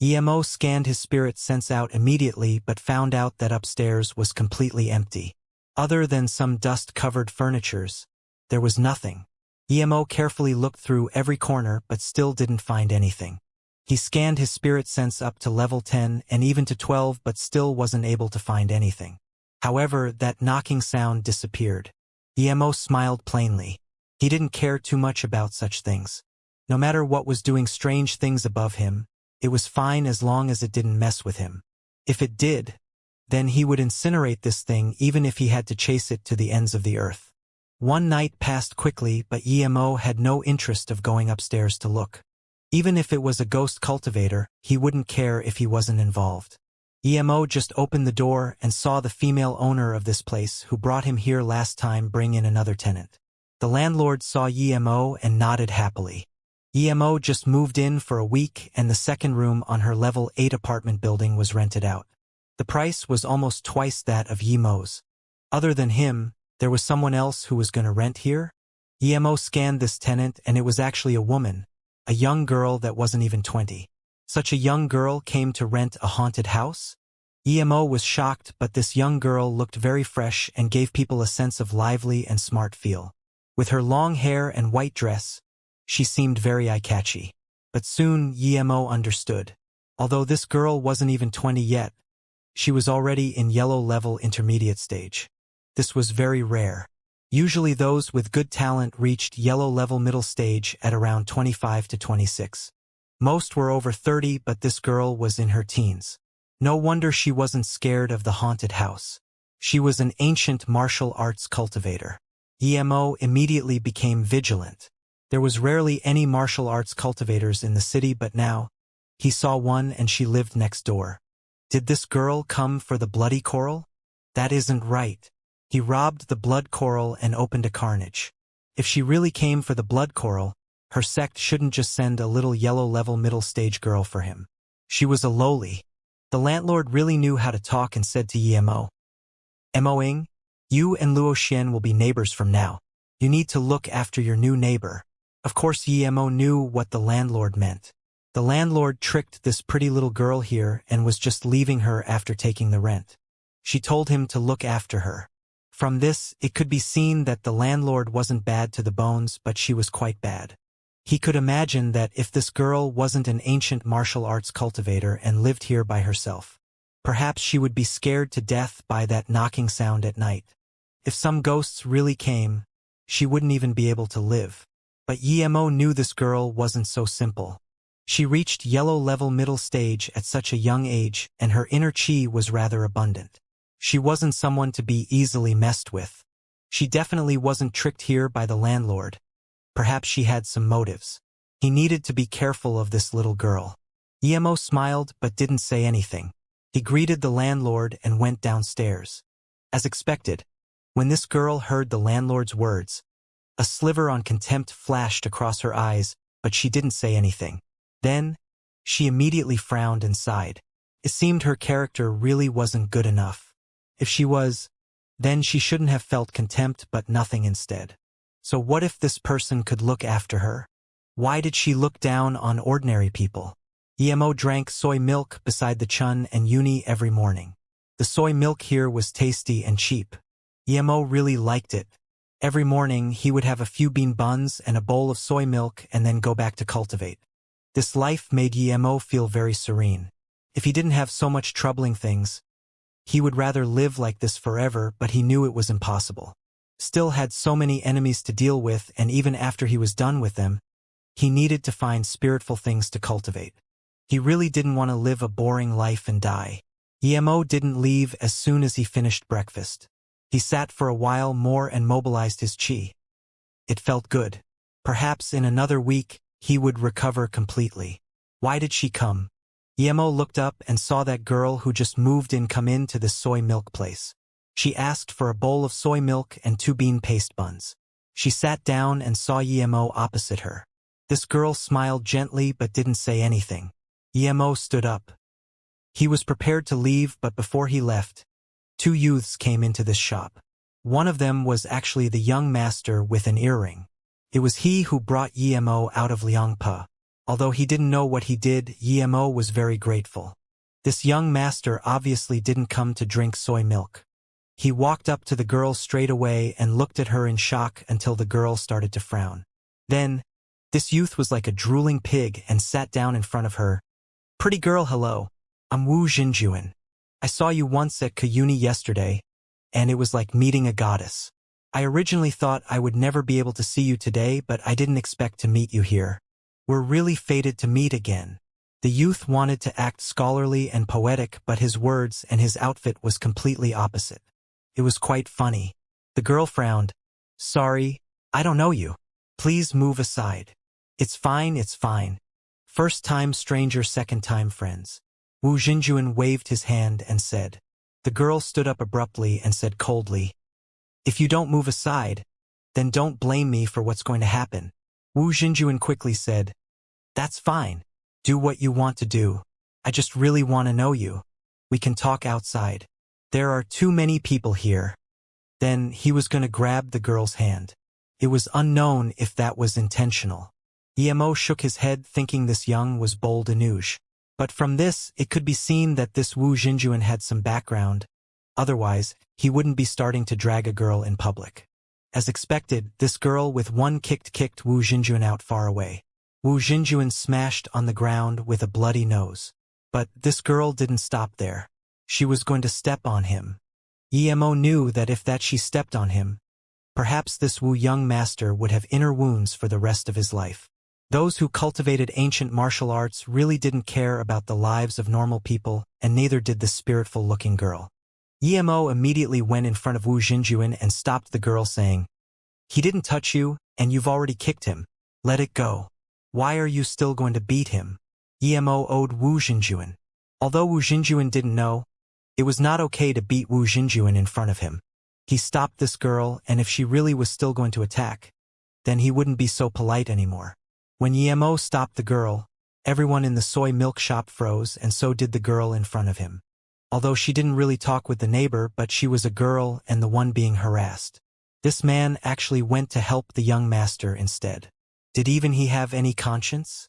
Emo scanned his spirit sense out immediately but found out that upstairs was completely empty. Other than some dust-covered furnitures, there was nothing. Emo carefully looked through every corner but still didn't find anything. He scanned his spirit sense up to level 10 and even to 12 but still wasn't able to find anything. However, that knocking sound disappeared. Emo smiled plainly. He didn't care too much about such things. No matter what was doing strange things above him, it was fine as long as it didn't mess with him. If it did, then he would incinerate this thing even if he had to chase it to the ends of the earth. One night passed quickly, but Emo had no interest of going upstairs to look. Even if it was a ghost cultivator, he wouldn't care if he wasn't involved. Emo just opened the door and saw the female owner of this place who brought him here last time bring in another tenant. The landlord saw Emo and nodded happily. Emo just moved in for a week and the second room on her level 8 apartment building was rented out. The price was almost twice that of Emo's. Other than him, there was someone else who was going to rent here? Emo scanned this tenant and it was actually a woman, a young girl that wasn't even 20. Such a young girl came to rent a haunted house? Emo was shocked, but this young girl looked very fresh and gave people a sense of lively and smart feel. With her long hair and white dress, she seemed very eye-catchy. But soon Emo understood. Although this girl wasn't even 20 yet, she was already in yellow level intermediate stage. This was very rare. Usually those with good talent reached yellow level middle stage at around 25 to 26. Most were over 30, but this girl was in her teens. No wonder she wasn't scared of the haunted house. She was an ancient martial arts cultivator. Emo immediately became vigilant. There was rarely any martial arts cultivators in the city, but now, he saw one and she lived next door. Did this girl come for the bloody coral? That isn't right. He robbed the blood coral and opened a carnage. If she really came for the blood coral, her sect shouldn't just send a little yellow level middle stage girl for him. She was a lowly. The landlord really knew how to talk and said to Emo, "Emoing, you and Luo Xian will be neighbors from now. You need to look after your new neighbor." Of course Emo knew what the landlord meant. The landlord tricked this pretty little girl here and was just leaving her after taking the rent. She told him to look after her. From this, it could be seen that the landlord wasn't bad to the bones, but she was quite bad. He could imagine that if this girl wasn't an ancient martial arts cultivator and lived here by herself, perhaps she would be scared to death by that knocking sound at night. If some ghosts really came, she wouldn't even be able to live. But Emo knew this girl wasn't so simple. She reached yellow level middle stage at such a young age, and her inner chi was rather abundant. She wasn't someone to be easily messed with. She definitely wasn't tricked here by the landlord. Perhaps she had some motives. He needed to be careful of this little girl. Emo smiled but didn't say anything. He greeted the landlord and went downstairs. As expected, when this girl heard the landlord's words, a sliver of contempt flashed across her eyes, but she didn't say anything. Then, she immediately frowned and sighed. It seemed her character really wasn't good enough. If she was, then she shouldn't have felt contempt but nothing instead. So what if this person could look after her? Why did she look down on ordinary people? Emo drank soy milk beside the Chun and Uni every morning. The soy milk here was tasty and cheap. Emo really liked it. Every morning he would have a few bean buns and a bowl of soy milk and then go back to cultivate. This life made Emo feel very serene. If he didn't have so much troubling things, he would rather live like this forever, but he knew it was impossible. Still had so many enemies to deal with, and even after he was done with them, he needed to find spiritful things to cultivate. He really didn't want to live a boring life and die. Emo didn't leave as soon as he finished breakfast. He sat for a while more and mobilized his chi. It felt good. Perhaps in another week, he would recover completely. Why did she come? Emo looked up and saw that girl who just moved in come into this soy milk place. She asked for a bowl of soy milk and 2 bean paste buns. She sat down and saw Emo opposite her. This girl smiled gently but didn't say anything. Emo stood up. He was prepared to leave, but before he left, 2 youths came into this shop. One of them was actually the young master with an earring. It was he who brought Emo out of Liangpa. Although he didn't know what he did, Emo was very grateful. This young master obviously didn't come to drink soy milk. He walked up to the girl straight away and looked at her in shock until the girl started to frown. Then, this youth was like a drooling pig and sat down in front of her. "Pretty girl, hello. I'm Wu Xinjuan. I saw you once at Kuyuni yesterday, and it was like meeting a goddess. I originally thought I would never be able to see you today, but I didn't expect to meet you here. We're really fated to meet again." The youth wanted to act scholarly and poetic, but his words and his outfit was completely opposite. It was quite funny. The girl frowned. "Sorry, I don't know you. Please move aside." It's fine, it's fine. First time stranger, second time friends." Wu Xinjuan waved his hand and said. The girl stood up abruptly and said coldly, "If you don't move aside, then don't blame me for what's going to happen." Wu Xinjuan quickly said, "That's fine. Do what you want to do. I just really want to know you. We can talk outside. There are too many people here." Then he was going to grab the girl's hand. It was unknown if that was intentional. Emo shook his head, thinking this young was bold Anuj. But from this, it could be seen that this Wu Xinjuan had some background. Otherwise, he wouldn't be starting to drag a girl in public. As expected, this girl with one kicked Wu Xinjuan out far away. Wu Xinjuan smashed on the ground with a bloody nose. But this girl didn't stop there. She was going to step on him. Emo knew that if she stepped on him, perhaps this Wu young master would have inner wounds for the rest of his life. Those who cultivated ancient martial arts really didn't care about the lives of normal people, and neither did the spiritful-looking girl. Emo immediately went in front of Wu Xinjuan and stopped the girl, saying, "He didn't touch you, and you've already kicked him. Let it go. Why are you still going to beat him?" Emo owed Wu Xinjuan. Although Wu Xinjuan didn't know, it was not okay to beat Wu Xinjuan in front of him. He stopped this girl, and if she really was still going to attack, then he wouldn't be so polite anymore. When Emo stopped the girl, everyone in the soy milk shop froze, and so did the girl in front of him. Although she didn't really talk with the neighbor, but she was a girl and the one being harassed. This man actually went to help the young master instead. Did even he have any conscience?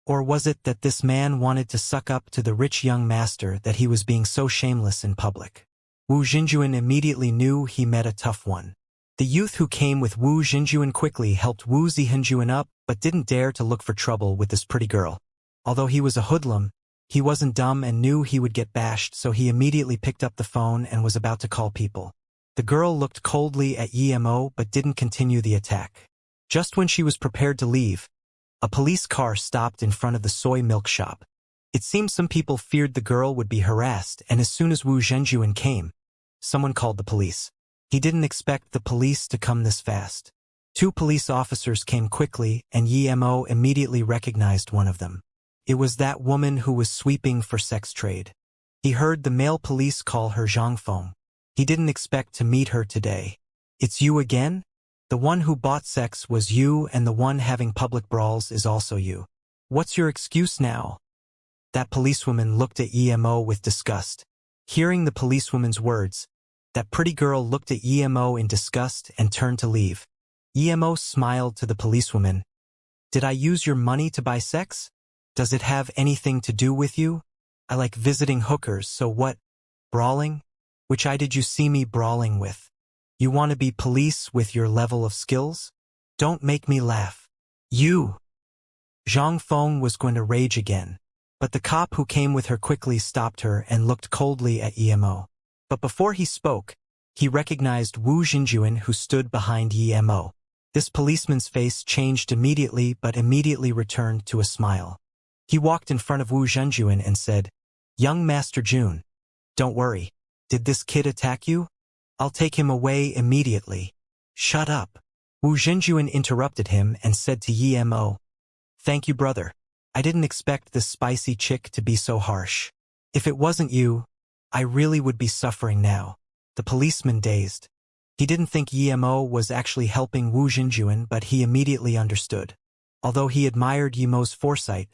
Or was it that this man wanted to suck up to the rich young master that he was being so shameless in public? Wu Xinjuan immediately knew he met a tough one. The youth who came with Wu Xinjuan quickly helped Wu Xinjuan up, but didn't dare to look for trouble with this pretty girl. Although he was a hoodlum, he wasn't dumb and knew he would get bashed, so he immediately picked up the phone and was about to call people. The girl looked coldly at Emo but didn't continue the attack. Just when she was prepared to leave, a police car stopped in front of the soy milk shop. It seemed some people feared the girl would be harassed, and as soon as Wu Xinjuan came, someone called the police. He didn't expect the police to come this fast. 2 police officers came quickly, and Emo immediately recognized one of them. It was that woman who was sweeping for sex trade. He heard the male police call her Zhangfeng. He didn't expect to meet her today. "It's you again? The one who bought sex was you, and the one having public brawls is also you. What's your excuse now?" That policewoman looked at Emo with disgust. Hearing the policewoman's words, that pretty girl looked at Emo in disgust and turned to leave. Emo smiled to the policewoman. "Did I use your money to buy sex? Does it have anything to do with you? I like visiting hookers, so what? Brawling? Which eye did you see me brawling with? You want to be police with your level of skills? Don't make me laugh. You!" Zhang Feng was going to rage again, but the cop who came with her quickly stopped her and looked coldly at Emo. But before he spoke, he recognized Wu Xinjuan, who stood behind Emo. This policeman's face changed immediately, but immediately returned to a smile. He walked in front of Wu Xinjuan and said, "Young Master Jun, don't worry. Did this kid attack you? I'll take him away immediately." "Shut up." Wu Xinjuan interrupted him and said to Emo, "Thank you, brother. I didn't expect this spicy chick to be so harsh. If it wasn't you, I really would be suffering now." The policeman dazed. He didn't think Emo was actually helping Wu Xinjuan, but he immediately understood. Although he admired Emo's foresight,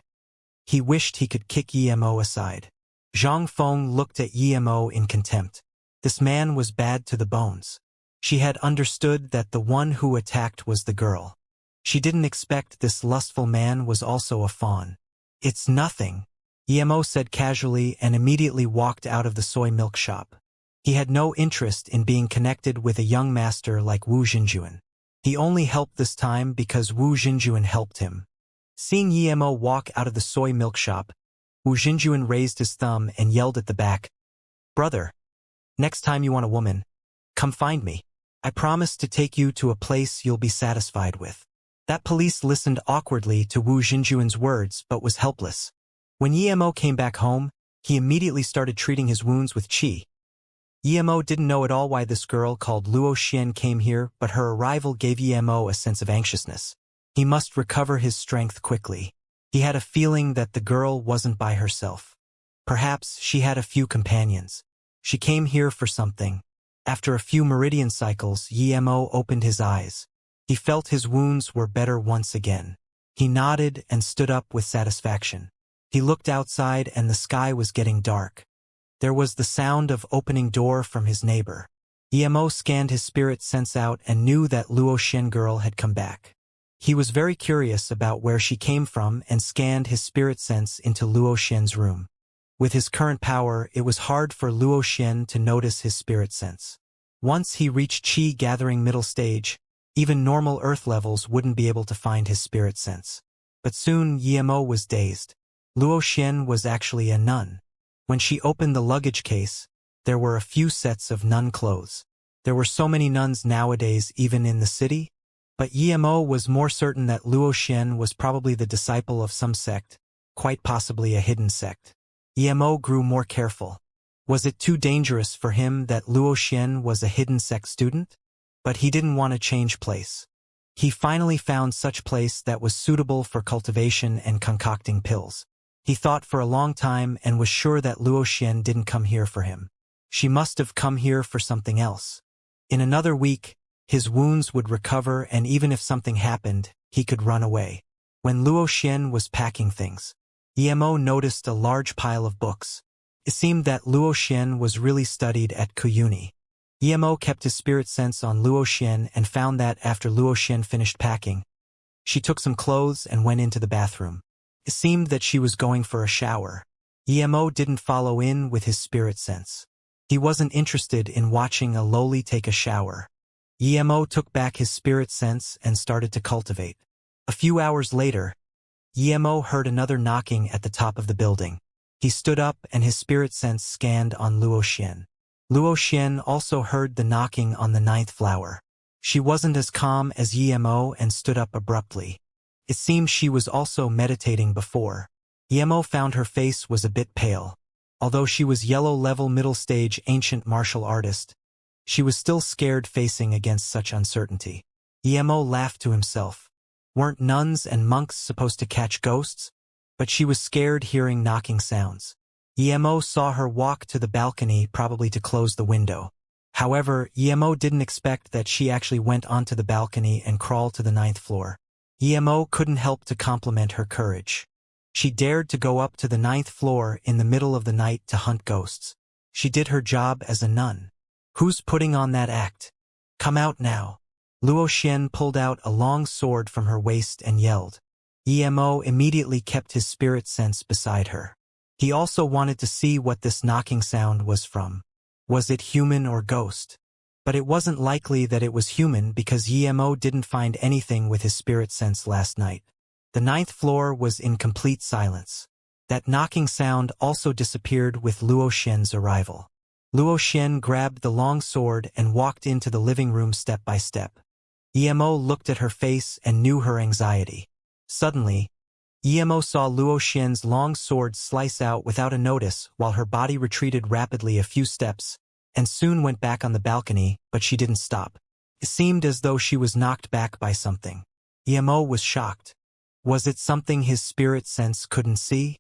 he wished he could kick Emo aside. Zhang Feng looked at Emo in contempt. This man was bad to the bones. She had understood that the one who attacked was the girl. She didn't expect this lustful man was also a faun. "It's nothing," Emo said casually and immediately walked out of the soy milk shop. He had no interest in being connected with a young master like Wu Xinjuan. He only helped this time because Wu Xinjuan helped him. Seeing Emo walk out of the soy milk shop, Wu Xinjuan raised his thumb and yelled at the back, "Brother, next time you want a woman, come find me. I promise to take you to a place you'll be satisfied with." That police listened awkwardly to Wu Xinjuan's words but was helpless. When Emo came back home, he immediately started treating his wounds with qi. Emo didn't know at all why this girl called Luo Xian came here, but her arrival gave Emo a sense of anxiousness. He must recover his strength quickly. He had a feeling that the girl wasn't by herself. Perhaps she had a few companions. She came here for something. After a few meridian cycles, Emo opened his eyes. He felt his wounds were better once again. He nodded and stood up with satisfaction. He looked outside and the sky was getting dark. There was the sound of opening door from his neighbor. Emo scanned his spirit sense out and knew that Luo Xian girl had come back. He was very curious about where she came from and scanned his spirit sense into Luo Xian's room. With his current power, it was hard for Luo Xian to notice his spirit sense. Once he reached Qi gathering middle stage, even normal earth levels wouldn't be able to find his spirit sense. But soon Emo was dazed. Luo Xian was actually a nun. When she opened the luggage case, there were a few sets of nun clothes. There were so many nuns nowadays even in the city, but Emo was more certain that Luo Xian was probably the disciple of some sect, quite possibly a hidden sect. Emo grew more careful. Was it too dangerous for him that Luo Xian was a hidden sect student? But he didn't want to change place. He finally found such place that was suitable for cultivation and concocting pills. He thought for a long time and was sure that Luo Xian didn't come here for him. She must have come here for something else. In another week, his wounds would recover and even if something happened, he could run away. When Luo Xian was packing things, Emo noticed a large pile of books. It seemed that Luo Xian was really studied at Kuyuni. Emo kept his spirit sense on Luo Xian and found that after Luo Xian finished packing, she took some clothes and went into the bathroom. It seemed that she was going for a shower. Emo didn't follow in with his spirit sense. He wasn't interested in watching a loli take a shower. Emo took back his spirit sense and started to cultivate. A few hours later, Emo heard another knocking at the top of the building. He stood up and his spirit sense scanned on Luo Xian. Luo Xian also heard the knocking on the 9th flower. She wasn't as calm as Emo and stood up abruptly. It seemed she was also meditating before. Emo found her face was a bit pale. Although she was yellow-level middle-stage ancient martial artist, she was still scared facing against such uncertainty. Emo laughed to himself. Weren't nuns and monks supposed to catch ghosts? But she was scared hearing knocking sounds. Emo saw her walk to the balcony probably to close the window. However, Emo didn't expect that she actually went onto the balcony and crawled to the 9th floor. Emo couldn't help to compliment her courage. She dared to go up to the 9th floor in the middle of the night to hunt ghosts. She did her job as a nun. Who's putting on that act? Come out now. Luo Xian pulled out a long sword from her waist and yelled. Emo immediately kept his spirit sense beside her. He also wanted to see what this knocking sound was from. Was it human or ghost? But it wasn't likely that it was human because Emo didn't find anything with his spirit sense last night. The 9th floor was in complete silence. That knocking sound also disappeared with Luo Xian's arrival. Luo Xian grabbed the long sword and walked into the living room step by step. Emo looked at her face and knew her anxiety. Suddenly, Emo saw Luo Xian's long sword slice out without a notice while her body retreated rapidly a few steps, and soon went back on the balcony, but she didn't stop. It seemed as though she was knocked back by something. Emo was shocked. Was it something his spirit sense couldn't see?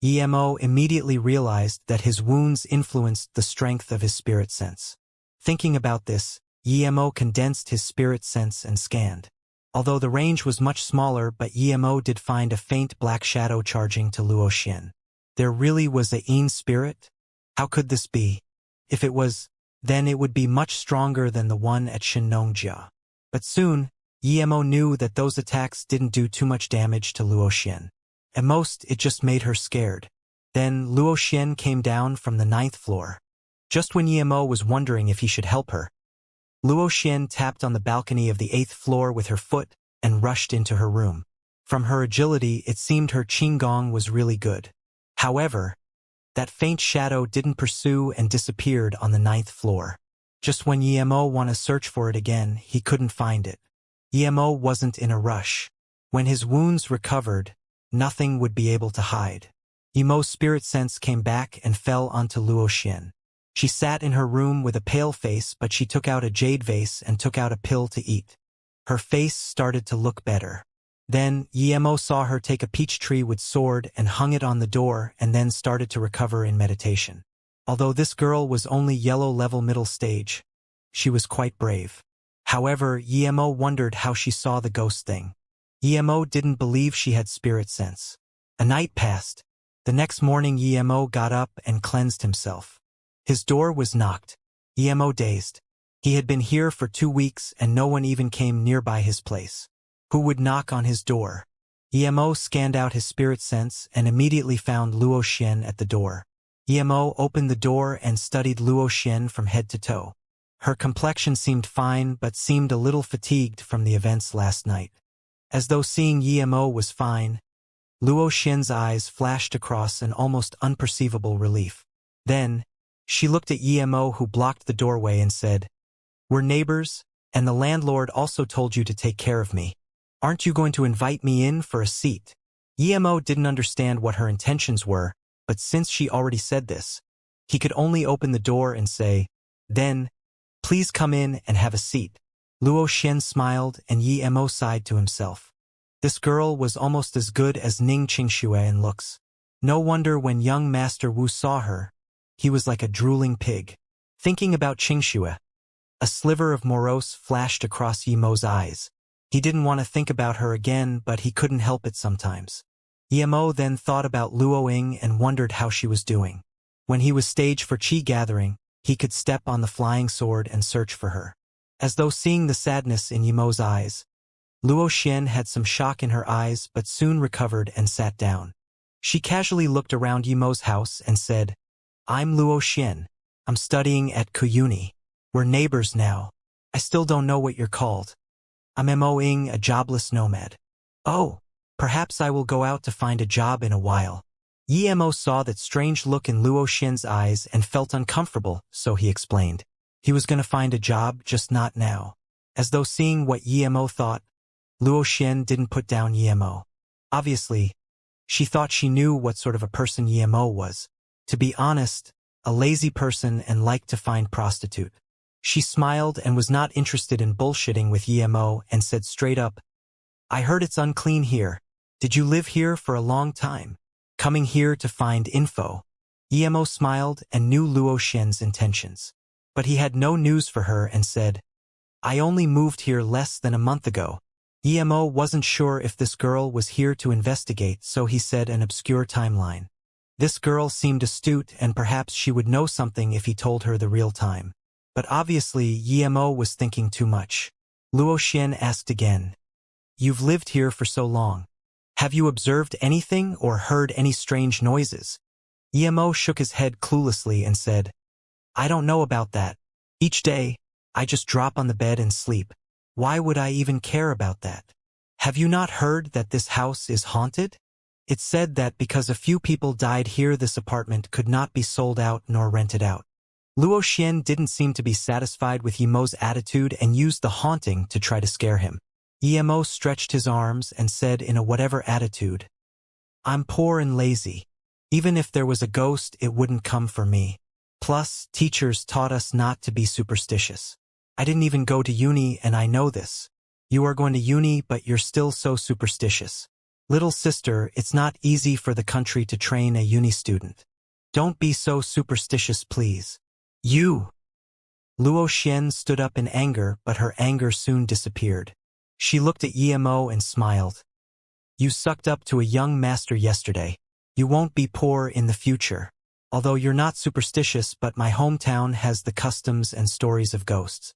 Emo immediately realized that his wounds influenced the strength of his spirit sense. Thinking about this, Emo condensed his spirit sense and scanned. Although the range was much smaller, but Emo did find a faint black shadow charging to Luo Xian. There really was a Yin spirit? How could this be? If it was, then it would be much stronger than the one at Xianxia. But soon, Yemo knew that those attacks didn't do too much damage to Luo Xian. At most, it just made her scared. Then Luo Xian came down from the 9th floor. Just when Yemo was wondering if he should help her, Luo Xian tapped on the balcony of the 8th floor with her foot and rushed into her room. From her agility, it seemed her qinggong was really good. However, that faint shadow didn't pursue and disappeared on the 9th floor. Just when Yemo wanted to search for it again, he couldn't find it. Yemo wasn't in a rush. When his wounds recovered, nothing would be able to hide. Yemo's spirit sense came back and fell onto Luo Xian. She sat in her room with a pale face, but she took out a jade vase and took out a pill to eat. Her face started to look better. Then Yemo saw her take a peach tree with sword and hung it on the door and then started to recover in meditation. Although this girl was only yellow level middle stage, she was quite brave. However, Yemo wondered how she saw the ghost thing. Yemo didn't believe she had spirit sense. A night passed. The next morning Yemo got up and cleansed himself. His door was knocked. Yemo dazed. He had been here for 2 weeks and no one even came nearby his place. Who would knock on his door? Yemo scanned out his spirit sense and immediately found Luo Xian at the door. Yemo opened the door and studied Luo Xian from head to toe. Her complexion seemed fine but seemed a little fatigued from the events last night. As though seeing Yemo was fine, Luo Xian's eyes flashed across an almost unperceivable relief. Then, she looked at Yemo, who blocked the doorway, and said, "We're neighbors, and the landlord also told you to take care of me. Aren't you going to invite me in for a seat?" Yemo didn't understand what her intentions were, but since she already said this, he could only open the door and say, "Then, please come in and have a seat." Luo Xian smiled and Yemo sighed to himself. This girl was almost as good as Ning Xianxia in looks. No wonder when young Master Wu saw her, he was like a drooling pig. Thinking about Xianxia, a sliver of morose flashed across Yemo's eyes. He didn't want to think about her again, but he couldn't help it sometimes. Yemo then thought about Luo Ying and wondered how she was doing. When he was staged for Qi gathering, he could step on the flying sword and search for her. As though seeing the sadness in Yemo's eyes, Luo Xian had some shock in her eyes but soon recovered and sat down. She casually looked around Yemo's house and said, "I'm Luo Xian. I'm studying at Kuyuni. We're neighbors now. I still don't know what you're called." "I'm Mo Ying, a jobless nomad." "Oh, perhaps I will go out to find a job in a while." Yemo saw that strange look in Luo Xian's eyes and felt uncomfortable, so he explained. He was going to find a job, just not now. As though seeing what Yemo thought, Luo Xian didn't put down Yemo. Obviously, she thought she knew what sort of a person Yemo was. To be honest, a lazy person and liked to find prostitute. She smiled and was not interested in bullshitting with Yemo and said straight up, "I heard it's unclean here. Did you live here for a long time? Coming here to find info?" Yemo smiled and knew Luo Xian's intentions. But he had no news for her and said, "I only moved here less than a month ago." Yemo wasn't sure if this girl was here to investigate, so he said an obscure timeline. This girl seemed astute and perhaps she would know something if he told her the real time. But obviously Yemo was thinking too much. Luo Xian asked again, "You've lived here for so long. Have you observed anything or heard any strange noises?" Yemo shook his head cluelessly and said, "I don't know about that. Each day, I just drop on the bed and sleep. Why would I even care about that? Have you not heard that this house is haunted? It's said that because a few people died here, this apartment could not be sold out nor rented out." Luo Xian didn't seem to be satisfied with Yemo's attitude and used the haunting to try to scare him. Yemo stretched his arms and said in a whatever attitude, "I'm poor and lazy. Even if there was a ghost, it wouldn't come for me. Plus, teachers taught us not to be superstitious. I didn't even go to uni and I know this. You are going to uni but you're still so superstitious. Little sister, it's not easy for the country to train a uni student. Don't be so superstitious, please." "You!" Luo Xian stood up in anger, but her anger soon disappeared. She looked at Yemo and smiled. "You sucked up to a young master yesterday. You won't be poor in the future. Although you're not superstitious, but my hometown has the customs and stories of ghosts.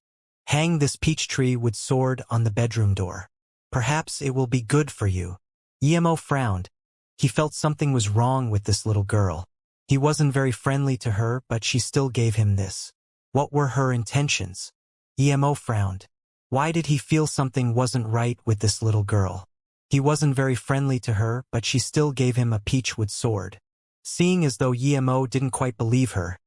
Hang this peach tree with sword on the bedroom door. Perhaps it will be good for you. Emo frowned. He felt something was wrong with this little girl. He wasn't very friendly to her, but she still gave him this. What were her intentions? Emo frowned. Why did he feel something wasn't right with this little girl? He wasn't very friendly to her, but she still gave him a peach with sword. Seeing as though Emo didn't quite believe her,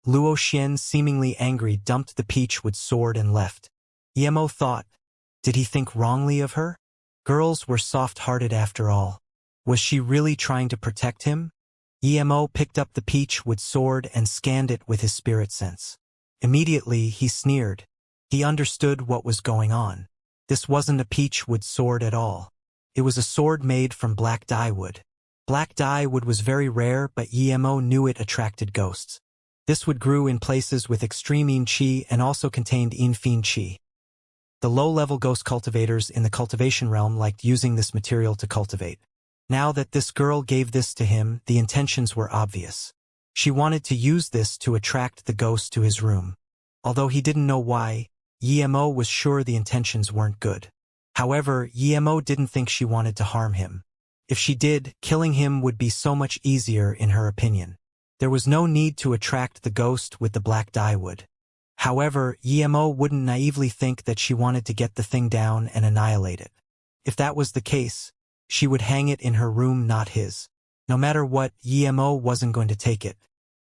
Luo Xian, seemingly angry, dumped the peach with sword and left. Emo thought, did he think wrongly of her? Girls were soft-hearted after all. Was she really trying to protect him? Emo picked up the peach with sword and scanned it with his spirit sense. Immediately he sneered. He understood what was going on. This wasn't a peach with sword at all. It was a sword made from black dye wood. Black dye wood was very rare, but Emo knew it attracted ghosts. This wood grew in places with extreme yin qi and also contained yin fian qi. The low-level ghost cultivators in the cultivation realm liked using this material to cultivate. Now that this girl gave this to him, the intentions were obvious. She wanted to use this to attract the ghost to his room. Although he didn't know why, Emo was sure the intentions weren't good. However, Emo didn't think she wanted to harm him. If she did, killing him would be so much easier in her opinion. There was no need to attract the ghost with the black dye wood. However, Emo wouldn't naively think that she wanted to get the thing down and annihilate it. If that was the case, she would hang it in her room, not his. No matter what, Emo wasn't going to take it.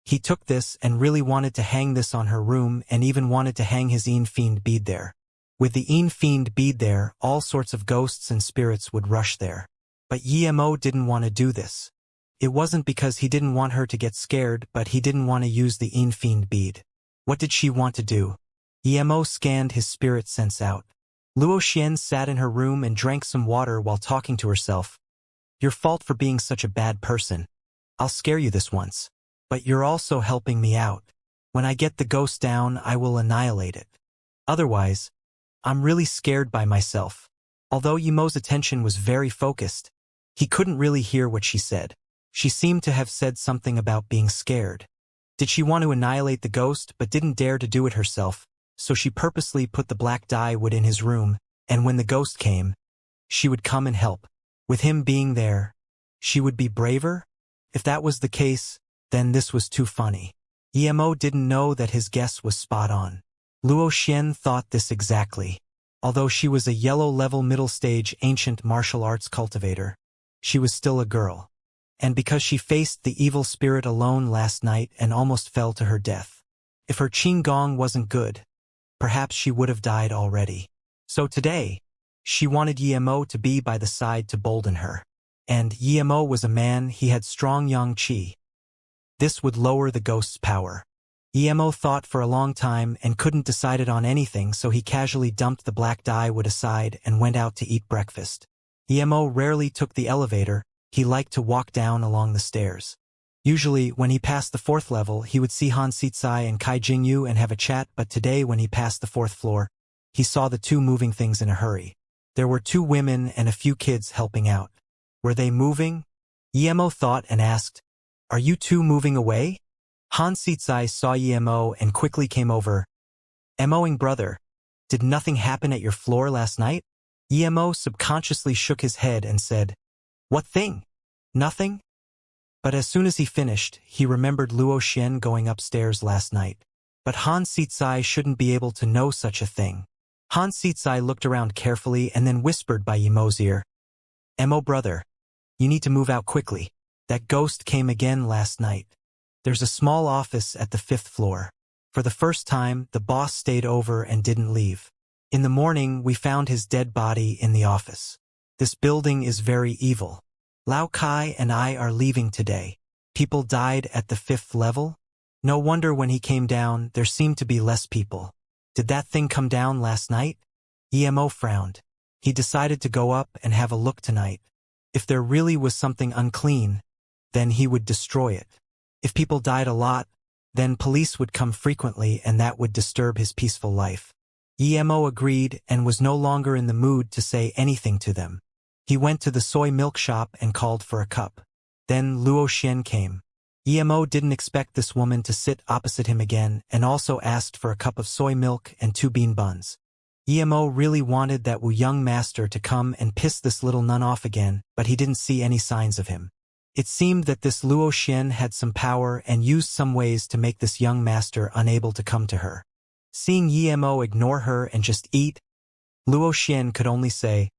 He took this and really wanted to hang this on her room and even wanted to hang his Yin Fiend bead there. With the Yin Fiend bead there, all sorts of ghosts and spirits would rush there. But Emo didn't want to do this. It wasn't because he didn't want her to get scared, but he didn't want to use the Yin Fiend bead. What did she want to do? Emo scanned his spirit sense out. Luo Xian sat in her room and drank some water while talking to herself. Your fault for being such a bad person. I'll scare you this once. But you're also helping me out. When I get the ghost down, I will annihilate it. Otherwise, I'm really scared by myself. Although Emo's attention was very focused, he couldn't really hear what she said. She seemed to have said something about being scared. Did she want to annihilate the ghost but didn't dare to do it herself, so she purposely put the black dye wood in his room, and when the ghost came, she would come and help. With him being there, she would be braver? If that was the case, then this was too funny. Emo didn't know that his guess was spot on. Luo Xian thought this exactly. Although she was a yellow-level middle-stage ancient martial arts cultivator, she was still a girl. And because she faced the evil spirit alone last night and almost fell to her death. If her qigong wasn't good, perhaps she would have died already. So today, she wanted Emo to be by the side to bolden her. And Emo was a man, he had strong yang qi. This would lower the ghost's power. Emo thought for a long time and couldn't decide on anything, so he casually dumped the black dye wood aside and went out to eat breakfast. Emo rarely took the elevator. He liked to walk down along the stairs. Usually, when he passed the 4th level, he would see Han Sicai and Kai Jingyu and have a chat, but today when he passed the 4th floor, he saw the two moving things in a hurry. There were 2 women and a few kids helping out. Were they moving? Emo thought and asked, Are you 2 moving away? Han Sicai saw Emo and quickly came over. Emoing brother, did nothing happen at your floor last night? Emo subconsciously shook his head and said, What thing? Nothing? But as soon as he finished, he remembered Luo Xian going upstairs last night. But Han Sicai shouldn't be able to know such a thing. Han Sicai looked around carefully and then whispered by Emo's ear, Emo brother, you need to move out quickly. That ghost came again last night. There's a small office at the 5th floor. For the first time, the boss stayed over and didn't leave. In the morning, we found his dead body in the office. This building is very evil. Lao Kai and I are leaving today. People died at the 5th level? No wonder when he came down, there seemed to be less people. Did that thing come down last night? Emo frowned. He decided to go up and have a look tonight. If there really was something unclean, then he would destroy it. If people died a lot, then police would come frequently and that would disturb his peaceful life. Emo agreed and was no longer in the mood to say anything to them. He went to the soy milk shop and called for a cup. Then Luo Xian came. Emo didn't expect this woman to sit opposite him again and also asked for a cup of soy milk and 2 bean buns. Emo really wanted that Wu young master to come and piss this little nun off again, but he didn't see any signs of him. It seemed that this Luo Xian had some power and used some ways to make this young master unable to come to her. Seeing Emo ignore her and just eat, Luo Xian could only say,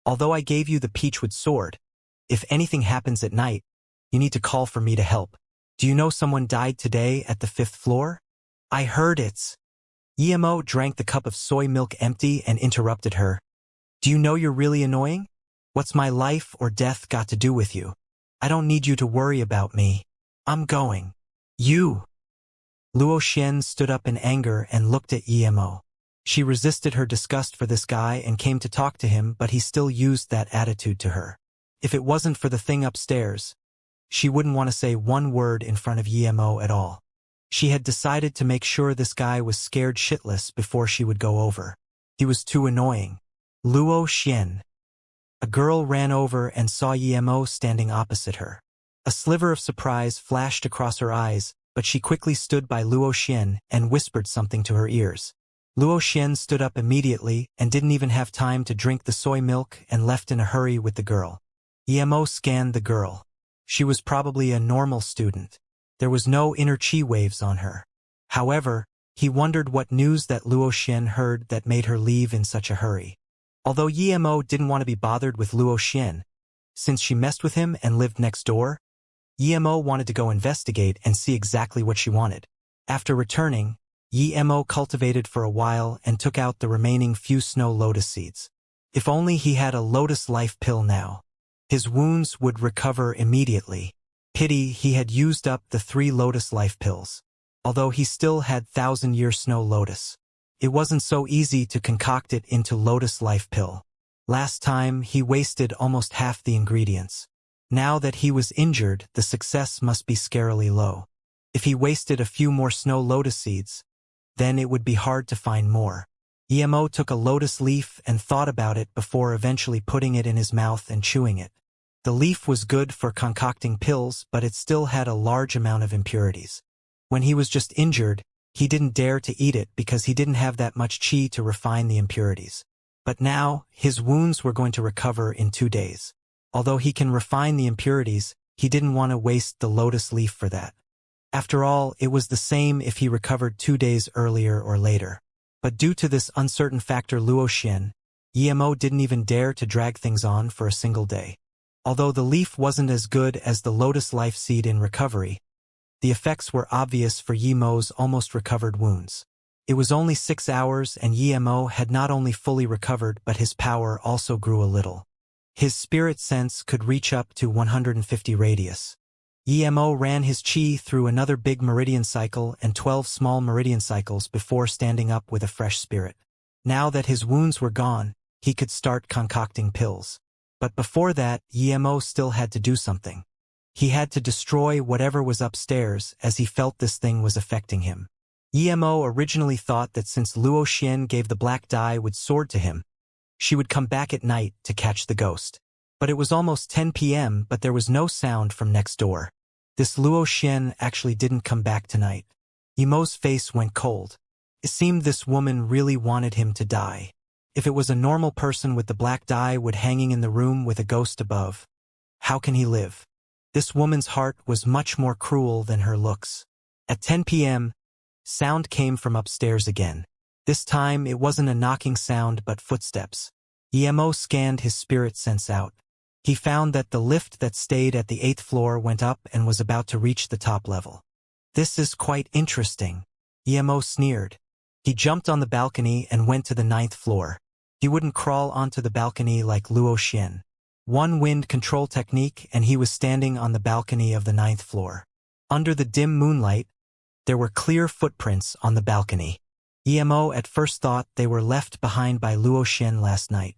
"Although I gave you the peachwood sword, if anything happens at night, you need to call for me to help. Do you know someone died today at the 5th floor? I heard it's." Emo drank the cup of soy milk empty and interrupted her. "Do you know you're really annoying? What's my life or death got to do with you? I don't need you to worry about me. I'm going." "You!" Luo Xian stood up in anger and looked at Emo. She resisted her disgust for this guy and came to talk to him, but he still used that attitude to her. If it wasn't for the thing upstairs, she wouldn't want to say one word in front of Emo at all. She had decided to make sure this guy was scared shitless before she would go over. He was too annoying. Luo Xian. A girl ran over and saw Emo standing opposite her. A sliver of surprise flashed across her eyes, but she quickly stood by Luo Xian and whispered something to her ears. Luo Xian stood up immediately and didn't even have time to drink the soy milk and left in a hurry with the girl. Emo scanned the girl. She was probably a normal student. There was no inner chi waves on her. However, he wondered what news that Luo Xian heard that made her leave in such a hurry. Although Emo didn't want to be bothered with Luo Xian, since she messed with him and lived next door, Emo wanted to go investigate and see exactly what she wanted. After returning, Emo cultivated for a while and took out the remaining few snow lotus seeds. If only he had a lotus life pill now. His wounds would recover immediately. Pity he had used up the 3 lotus life pills. Although he still had 1,000-year snow lotus. It wasn't so easy to concoct it into lotus life pill. Last time he wasted almost half the ingredients. Now that he was injured, the success must be scarily low. If he wasted a few more snow lotus seeds, then it would be hard to find more. Emo took a lotus leaf and thought about it before eventually putting it in his mouth and chewing it. The leaf was good for concocting pills, but it still had a large amount of impurities. When he was just injured, he didn't dare to eat it because he didn't have that much chi to refine the impurities. But now, his wounds were going to recover in 2 days. Although he can refine the impurities, he didn't want to waste the lotus leaf for that. After all, it was the same if he recovered 2 days earlier or later. But due to this uncertain factor Luo Xian, Emo didn't even dare to drag things on for a single day. Although the leaf wasn't as good as the lotus life seed in recovery, the effects were obvious for Yemo's almost recovered wounds. It was only 6 hours and Yemo had not only fully recovered but his power also grew a little. His spirit sense could reach up to 150 radius. Yemo ran his chi through another big meridian cycle and 12 small meridian cycles before standing up with a fresh spirit. Now that his wounds were gone, he could start concocting pills. But before that, Yemo still had to do something. He had to destroy whatever was upstairs as he felt this thing was affecting him. Yemo originally thought that since Luo Xian gave the black dye with sword to him, she would come back at night to catch the ghost. But it was almost 10 p.m. but there was no sound from next door. This Luo Xian actually didn't come back tonight. Yemo's face went cold. It seemed this woman really wanted him to die. If it was a normal person with the black dye would hanging in the room with a ghost above, how can he live? This woman's heart was much more cruel than her looks. At 10 p.m., sound came from upstairs again. This time it wasn't a knocking sound but footsteps. Yemo scanned his spirit sense out. He found that the lift that stayed at the 8th floor went up and was about to reach the top level. This is quite interesting. Yemo sneered. He jumped on the balcony and went to the 9th floor. He wouldn't crawl onto the balcony like Luo Xian. One wind control technique and he was standing on the balcony of the 9th floor. Under the dim moonlight, there were clear footprints on the balcony. Yemo at first thought they were left behind by Luo Xian last night.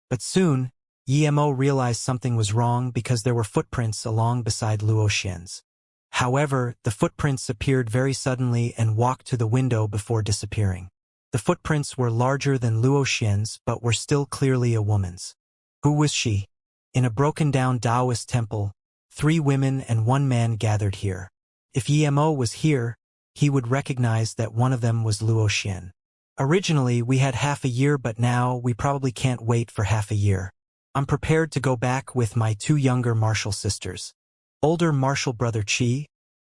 But soon, Yemo realized something was wrong because there were footprints along beside Luo Xian's. However, the footprints appeared very suddenly and walked to the window before disappearing. The footprints were larger than Luo Xian's but were still clearly a woman's. Who was she? In a broken-down Taoist temple, 3 women and 1 man gathered here. If Emo was here, he would recognize that one of them was Luo Xian. Originally, we had half a year, but now we probably can't wait for half a year. I'm prepared to go back with my two younger martial sisters. Older martial brother Qi,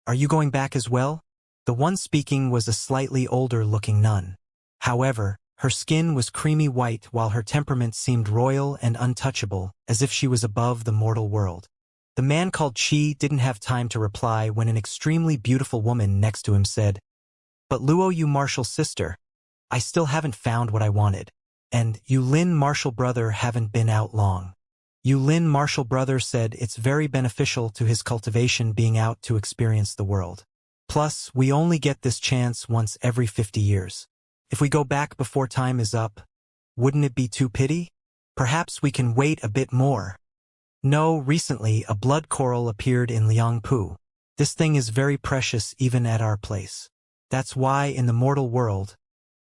are you going back as well? The one speaking was a slightly older-looking nun. However, her skin was creamy white while her temperament seemed royal and untouchable, as if she was above the mortal world. The man called Qi didn't have time to reply when an extremely beautiful woman next to him said, "But Luo, you martial sister, I still haven't found what I wanted. And you Lin martial brother haven't been out long." Yu Lin martial brother said it's very beneficial to his cultivation being out to experience the world. Plus, we only get this chance once every 50 years. If we go back before time is up, wouldn't it be too pity? Perhaps we can wait a bit more. No, recently a blood coral appeared in Liangpu. This thing is very precious even at our place. That's why in the mortal world,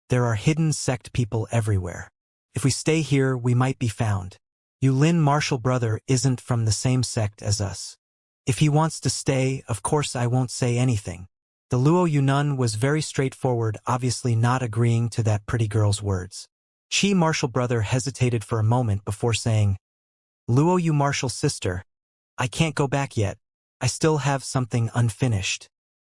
there are hidden sect people everywhere. If we stay here, we might be found. Yu Lin martial brother isn't from the same sect as us. If he wants to stay, of course I won't say anything. The Luo Yunnan was very straightforward, obviously not agreeing to that pretty girl's words. Qi martial brother hesitated for a moment before saying, "Luo Yu martial sister, I can't go back yet. I still have something unfinished."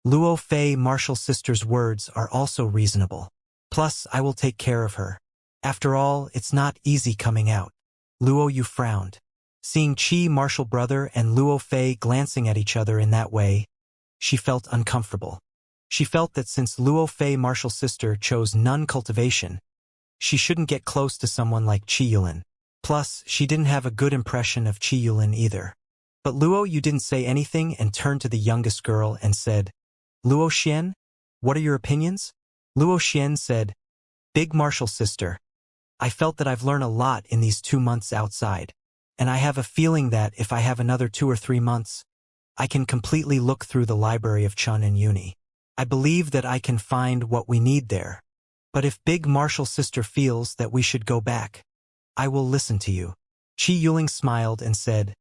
Luo Fei martial sister's words are also reasonable. Plus, I will take care of her. After all, it's not easy coming out. Luo Yu frowned. Seeing Qi martial brother and Luo Fei glancing at each other in that way, she felt uncomfortable. She felt that since Luo Fei martial sister chose nun cultivation, she shouldn't get close to someone like Qi Yulin. Plus, she didn't have a good impression of Qi Yulin either. But Luo Yu didn't say anything and turned to the youngest girl and said, "Luo Xian, what are your opinions?" Luo Xian said, "Big martial sister, I felt that I've learned a lot in these 2 months outside, and I have a feeling that if I have another 2 or 3 months, I can completely look through the library of Chun and Uni. I believe that I can find what we need there. But if Big martial sister feels that we should go back, I will listen to you." Qi Yuling smiled and said,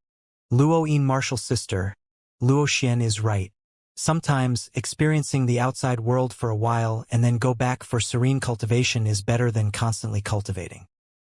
"Luo Yin martial sister, Luo Xian is right. Sometimes, experiencing the outside world for a while and then go back for serene cultivation is better than constantly cultivating.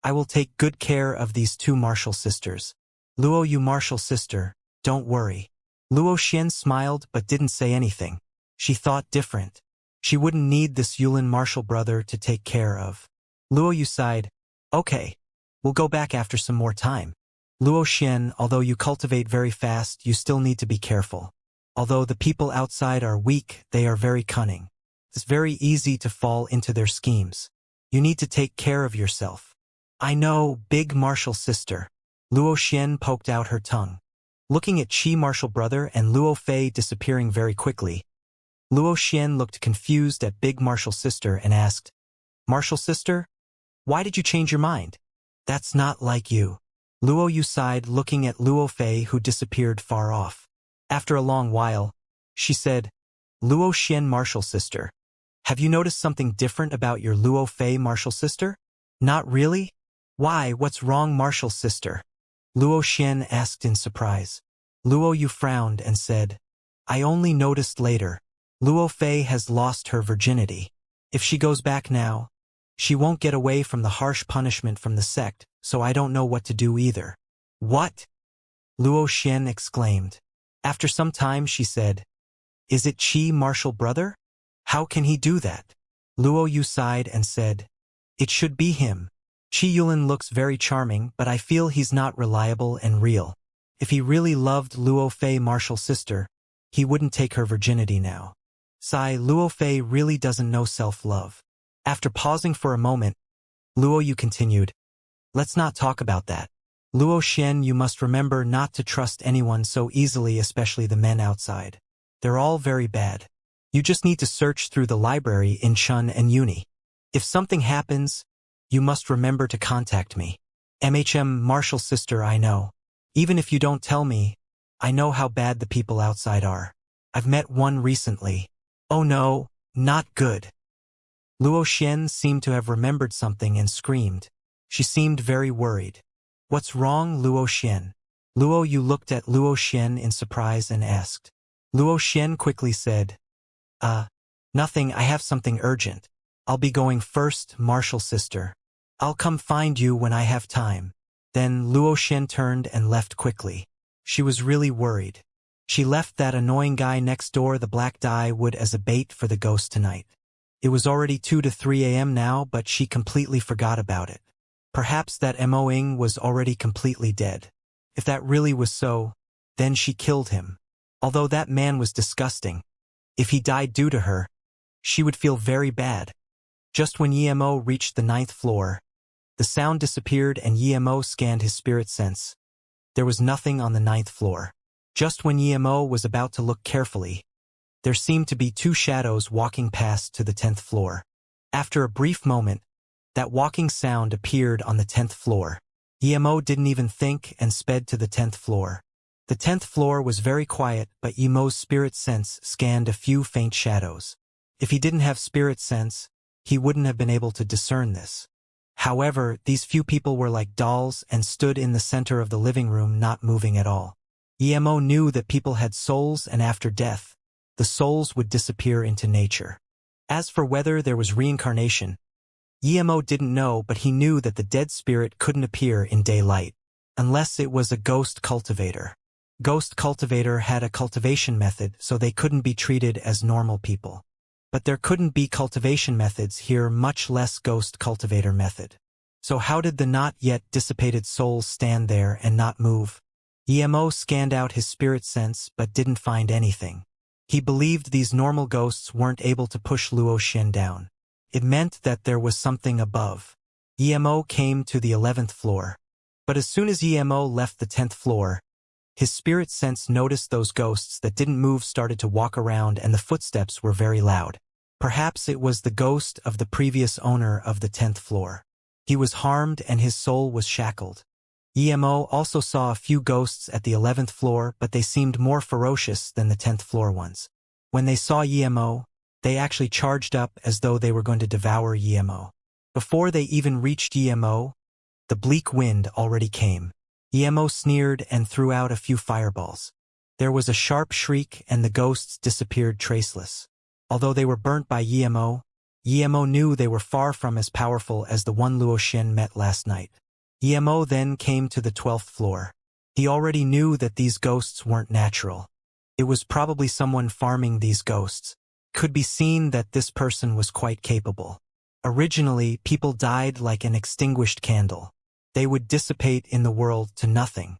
I will take good care of these two martial sisters. Luo Yu martial sister, don't worry." Luo Xian smiled but didn't say anything. She thought different. She wouldn't need this Yulin martial brother to take care of. Luo Yu sighed, "Okay, we'll go back after some more time. Luo Xian, although you cultivate very fast, you still need to be careful. Although the people outside are weak, they are very cunning. It's very easy to fall into their schemes. You need to take care of yourself." "I know, Big martial sister." Luo Xian poked out her tongue. Looking at Qi martial brother and Luo Fei disappearing very quickly, Luo Xian looked confused at Big martial sister and asked, "Martial sister, why did you change your mind? That's not like you." Luo Yu sighed, looking at Luo Fei who disappeared far off. After a long while, she said, "Luo Xian martial sister, have you noticed something different about your Luo Fei martial sister?" "Not really." "Why, what's wrong martial sister?" Luo Xian asked in surprise. Luo Yu frowned and said, "I only noticed later. Luo Fei has lost her virginity. If she goes back now, she won't get away from the harsh punishment from the sect, so I don't know what to do either." "What?" Luo Xian exclaimed. After some time she said, "Is it Qi martial brother? How can he do that?" Luo Yu sighed and said, "It should be him. Qi Yulin looks very charming, but I feel he's not reliable and real. If he really loved Luo Fei martial sister, he wouldn't take her virginity now. Luo Fei really doesn't know self-love." After pausing for a moment, Luo Yu continued, "Let's not talk about that. Luo Xian, you must remember not to trust anyone so easily, especially the men outside. They're all very bad. You just need to search through the library in Chun and Uni. If something happens, you must remember to contact me. Martial sister, I know. Even if you don't tell me, I know how bad the people outside are. I've met one recently. Oh no, not good." Luo Xian seemed to have remembered something and screamed. She seemed very worried. "What's wrong, Luo Xian?" Luo Yu looked at Luo Xian in surprise and asked. Luo Xian quickly said, Nothing, I have something urgent. I'll be going first, Martial sister. I'll come find you when I have time. Then Luo Xian turned and left quickly. She was really worried. She left that annoying guy next door the black dye wood as a bait for the ghost tonight. It was already 2 to 3 a.m. now, but she completely forgot about it. Perhaps that Mo-ing was already completely dead. If that really was so, then she killed him. Although that man was disgusting, if he died due to her, she would feel very bad. Just when Emo reached the 9th floor, the sound disappeared and Emo scanned his spirit sense. There was nothing on the 9th floor. Just when Emo was about to look carefully, there seemed to be 2 shadows walking past to the 10th floor. After a brief moment, that walking sound appeared on the 10th floor. Emo didn't even think and sped to the 10th floor. The 10th floor was very quiet, but Emo's spirit sense scanned a few faint shadows. If he didn't have spirit sense, he wouldn't have been able to discern this. However, these few people were like dolls and stood in the center of the living room not moving at all. Emo knew that people had souls and after death, the souls would disappear into nature. As for whether there was reincarnation, Emo didn't know, but he knew that the dead spirit couldn't appear in daylight, unless it was a ghost cultivator. Ghost cultivator had a cultivation method, so they couldn't be treated as normal people. But there couldn't be cultivation methods here, much less ghost cultivator method. So how did the not yet dissipated souls stand there and not move? Emo scanned out his spirit sense but didn't find anything. He believed these normal ghosts weren't able to push Luo Xian down. It meant that there was something above. Emo came to the 11th floor. But as soon as Emo left the 10th floor, his spirit sense noticed those ghosts that didn't move started to walk around and the footsteps were very loud. Perhaps it was the ghost of the previous owner of the 10th floor. He was harmed and his soul was shackled. Emo also saw a few ghosts at the 11th floor, but they seemed more ferocious than the 10th floor ones. When they saw Emo, they actually charged up as though they were going to devour Emo. Before they even reached Emo, the bleak wind already came. Emo sneered and threw out a few fireballs. There was a sharp shriek and the ghosts disappeared traceless. Although they were burnt by Emo knew they were far from as powerful as the one Luo Xian met last night. Emo then came to the 12th floor. He already knew that these ghosts weren't natural. It was probably someone farming these ghosts. Could be seen that this person was quite capable. Originally, people died like an extinguished candle. They would dissipate in the world to nothing.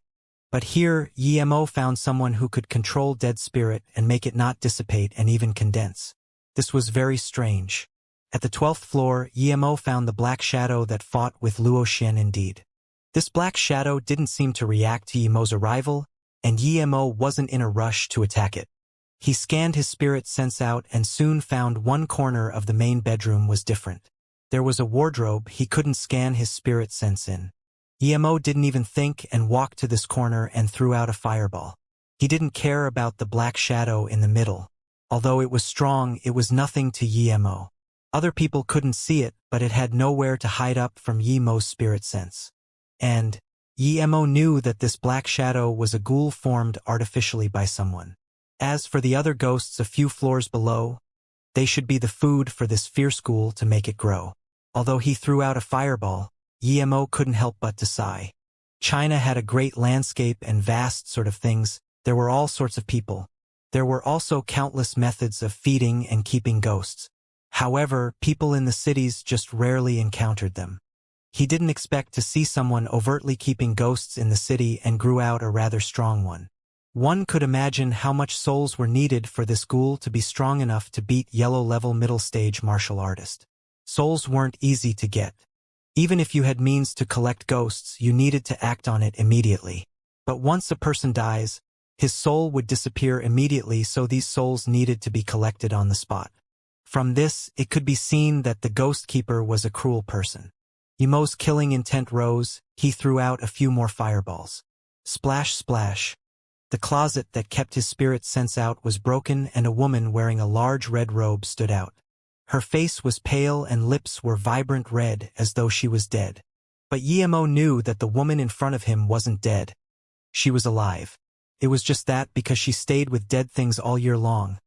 But here, Emo found someone who could control dead spirit and make it not dissipate and even condense. This was very strange. At the 12th floor, Emo found the black shadow that fought with Luo Xian indeed. This black shadow didn't seem to react to Emo's arrival, and Emo wasn't in a rush to attack it. He scanned his spirit sense out and soon found one corner of the main bedroom was different. There was a wardrobe he couldn't scan his spirit sense in. Emo didn't even think and walked to this corner and threw out a fireball. He didn't care about the black shadow in the middle. Although it was strong, it was nothing to Emo. Other people couldn't see it, but it had nowhere to hide up from Emo's spirit sense. And Emo knew that this black shadow was a ghoul formed artificially by someone. As for the other ghosts a few floors below, they should be the food for this fierce ghoul to make it grow. Although he threw out a fireball, Emo couldn't help but to sigh. China had a great landscape and vast sort of things. There were all sorts of people. There were also countless methods of feeding and keeping ghosts. However, people in the cities just rarely encountered them. He didn't expect to see someone overtly keeping ghosts in the city and grew out a rather strong one. One could imagine how much souls were needed for this ghoul to be strong enough to beat yellow-level middle-stage martial artist. Souls weren't easy to get. Even if you had means to collect ghosts, you needed to act on it immediately. But once a person dies, his soul would disappear immediately, so these souls needed to be collected on the spot. From this, it could be seen that the ghost keeper was a cruel person. Emo's killing intent rose. He threw out a few more fireballs. Splash, splash. The closet that kept his spirit sense out was broken and a woman wearing a large red robe stood out. Her face was pale and lips were vibrant red as though she was dead. But Emo knew that the woman in front of him wasn't dead. She was alive. It was just that because she stayed with dead things all year long.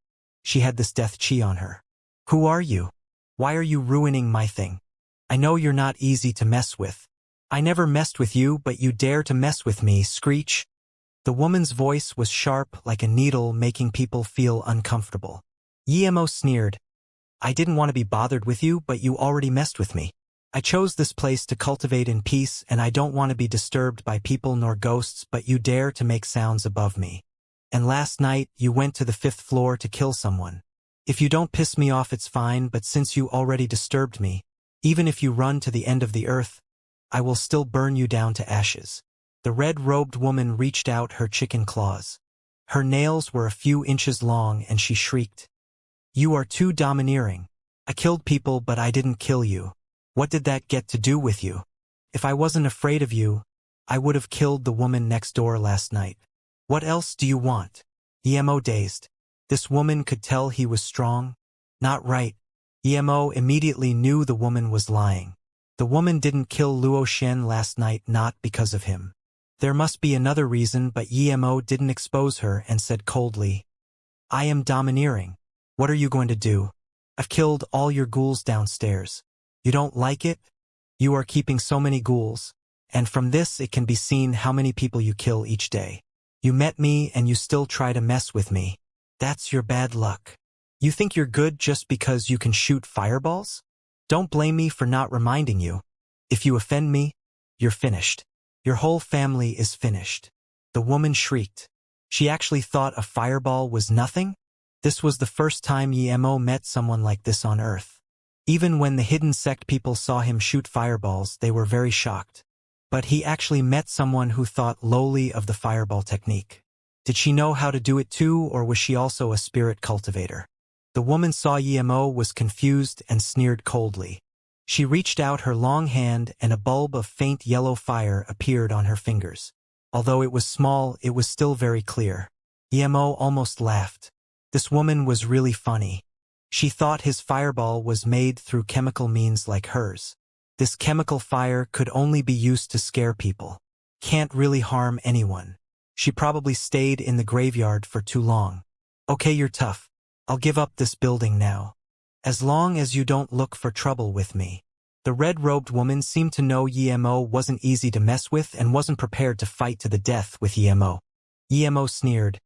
She had this death chi on her. Who are you? Why are you ruining my thing? I know you're not easy to mess with. I never messed with you, but you dare to mess with me, screech. The woman's voice was sharp like a needle, making people feel uncomfortable. Emo sneered. I didn't want to be bothered with you, but you already messed with me. I chose this place to cultivate in peace, and I don't want to be disturbed by people nor ghosts, but you dare to make sounds above me. And last night, you went to the 5th floor to kill someone. If you don't piss me off, it's fine, but since you already disturbed me, even if you run to the end of the earth, I will still burn you down to ashes. The red-robed woman reached out her chicken claws. Her nails were a few inches long, and she shrieked. You are too domineering. I killed people, but I didn't kill you. What did that get to do with you? If I wasn't afraid of you, I would have killed the woman next door last night. What else do you want? Emo dazed. This woman could tell he was strong. Not right. Emo immediately knew the woman was lying. The woman didn't kill Luo Shen last night, not because of him. There must be another reason, but Emo didn't expose her and said coldly, I am domineering. What are you going to do? I've killed all your ghouls downstairs. You don't like it? You are keeping so many ghouls, and from this it can be seen how many people you kill each day. You met me and you still try to mess with me. That's your bad luck. You think you're good just because you can shoot fireballs? Don't blame me for not reminding you. If you offend me, you're finished. Your whole family is finished. The woman shrieked. She actually thought a fireball was nothing? This was the first time Emo met someone like this on Earth. Even when the hidden sect people saw him shoot fireballs, they were very shocked. But he actually met someone who thought lowly of the fireball technique. Did she know how to do it too, or was she also a spirit cultivator? The woman saw Emo was confused and sneered coldly. She reached out her long hand and a bulb of faint yellow fire appeared on her fingers. Although it was small, it was still very clear. Emo almost laughed. This woman was really funny. She thought his fireball was made through chemical means like hers. This chemical fire could only be used to scare people. Can't really harm anyone. She probably stayed in the graveyard for too long. Okay, you're tough. I'll give up this building now. As long as you don't look for trouble with me. The red-robed woman seemed to know Emo wasn't easy to mess with and wasn't prepared to fight to the death with Emo. Emo sneered.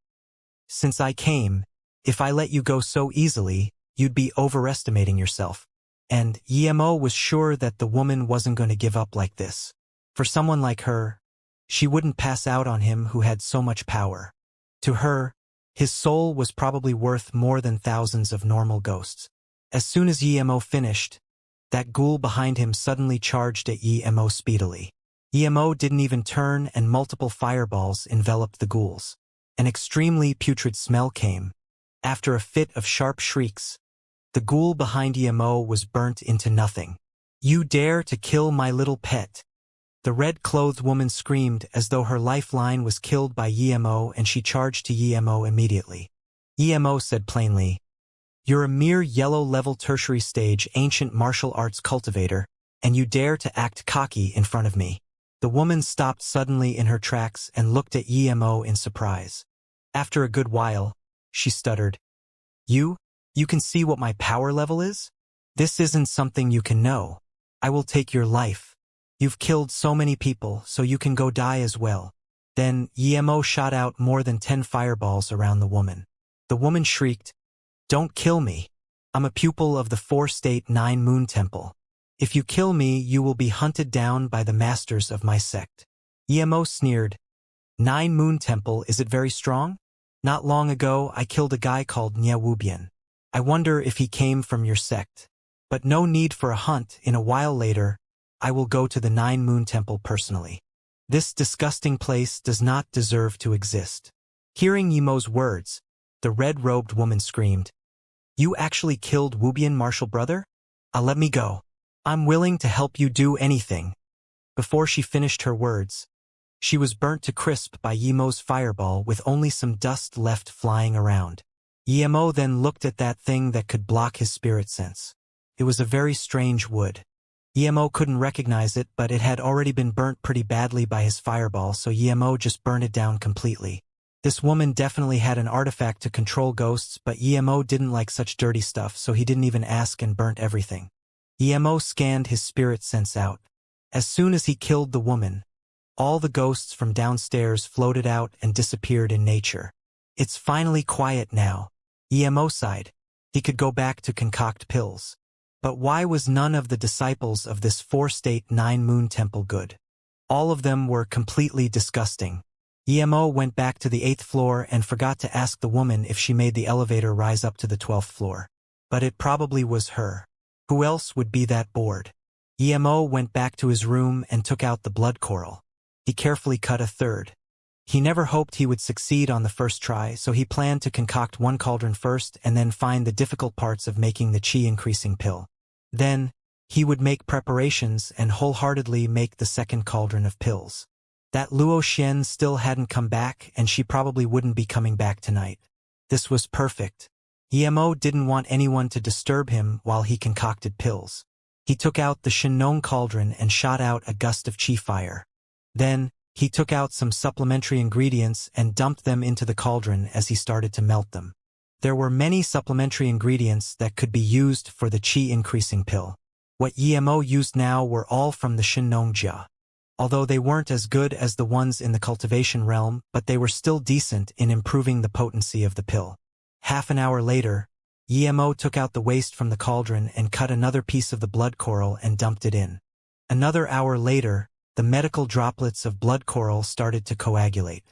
Since I came, if I let you go so easily, you'd be overestimating yourself. And Emo was sure that the woman wasn't going to give up like this. For someone like her, she wouldn't pass out on him who had so much power. To her, his soul was probably worth more than thousands of normal ghosts. As soon as Emo finished, that ghoul behind him suddenly charged at Emo speedily. Emo didn't even turn and multiple fireballs enveloped the ghouls. An extremely putrid smell came. After a fit of sharp shrieks, the ghoul behind Emo was burnt into nothing. You dare to kill my little pet? The red-clothed woman screamed as though her lifeline was killed by Emo, and she charged to Emo immediately. Emo said plainly, You're a mere yellow-level tertiary stage ancient martial arts cultivator, and you dare to act cocky in front of me. The woman stopped suddenly in her tracks and looked at Emo in surprise. After a good while, she stuttered, You can see what my power level is? This isn't something you can know. I will take your life. You've killed so many people, so you can go die as well. Then Emo shot out more than 10 fireballs around the woman. The woman shrieked, Don't kill me. I'm a pupil of the 4-state 9-moon temple. If you kill me, you will be hunted down by the masters of my sect. Emo sneered, 9-moon temple, is it very strong? Not long ago, I killed a guy called Nye Wubian. I wonder if he came from your sect. But no need for a hunt. In a while later, I will go to the 9-moon temple personally. This disgusting place does not deserve to exist. Hearing Emo's words, the red-robed woman screamed, You actually killed Wubian martial brother? Let me go. I'm willing to help you do anything. Before she finished her words, she was burnt to crisp by Emo's fireball with only some dust left flying around. Emo then looked at that thing that could block his spirit sense. It was a very strange wood. Emo couldn't recognize it, but it had already been burnt pretty badly by his fireball, so Emo just burned it down completely. This woman definitely had an artifact to control ghosts, but Emo didn't like such dirty stuff, so he didn't even ask and burnt everything. Emo scanned his spirit sense out. As soon as he killed the woman, all the ghosts from downstairs floated out and disappeared in nature. It's finally quiet now. Emo sighed. He could go back to concoct pills. But why was none of the disciples of this 4-state 9-moon temple good? All of them were completely disgusting. Emo went back to the 8th floor and forgot to ask the woman if she made the elevator rise up to the 12th floor. But it probably was her. Who else would be that bored? Emo went back to his room and took out the blood coral. He carefully cut a third. He never hoped he would succeed on the first try, so he planned to concoct one cauldron first and then find the difficult parts of making the qi-increasing pill. Then, he would make preparations and wholeheartedly make the second cauldron of pills. That Luo Xian still hadn't come back, and she probably wouldn't be coming back tonight. This was perfect. Emo didn't want anyone to disturb him while he concocted pills. He took out the Shenong cauldron and shot out a gust of qi fire. Then, he took out some supplementary ingredients and dumped them into the cauldron as he started to melt them. There were many supplementary ingredients that could be used for the qi-increasing pill. What Emo used now were all from the Shenong Jia. Although they weren't as good as the ones in the cultivation realm, but they were still decent in improving the potency of the pill. Half an hour later, Emo took out the waste from the cauldron and cut another piece of the blood coral and dumped it in. Another hour later, the medical droplets of blood coral started to coagulate.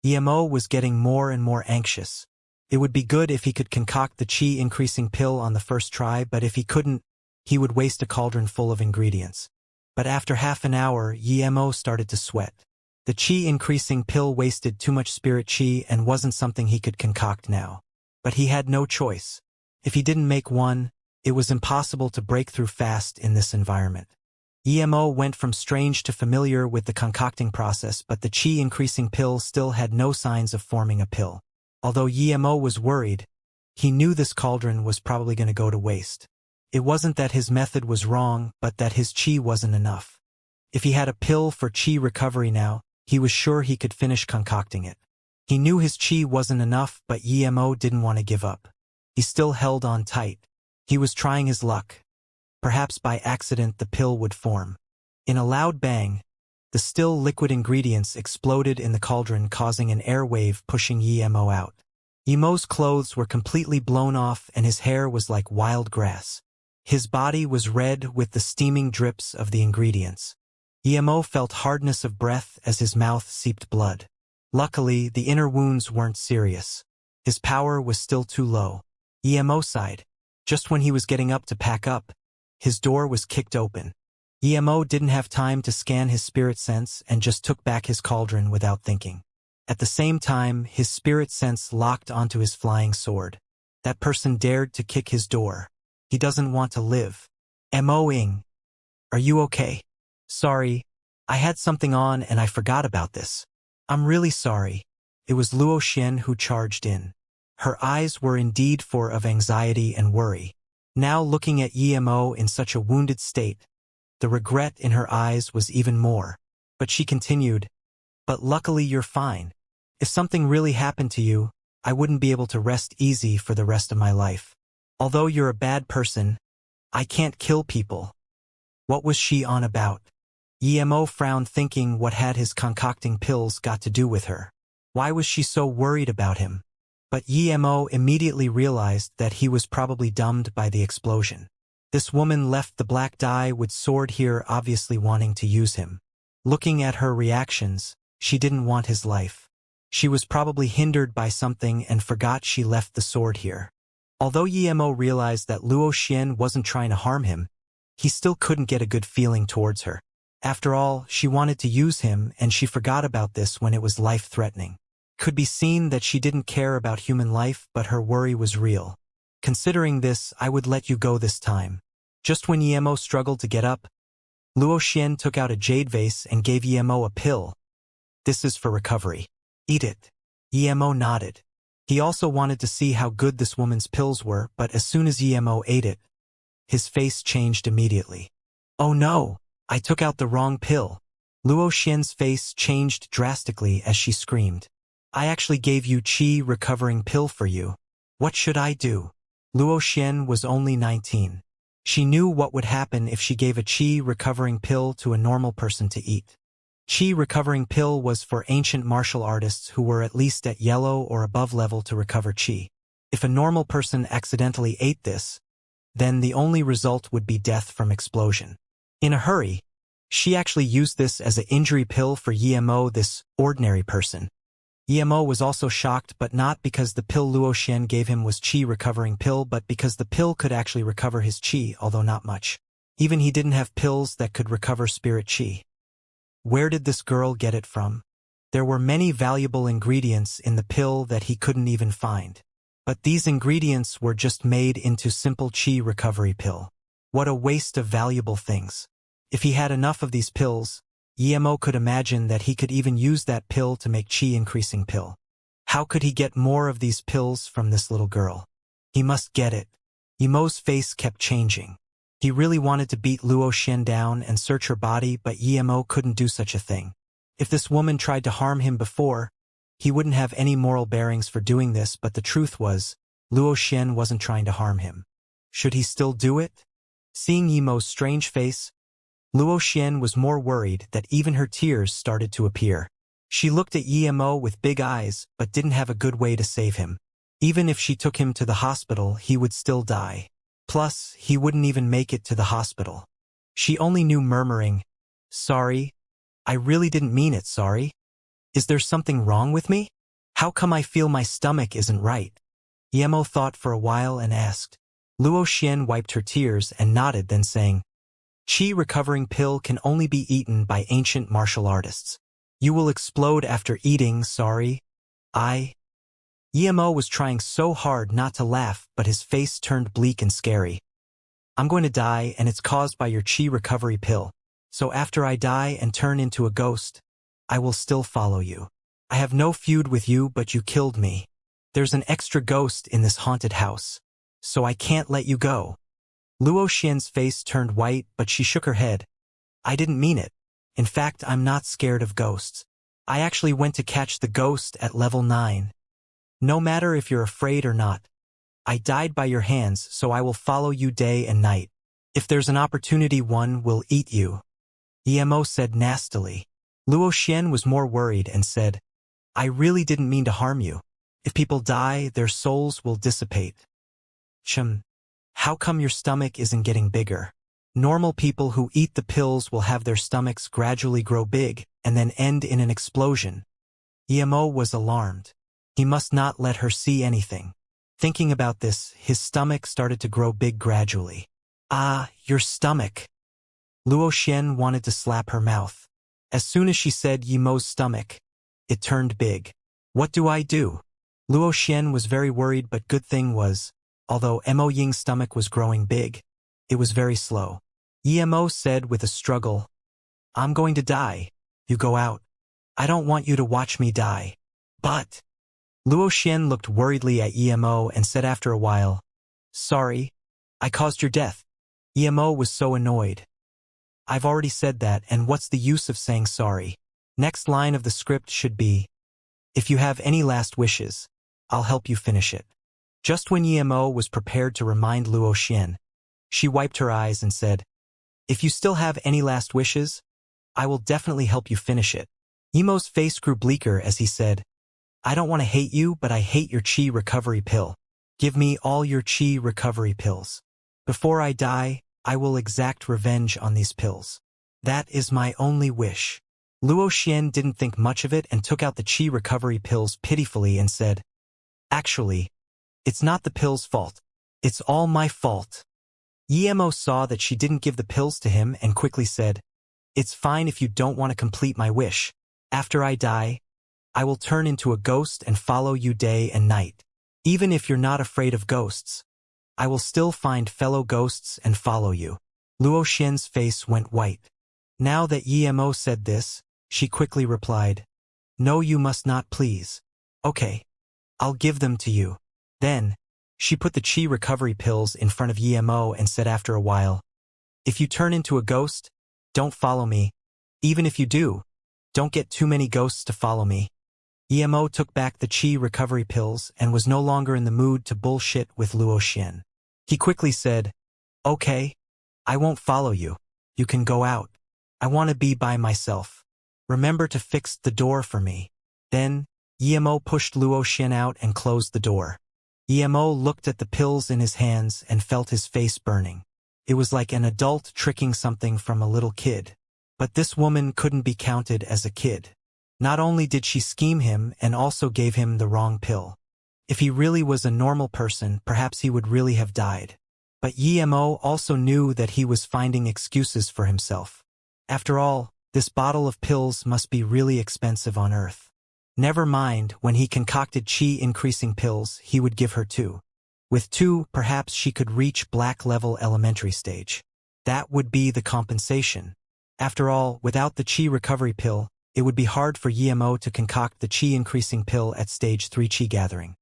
Emo was getting more and more anxious. It would be good if he could concoct the qi-increasing pill on the first try, but if he couldn't, he would waste a cauldron full of ingredients. But after half an hour, Emo started to sweat. The qi-increasing pill wasted too much spirit qi and wasn't something he could concoct now. But he had no choice. If he didn't make one, it was impossible to break through fast in this environment. Emo went from strange to familiar with the concocting process, but the qi-increasing pill still had no signs of forming a pill. Although Emo was worried, he knew this cauldron was probably going to go to waste. It wasn't that his method was wrong, but that his qi wasn't enough. If he had a pill for qi recovery now, he was sure he could finish concocting it. He knew his qi wasn't enough, but Emo didn't want to give up. He still held on tight. He was trying his luck. Perhaps by accident the pill would form. In a loud bang, the still liquid ingredients exploded in the cauldron, causing an air wave pushing Emo out. Emo's clothes were completely blown off and his hair was like wild grass. His body was red with the steaming drips of the ingredients. Emo felt hardness of breath as his mouth seeped blood. Luckily, the inner wounds weren't serious. His power was still too low. Emo sighed. Just when he was getting up to pack up, his door was kicked open. Emo didn't have time to scan his spirit sense and just took back his cauldron without thinking. At the same time, his spirit sense locked onto his flying sword. That person dared to kick his door. He doesn't want to live. Mo-ing. Are you okay? Sorry. I had something on and I forgot about this. I'm really sorry. It was Luo Xian who charged in. Her eyes were indeed full of anxiety and worry. Now looking at Emo in such a wounded state, the regret in her eyes was even more. But she continued, "But luckily you're fine. If something really happened to you, I wouldn't be able to rest easy for the rest of my life. Although you're a bad person, I can't kill people." What was she on about? Emo frowned, thinking what had his concocting pills got to do with her. Why was she so worried about him? But Emo immediately realized that he was probably dumbed by the explosion. This woman left the black dye with sword here, obviously wanting to use him. Looking at her reactions, she didn't want his life. She was probably hindered by something and forgot she left the sword here. Although Emo realized that Luo Xian wasn't trying to harm him, he still couldn't get a good feeling towards her. After all, she wanted to use him and she forgot about this when it was life-threatening. Could be seen that she didn't care about human life, but her worry was real. Considering this, I would let you go this time. Just when Emo struggled to get up, Luo Xian took out a jade vase and gave Emo a pill. This is for recovery. Eat it. Emo nodded. He also wanted to see how good this woman's pills were, but as soon as Emo ate it, his face changed immediately. Oh no, I took out the wrong pill. Luo Xian's face changed drastically as she screamed. I actually gave you qi recovering pill for you. What should I do? Luo Xian was only 19. She knew what would happen if she gave a qi recovering pill to a normal person to eat. Qi recovering pill was for ancient martial artists who were at least at yellow or above level to recover qi. If a normal person accidentally ate this, then the only result would be death from explosion. In a hurry, she actually used this as an injury pill for Yemo, this ordinary person. Yemo was also shocked, but not because the pill Luo Xian gave him was qi recovering pill, but because the pill could actually recover his qi, although not much. Even he didn't have pills that could recover spirit qi. Where did this girl get it from? There were many valuable ingredients in the pill that he couldn't even find. But these ingredients were just made into simple qi recovery pill. What a waste of valuable things. If he had enough of these pills, Yemo could imagine that he could even use that pill to make qi increasing pill. How could he get more of these pills from this little girl? He must get it. Yemo's face kept changing. He really wanted to beat Luo Xian down and search her body, but Yemo couldn't do such a thing. If this woman tried to harm him before, he wouldn't have any moral bearings for doing this, but the truth was, Luo Xian wasn't trying to harm him. Should he still do it? Seeing Yemo's strange face, Luo Xian was more worried that even her tears started to appear. She looked at Yemo with big eyes, but didn't have a good way to save him. Even if she took him to the hospital, he would still die. Plus, he wouldn't even make it to the hospital. She only knew murmuring, "Sorry. I really didn't mean it, sorry. Is there something wrong with me? How come I feel my stomach isn't right?" Yemo thought for a while and asked. Luo Xian wiped her tears and nodded, then saying, "Qi recovering pill can only be eaten by ancient martial artists. You will explode after eating, sorry. Yemo was trying so hard not to laugh, but his face turned bleak and scary. "I'm going to die, and it's caused by your qi recovery pill. So after I die and turn into a ghost, I will still follow you. I have no feud with you, but you killed me. There's an extra ghost in this haunted house, so I can't let you go." Luo Xian's face turned white, but she shook her head. "I didn't mean it. In fact, I'm not scared of ghosts. I actually went to catch the ghost at level 9. No matter if you're afraid or not, I died by your hands, so I will follow you day and night. If there's an opportunity, one will eat you," Yemo said nastily. Luo Xian was more worried and said, "I really didn't mean to harm you. If people die, their souls will dissipate." How come your stomach isn't getting bigger? Normal people who eat the pills will have their stomachs gradually grow big and then end in an explosion. Yemo was alarmed. He must not let her see anything. Thinking about this, his stomach started to grow big gradually. "Ah, your stomach." Luo Xian wanted to slap her mouth. As soon as she said Yemo's stomach, it turned big. "What do I do?" Luo Xian was very worried, but good thing was, although Mo Ying's stomach was growing big, it was very slow. Yemo said with a struggle, "I'm going to die. You go out. I don't want you to watch me die." "But..." Luo Xian looked worriedly at Yemo and said after a while, "Sorry, I caused your death." Yemo was so annoyed. "I've already said that, and what's the use of saying sorry?" Next line of the script should be, "If you have any last wishes, I'll help you finish it." Just when Yemo was prepared to remind Luo Xian, she wiped her eyes and said, "If you still have any last wishes, I will definitely help you finish it." Yemo's face grew bleaker as he said, "I don't want to hate you, but I hate your qi recovery pill. Give me all your qi recovery pills. Before I die, I will exact revenge on these pills. That is my only wish." Luo Xian didn't think much of it and took out the qi recovery pills pitifully and said, "Actually, it's not the pill's fault. It's all my fault." Yemo saw that she didn't give the pills to him and quickly said, "It's fine if you don't want to complete my wish. After I die, I will turn into a ghost and follow you day and night. Even if you're not afraid of ghosts, I will still find fellow ghosts and follow you." Luo Xian's face went white. Now that Yemo said this, she quickly replied, "No, you must not, please. Okay, I'll give them to you." Then, she put the qi recovery pills in front of Yemo and said after a while, "If you turn into a ghost, don't follow me. Even if you do, don't get too many ghosts to follow me." Emo took back the chi recovery pills and was no longer in the mood to bullshit with Luo Xian. He quickly said, "Okay, I won't follow you. You can go out. I want to be by myself. Remember to fix the door for me." Then, Emo pushed Luo Xian out and closed the door. Emo looked at the pills in his hands and felt his face burning. It was like an adult tricking something from a little kid. But this woman couldn't be counted as a kid. Not only did she scheme him and also gave him the wrong pill. If he really was a normal person, perhaps he would really have died. But Emo also knew that he was finding excuses for himself. After all, this bottle of pills must be really expensive on Earth. Never mind, when he concocted chi-increasing pills, he would give her 2. With 2, perhaps she could reach black-level elementary stage. That would be the compensation. After all, without the chi recovery pill, it would be hard for Emo to concoct the chi-increasing pill at stage 3 chi gathering.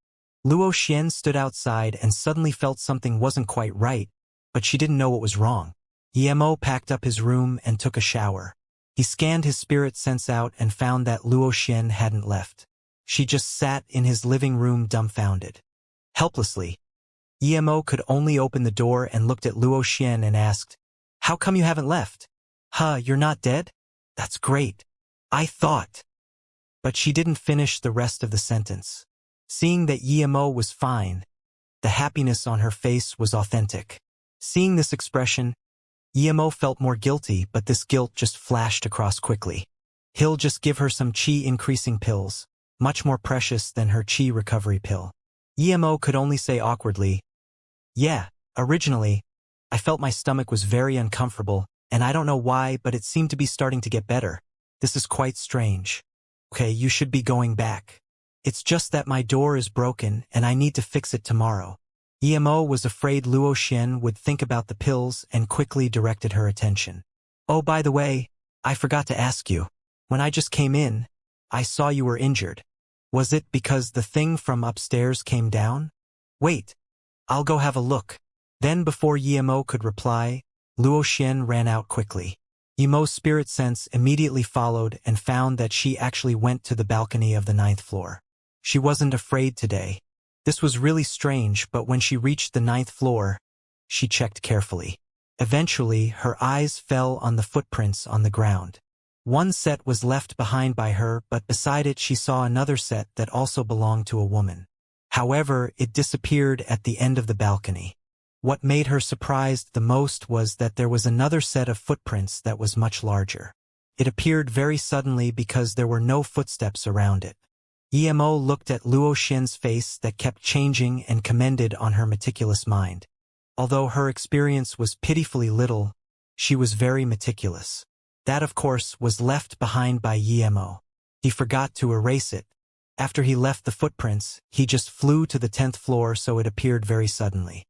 Luo Xian stood outside and suddenly felt something wasn't quite right, but she didn't know what was wrong. Emo packed up his room and took a shower. He scanned his spirit sense out and found that Luo Xian hadn't left. She just sat in his living room dumbfounded. Helplessly, Emo could only open the door and looked at Luo Xian and asked, "How come you haven't left? Huh, you're not dead? That's great. I thought." But she didn't finish the rest of the sentence. Seeing that Emo was fine, the happiness on her face was authentic. Seeing this expression, Emo felt more guilty, but this guilt just flashed across quickly. He'll just give her some chi-increasing pills, much more precious than her chi recovery pill. Emo could only say awkwardly, "Yeah, originally, I felt my stomach was very uncomfortable, and I don't know why, but it seemed to be starting to get better. This is quite strange. Okay, you should be going back. It's just that my door is broken and I need to fix it tomorrow." Emo was afraid Luo Xian would think about the pills and quickly directed her attention. "Oh, by the way, I forgot to ask you. When I just came in, I saw you were injured. Was it because the thing from upstairs came down? Wait, I'll go have a look." Then before Emo could reply, Luo Xian ran out quickly. Emo's spirit sense immediately followed and found that she actually went to the balcony of the 9th floor. She wasn't afraid today. This was really strange, but when she reached the 9th floor, she checked carefully. Eventually, her eyes fell on the footprints on the ground. One set was left behind by her, but beside it she saw another set that also belonged to a woman. However, it disappeared at the end of the balcony. What made her surprised the most was that there was another set of footprints that was much larger. It appeared very suddenly because there were no footsteps around it. Emo looked at Luo Xian's face that kept changing and commended on her meticulous mind. Although her experience was pitifully little, she was very meticulous. That, of course, was left behind by Emo. He forgot to erase it. After he left the footprints, he just flew to the 10th floor, so it appeared very suddenly.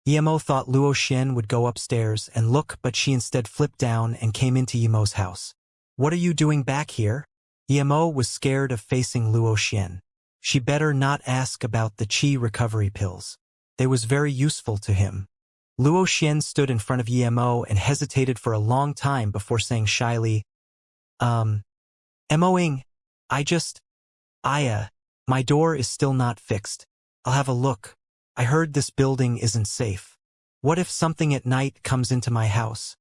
Emo thought Luo Xian would go upstairs and look, but she instead flipped down and came into Emo's house. "What are you doing back here?" Emo was scared of facing Luo Xian. She better not ask about the chi recovery pills. They was very useful to him. Luo Xian stood in front of Emo and hesitated for a long time before saying shyly, "Emoing, my door is still not fixed. I'll have a look. I heard this building isn't safe. What if something at night comes into my house?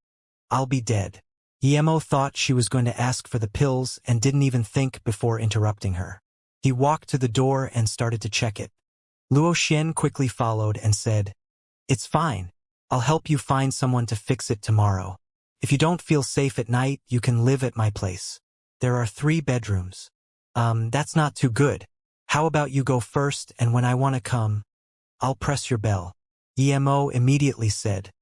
I'll be dead." Emo thought she was going to ask for the pills and didn't even think before interrupting her. He walked to the door and started to check it. Luo Xian quickly followed and said, "It's fine. I'll help you find someone to fix it tomorrow. If you don't feel safe at night, you can live at my place. There are 3 bedrooms. That's not too good. How about you go first, and when I want to come, I'll press your bell." Emo immediately said,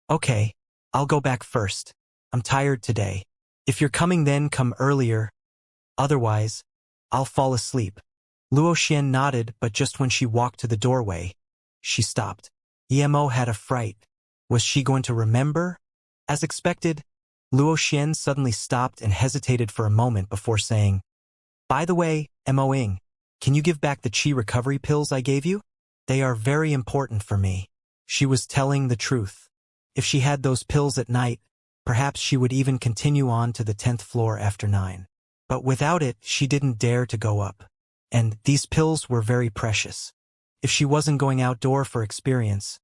"Okay, I'll go back first. I'm tired today. If you're coming, then come earlier. Otherwise, I'll fall asleep." Luo Xian nodded, but just when she walked to the doorway, she stopped. Emo had a fright. Was she going to remember? As expected, Luo Xian suddenly stopped and hesitated for a moment before saying, "By the way, Emoing, can you give back the chi recovery pills I gave you? They are very important for me." She was telling the truth. If she had those pills at night, perhaps she would even continue on to the 10th floor after 9. But without it, she didn't dare to go up. And these pills were very precious. If she wasn't going outdoor for experience,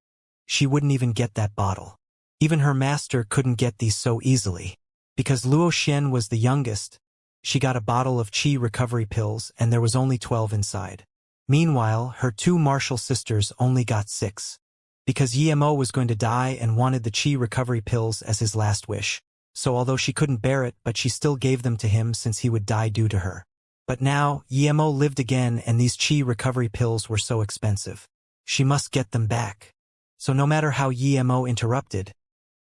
she wouldn't even get that bottle. Even her master couldn't get these so easily. Because Luo Xian was the youngest, she got a bottle of qi recovery pills and there was only 12 inside. Meanwhile, her two martial sisters only got 6. Because Yemo was going to die and wanted the qi recovery pills as his last wish. So although she couldn't bear it, but she still gave them to him since he would die due to her. But now, Yemo lived again and these qi recovery pills were so expensive. She must get them back. So no matter how Yemo interrupted,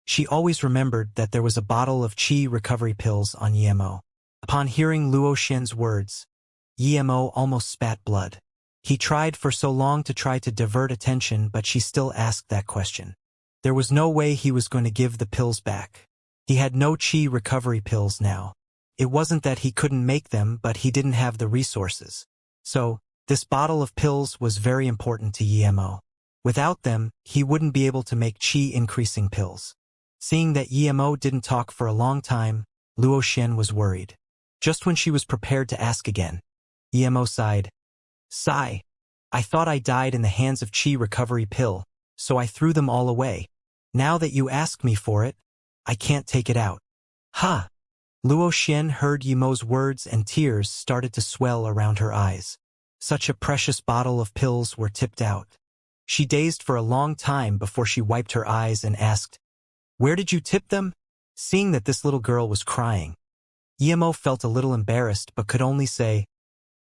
she always remembered that there was a bottle of qi recovery pills on Yemo. Upon hearing Luo Xian's words, Yemo almost spat blood. He tried for so long to try to divert attention, but she still asked that question. There was no way he was going to give the pills back. He had no qi recovery pills now. It wasn't that he couldn't make them, but he didn't have the resources. So, this bottle of pills was very important to Yemo. Without them, he wouldn't be able to make qi-increasing pills. Seeing that Yemo didn't talk for a long time, Luo Xian was worried. Just when she was prepared to ask again, Yemo sighed. Sigh. I thought I died in the hands of qi recovery pill, so I threw them all away. Now that you ask me for it, I can't take it out. Ha! Luo Xian heard Yemo's words and tears started to swell around her eyes. Such a precious bottle of pills were tipped out. She dazed for a long time before she wiped her eyes and asked, Where did you tip them? Seeing that this little girl was crying, Yemo felt a little embarrassed but could only say,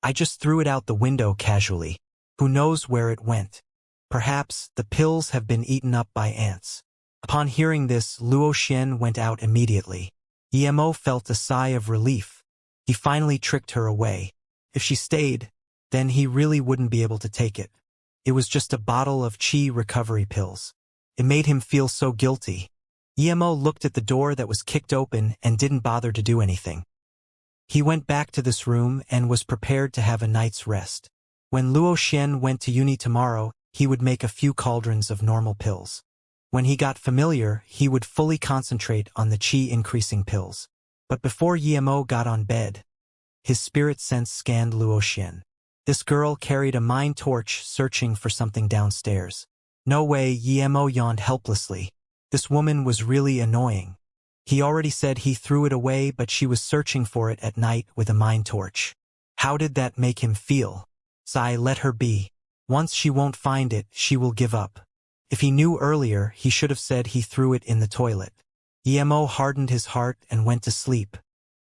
I just threw it out the window casually. Who knows where it went? Perhaps the pills have been eaten up by ants. Upon hearing this, Luo Xian went out immediately. Yemo felt a sigh of relief. He finally tricked her away. If she stayed, then he really wouldn't be able to take it. It was just a bottle of qi recovery pills. It made him feel so guilty. Yemo looked at the door that was kicked open and didn't bother to do anything. He went back to this room and was prepared to have a night's rest. When Luo Xian went to uni tomorrow, he would make a few cauldrons of normal pills. When he got familiar, he would fully concentrate on the qi-increasing pills. But before Yemo got on bed, his spirit sense scanned Luo Xian. This girl carried a mind torch searching for something downstairs. No way, Yemo yawned helplessly. This woman was really annoying. He already said he threw it away, but she was searching for it at night with a mind torch. How did that make him feel? Sigh, let her be. Once she won't find it, she will give up. If he knew earlier, he should have said he threw it in the toilet. Yemo hardened his heart and went to sleep.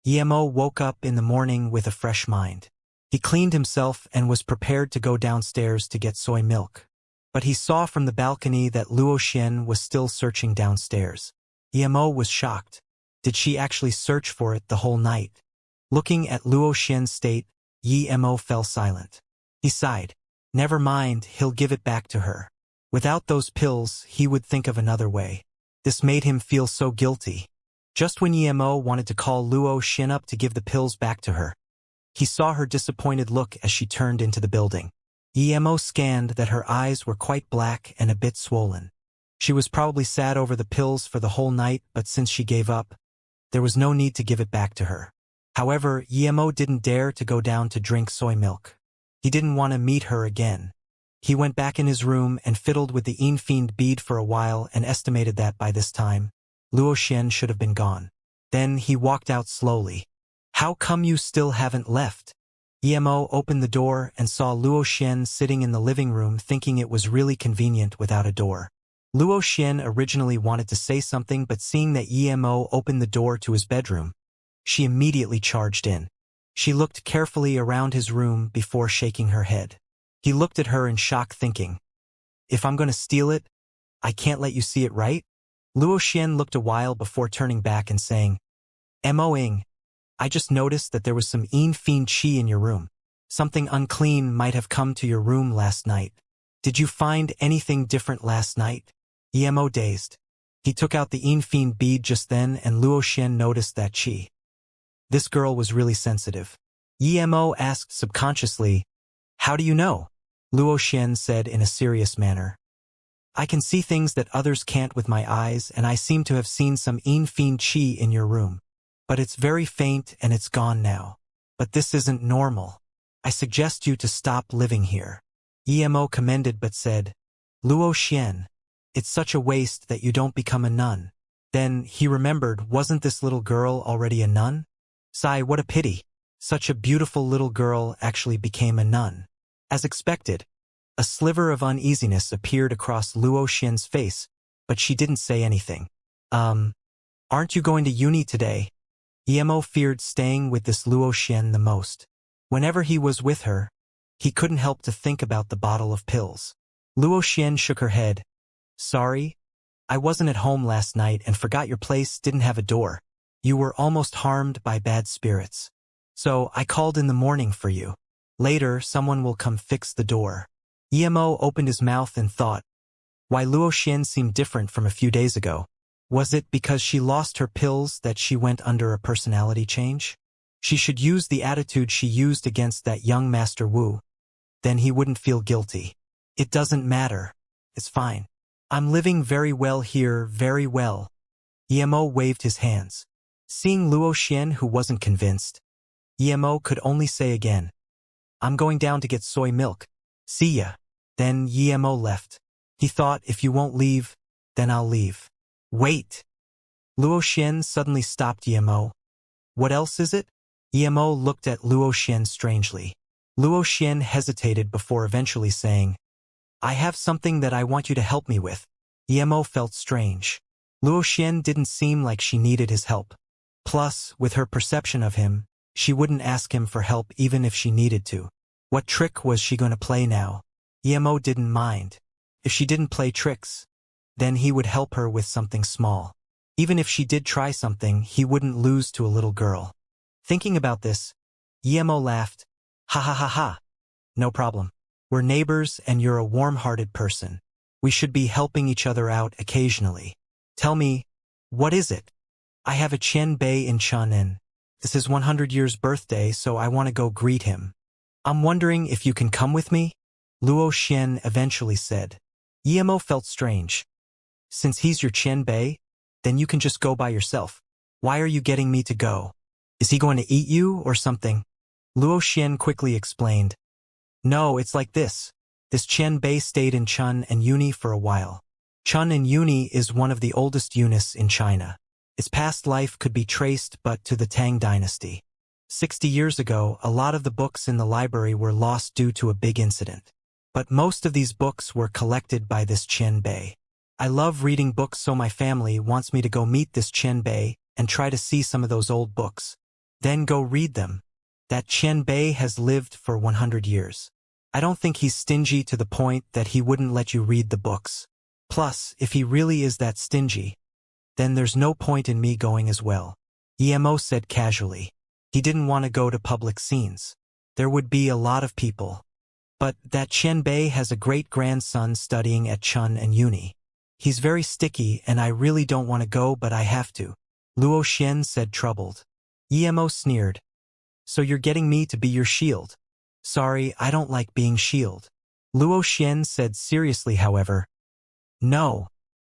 Yemo woke up in the morning with a fresh mind. He cleaned himself and was prepared to go downstairs to get soy milk. But he saw from the balcony that Luo Xian was still searching downstairs. Yemo was shocked. Did she actually search for it the whole night? Looking at Luo Xian's state, Yemo fell silent. He sighed. Never mind, he'll give it back to her. Without those pills, he would think of another way. This made him feel so guilty. Just when Yemo wanted to call Luo Xian up to give the pills back to her, he saw her disappointed look as she turned into the building. Yemo scanned that her eyes were quite black and a bit swollen. She was probably sad over the pills for the whole night, but since she gave up, there was no need to give it back to her. However, Yemo didn't dare to go down to drink soy milk. He didn't want to meet her again. He went back in his room and fiddled with the inflate bead for a while and estimated that by this time, Luo Xian should have been gone. Then he walked out slowly. How come you still haven't left? Yemo opened the door and saw Luo Xian sitting in the living room, thinking it was really convenient without a door. Luo Xian originally wanted to say something, but seeing that Yemo opened the door to his bedroom, she immediately charged in. She looked carefully around his room before shaking her head. He looked at her in shock, thinking, If I'm going to steal it, I can't let you see it, right? Luo Xian looked a while before turning back and saying, Mo-ing, I just noticed that there was some inflate qi in your room. Something unclean might have come to your room last night. Did you find anything different last night? Yemo dazed. He took out the inflate bead just then and Luo Xian noticed that qi. This girl was really sensitive. Yemo asked subconsciously, How do you know? Luo Xian said in a serious manner, I can see things that others can't with my eyes, and I seem to have seen some inflate qi in your room. But it's very faint and it's gone now. But this isn't normal. I suggest you to stop living here. Emo commended but said, Luo Xian, it's such a waste that you don't become a nun. Then he remembered, wasn't this little girl already a nun? Sigh, what a pity. Such a beautiful little girl actually became a nun. As expected, a sliver of uneasiness appeared across Luo Xian's face, but she didn't say anything. Aren't you going to uni today? Emo feared staying with this Luo Xian the most. Whenever he was with her, he couldn't help to think about the bottle of pills. Luo Xian shook her head. Sorry, I wasn't at home last night and forgot your place didn't have a door. You were almost harmed by bad spirits. So I called in the morning for you. Later, someone will come fix the door. Emo opened his mouth and thought, why Luo Xian seemed different from a few days ago. Was it because she lost her pills that she went under a personality change? She should use the attitude she used against that young Master Wu. Then he wouldn't feel guilty. It doesn't matter. It's fine. I'm living very well here, very well. Emo waved his hands. Seeing Luo Xian, who wasn't convinced, Emo could only say again, I'm going down to get soy milk. See ya. Then Emo left. He thought, if you won't leave, then I'll leave. Wait. Luo Xian suddenly stopped Emo. What else is it? Emo looked at Luo Xian strangely. Luo Xian hesitated before eventually saying, I have something that I want you to help me with. Emo felt strange. Luo Xian didn't seem like she needed his help. Plus, with her perception of him, she wouldn't ask him for help even if she needed to. What trick was she going to play now? Emo didn't mind. If she didn't play tricks, then he would help her with something small. Even if she did try something, he wouldn't lose to a little girl. Thinking about this, Emo laughed. Ha ha ha ha. No problem. We're neighbors and you're a warm-hearted person. We should be helping each other out occasionally. Tell me, what is it? I have a Qian Bei in Chun'an. It's his 100 years birthday, so I want to go greet him. I'm wondering if you can come with me? Luo Xian eventually said. Emo felt strange. Since he's your Qian Bei, then you can just go by yourself. Why are you getting me to go? Is he going to eat you or something? Luo Xian quickly explained. No, it's like this. This Qian Bei stayed in Chun and Uni for a while. Chun and Uni is one of the oldest unis in China. Its past life could be traced but to the Tang dynasty. 60 years ago, a lot of the books in the library were lost due to a big incident. But most of these books were collected by this Qian Bei. I love reading books, so my family wants me to go meet this Qian Bei and try to see some of those old books. Then go read them. That Qian Bei has lived for 100 years. I don't think he's stingy to the point that he wouldn't let you read the books. Plus, if he really is that stingy, then there's no point in me going as well. Emo said casually. He didn't want to go to public scenes. There would be a lot of people. But that Qian Bei has a great-grandson studying at Chun and Uni. He's very sticky and I really don't want to go, but I have to. Luo Xian said, troubled. Emo sneered. So you're getting me to be your shield? Sorry, I don't like being shield. Luo Xian said seriously, however. No,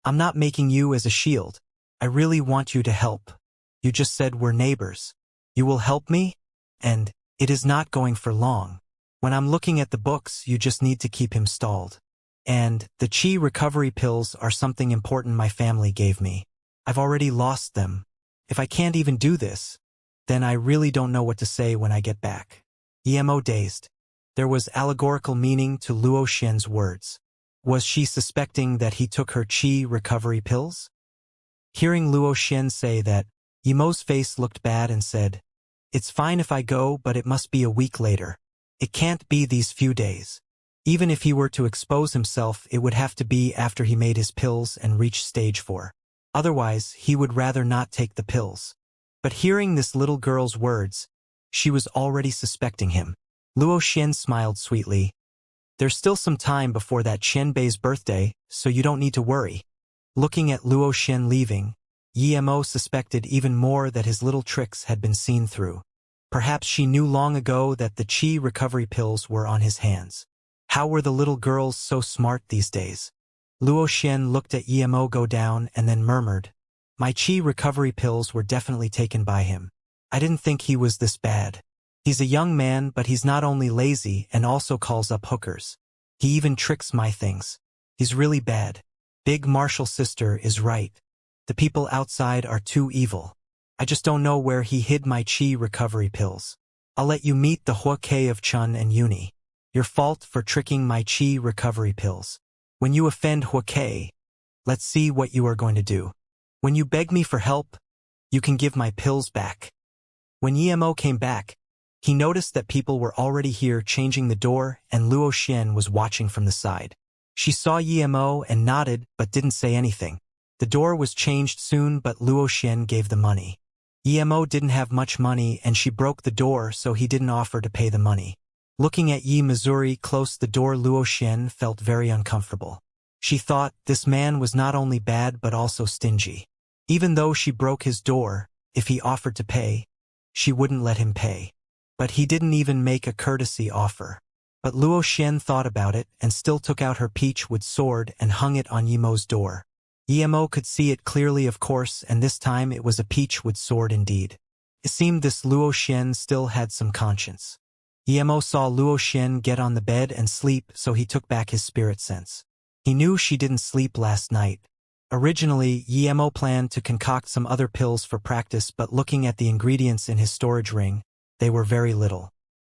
I'm not making you as a shield. I really want you to help. You just said we're neighbors. You will help me? And it is not going for long. When I'm looking at the books, you just need to keep him stalled. And the Qi recovery pills are something important my family gave me. I've already lost them. If I can't even do this, then I really don't know what to say when I get back. Emo dazed. There was allegorical meaning to Luo Xian's words. Was she suspecting that he took her Qi recovery pills? Hearing Luo Xian say that, Emo's face looked bad and said, It's fine if I go, but it must be a week later. It can't be these few days. Even if he were to expose himself, it would have to be after he made his pills and reached stage 4. Otherwise, he would rather not take the pills. But hearing this little girl's words, she was already suspecting him. Luo Xian smiled sweetly. There's still some time before that Qian Bei's birthday, so you don't need to worry. Looking at Luo Xian leaving, Emo suspected even more that his little tricks had been seen through. Perhaps she knew long ago that the Qi recovery pills were on his hands. How were the little girls so smart these days? Luo Xian looked at Emo go down and then murmured, My Qi recovery pills were definitely taken by him. I didn't think he was this bad. He's a young man, but he's not only lazy and also calls up hookers. He even tricks my things. He's really bad. Big Marshall sister is right. The people outside are too evil. I just don't know where he hid my chi recovery pills. I'll let you meet the Huake of Chun and Uni. Your fault for tricking my chi recovery pills. When you offend Huake, let's see what you are going to do. When you beg me for help, you can give my pills back. When Yemo came back, he noticed that people were already here changing the door and Luo Xian was watching from the side. She saw Yemo and nodded but didn't say anything. The door was changed soon but Luo Xian gave the money. Yemo didn't have much money and she broke the door so he didn't offer to pay the money. Looking at Yi Missouri close the door, Luo Xian felt very uncomfortable. She thought this man was not only bad but also stingy. Even though she broke his door, if he offered to pay, she wouldn't let him pay. But he didn't even make a courtesy offer. But Luo Xian thought about it and still took out her peachwood sword and hung it on Yemo's door. Yemo could see it clearly, of course, and this time it was a peachwood sword indeed. It seemed this Luo Xian still had some conscience. Yemo saw Luo Xian get on the bed and sleep, so he took back his spirit sense. He knew she didn't sleep last night. Originally, Yemo planned to concoct some other pills for practice, but looking at the ingredients in his storage ring, they were very little.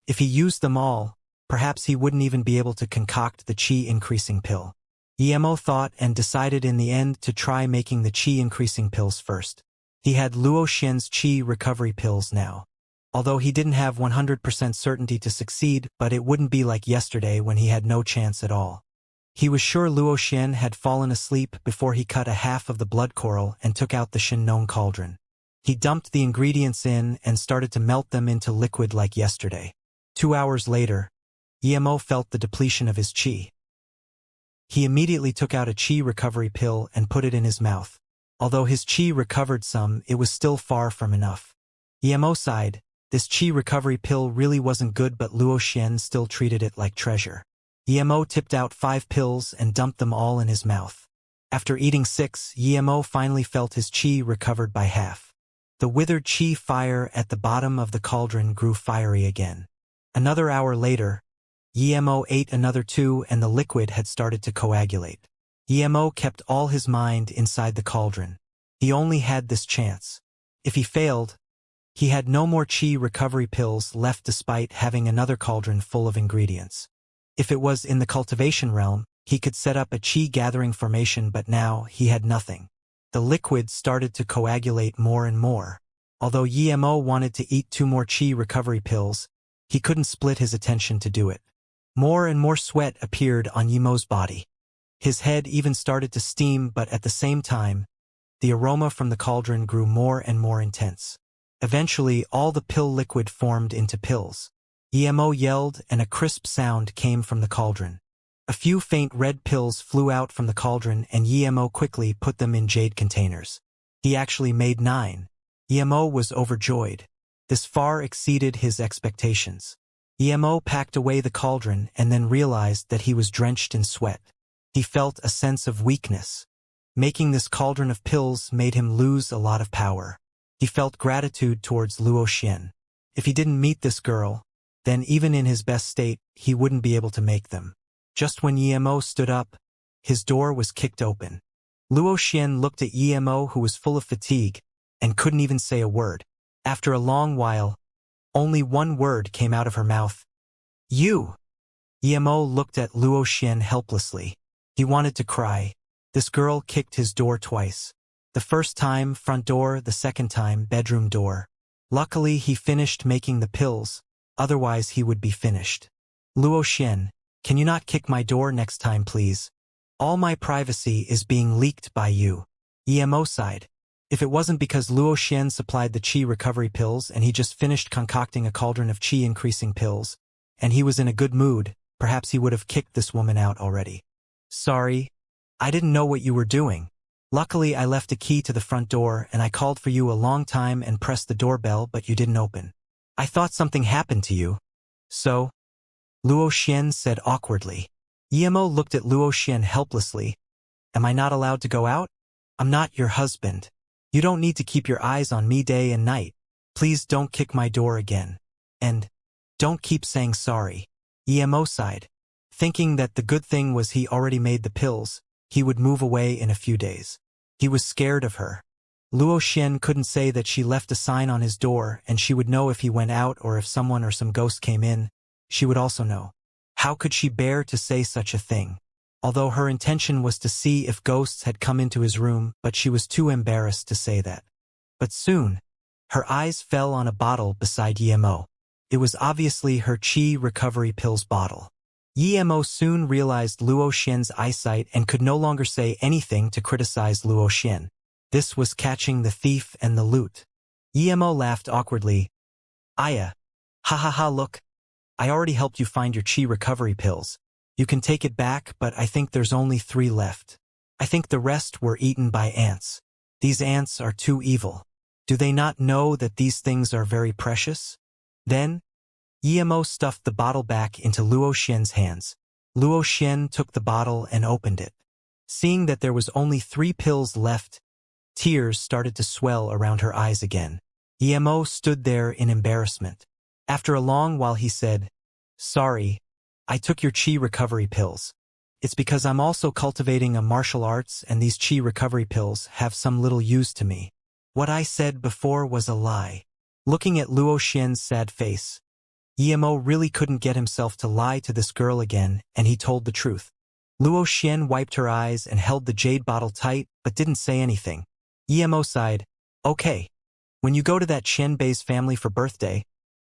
If he used them all, perhaps he wouldn't even be able to concoct the chi-increasing pill. Yemo thought and decided in the end to try making the chi-increasing pills first. He had Luo Xian's chi recovery pills now. Although he didn't have 100% certainty to succeed, but it wouldn't be like yesterday when he had no chance at all. He was sure Luo Xian had fallen asleep before he cut a half of the blood coral and took out the Shinnon cauldron. He dumped the ingredients in and started to melt them into liquid like yesterday. 2 hours later, Yemo felt the depletion of his chi. He immediately took out a chi recovery pill and put it in his mouth. Although his chi recovered some, it was still far from enough. Yemo sighed. This chi recovery pill really wasn't good, but Luo Xian still treated it like treasure. Yemo tipped out 5 pills and dumped them all in his mouth. After eating 6, Yemo finally felt his chi recovered by half. The withered chi fire at the bottom of the cauldron grew fiery again. Another hour later, Yemo ate another 2 and the liquid had started to coagulate. Yemo kept all his mind inside the cauldron. He only had this chance. If he failed, he had no more chi recovery pills left despite having another cauldron full of ingredients. If it was in the cultivation realm, he could set up a chi gathering formation, but now he had nothing. The liquid started to coagulate more and more. Although Yemo wanted to eat 2 more chi recovery pills, he couldn't split his attention to do it. More and more sweat appeared on Yemo's body. His head even started to steam, but at the same time, the aroma from the cauldron grew more and more intense. Eventually, all the pill liquid formed into pills. Yemo yelled and a crisp sound came from the cauldron. A few faint red pills flew out from the cauldron and Yemo quickly put them in jade containers. He actually made 9. Yemo was overjoyed. This far exceeded his expectations. Yemo packed away the cauldron and then realized that he was drenched in sweat. He felt a sense of weakness. Making this cauldron of pills made him lose a lot of power. He felt gratitude towards Luo Xian. If he didn't meet this girl, then even in his best state, he wouldn't be able to make them. Just when Yemo stood up, his door was kicked open. Luo Xian looked at Yemo, who was full of fatigue, and couldn't even say a word. After a long while, only one word came out of her mouth. You! Yemo looked at Luo Xian helplessly. He wanted to cry. This girl kicked his door twice. The first time, front door, the second time, bedroom door. Luckily, he finished making the pills, otherwise he would be finished. Luo Xian, can you not kick my door next time, please? All my privacy is being leaked by you. Yemo sighed. If it wasn't because Luo Xian supplied the chi recovery pills and he just finished concocting a cauldron of chi increasing pills, and he was in a good mood, perhaps he would have kicked this woman out already. Sorry, I didn't know what you were doing. Luckily, I left a key to the front door and I called for you a long time and pressed the doorbell, but you didn't open. I thought something happened to you. So? Luo Xian said awkwardly. Yemo looked at Luo Xian helplessly. Am I not allowed to go out? I'm not your husband. You don't need to keep your eyes on me day and night. Please don't kick my door again. And, Don't keep saying sorry. Emo sighed. Thinking that the good thing was he already made the pills, he would move away in a few days. He was scared of her. Luo Xian couldn't say that she left a sign on his door and she would know if he went out or if someone or some ghost came in, she would also know. How could she bear to say such a thing? Although her intention was to see if ghosts had come into his room, but she was too embarrassed to say that. But soon, her eyes fell on a bottle beside Emo. It was obviously her Qi recovery pills bottle. Emo soon realized Luo Xian's eyesight and could no longer say anything to criticize Luo Xian. This was catching the thief and the loot. Emo laughed awkwardly. Aya. Ha ha ha, look. I already helped you find your Qi recovery pills. You can take it back, but I think there's only 3 left. I think the rest were eaten by ants. These ants are too evil. Do they not know that these things are very precious? Then, Emo stuffed the bottle back into Luo Xian's hands. Luo Xian took the bottle and opened it. Seeing that there was only 3 pills left, tears started to swell around her eyes again. Emo stood there in embarrassment. After a long while he said, "Sorry, I took your Qi recovery pills. It's because I'm also cultivating a martial arts and these Qi recovery pills have some little use to me. What I said before was a lie." Looking at Luo Xian's sad face, Emo really couldn't get himself to lie to this girl again, and he told the truth. Luo Xian wiped her eyes and held the jade bottle tight, but didn't say anything. Emo sighed, "Okay. When you go to that Qianbei's family for birthday,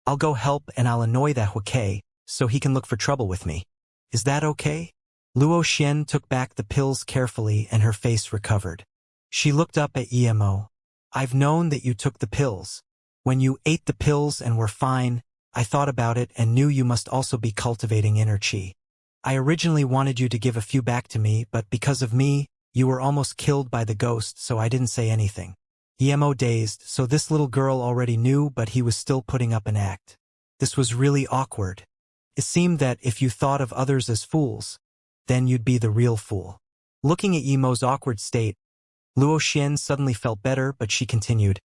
I'll go help and I'll annoy that Huakei, so he can look for trouble with me. Is that okay?" Luo Xian took back the pills carefully and her face recovered. She looked up at Emo. "I've known that you took the pills. When you ate the pills and were fine, I thought about it and knew you must also be cultivating inner Qi. I originally wanted you to give a few back to me, but because of me, you were almost killed by the ghost, so I didn't say anything." Emo dazed, so this little girl already knew, but he was still putting up an act. This was really awkward. It seemed that if you thought of others as fools, then you'd be the real fool. Looking at Emo's awkward state, Luo Xian suddenly felt better, but she continued,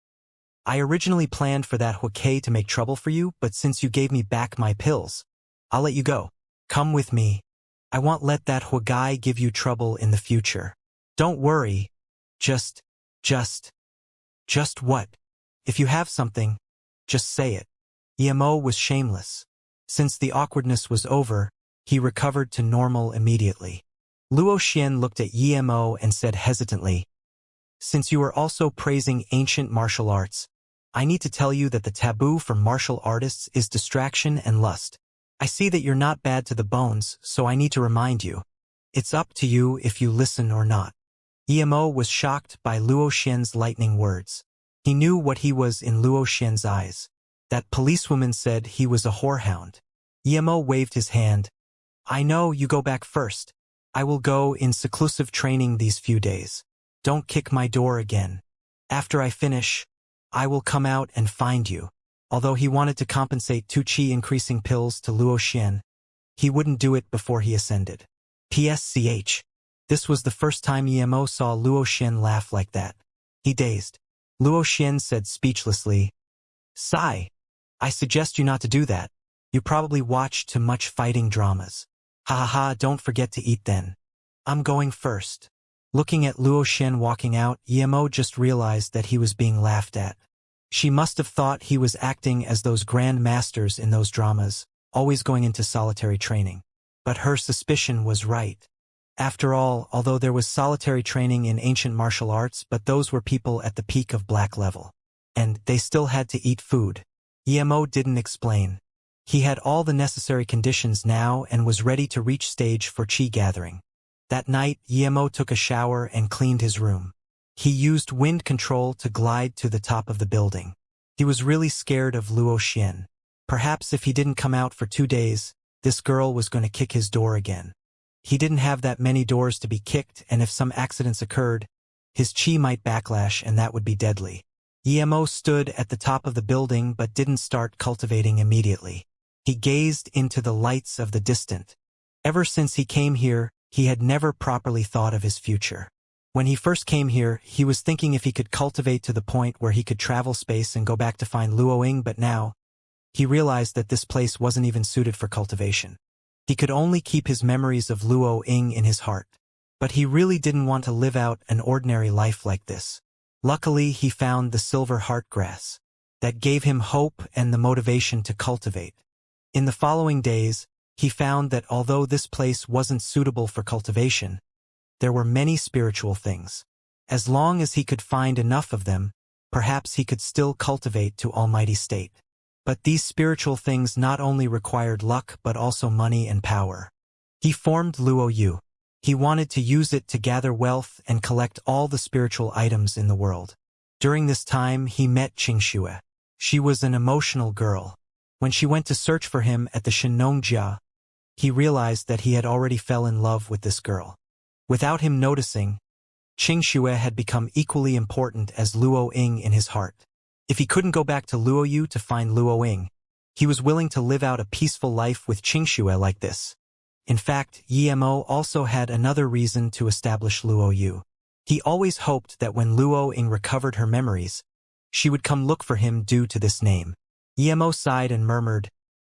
"I originally planned for that Huakei to make trouble for you, but since you gave me back my pills, I'll let you go. Come with me. I won't let that Huagai give you trouble in the future. Don't worry. Just what? If you have something, just say it." Emo was shameless. Since the awkwardness was over, he recovered to normal immediately. Luo Xian looked at Emo and said hesitantly, "Since you are also praising ancient martial arts, I need to tell you that the taboo for martial artists is distraction and lust. I see that you're not bad to the bones, so I need to remind you. It's up to you if you listen or not." Emo was shocked by Luo Xian's lightning words. He knew what he was in Luo Xian's eyes. That policewoman said he was a whorehound. Emo waved his hand. "I know, you go back first. I will go in seclusive training these few days. Don't kick my door again. After I finish, I will come out and find you." Although he wanted to compensate 2 Qi increasing pills to Luo Xian, he wouldn't do it before he ascended. PSCH. This was the first time Emo saw Luo Xian laugh like that. He dazed. Luo Xian said speechlessly, "Sai, I suggest you not to do that. You probably watch too much fighting dramas. Ha ha ha, don't forget to eat then. I'm going first." Looking at Luo Xian walking out, Emo just realized that he was being laughed at. She must have thought he was acting as those grand masters in those dramas, always going into solitary training. But her suspicion was right. After all, although there was solitary training in ancient martial arts, but those were people at the peak of black level. And they still had to eat food. Emo didn't explain. He had all the necessary conditions now and was ready to reach stage for Qi gathering. That night, Emo took a shower and cleaned his room. He used wind control to glide to the top of the building. He was really scared of Luo Xian. Perhaps if he didn't come out for 2 days, this girl was going to kick his door again. He didn't have that many doors to be kicked, and if some accidents occurred, his Qi might backlash and that would be deadly. Emo stood at the top of the building but didn't start cultivating immediately. He gazed into the lights of the distant. Ever since he came here, he had never properly thought of his future. When he first came here, he was thinking if he could cultivate to the point where he could travel space and go back to find Luoying, but now, he realized that this place wasn't even suited for cultivation. He could only keep his memories of Luo Ying in his heart. But he really didn't want to live out an ordinary life like this. Luckily, he found the silver heartgrass. That gave him hope and the motivation to cultivate. In the following days, he found that although this place wasn't suitable for cultivation, there were many spiritual things. As long as he could find enough of them, perhaps he could still cultivate to almighty state. But these spiritual things not only required luck but also money and power. He formed Luo Yu. He wanted to use it to gather wealth and collect all the spiritual items in the world. During this time, he met Xianxia. She was an emotional girl. When she went to search for him at the Xianxia, he realized that he had already fell in love with this girl. Without him noticing, Xianxia had become equally important as Luo Ying in his heart. If he couldn't go back to Luo Yu to find Luo Ying, he was willing to live out a peaceful life with Xianxia like this. In fact, Yimo also had another reason to establish Luo Yu. He always hoped that when Luo Ying recovered her memories, she would come look for him due to this name. Yimo sighed and murmured,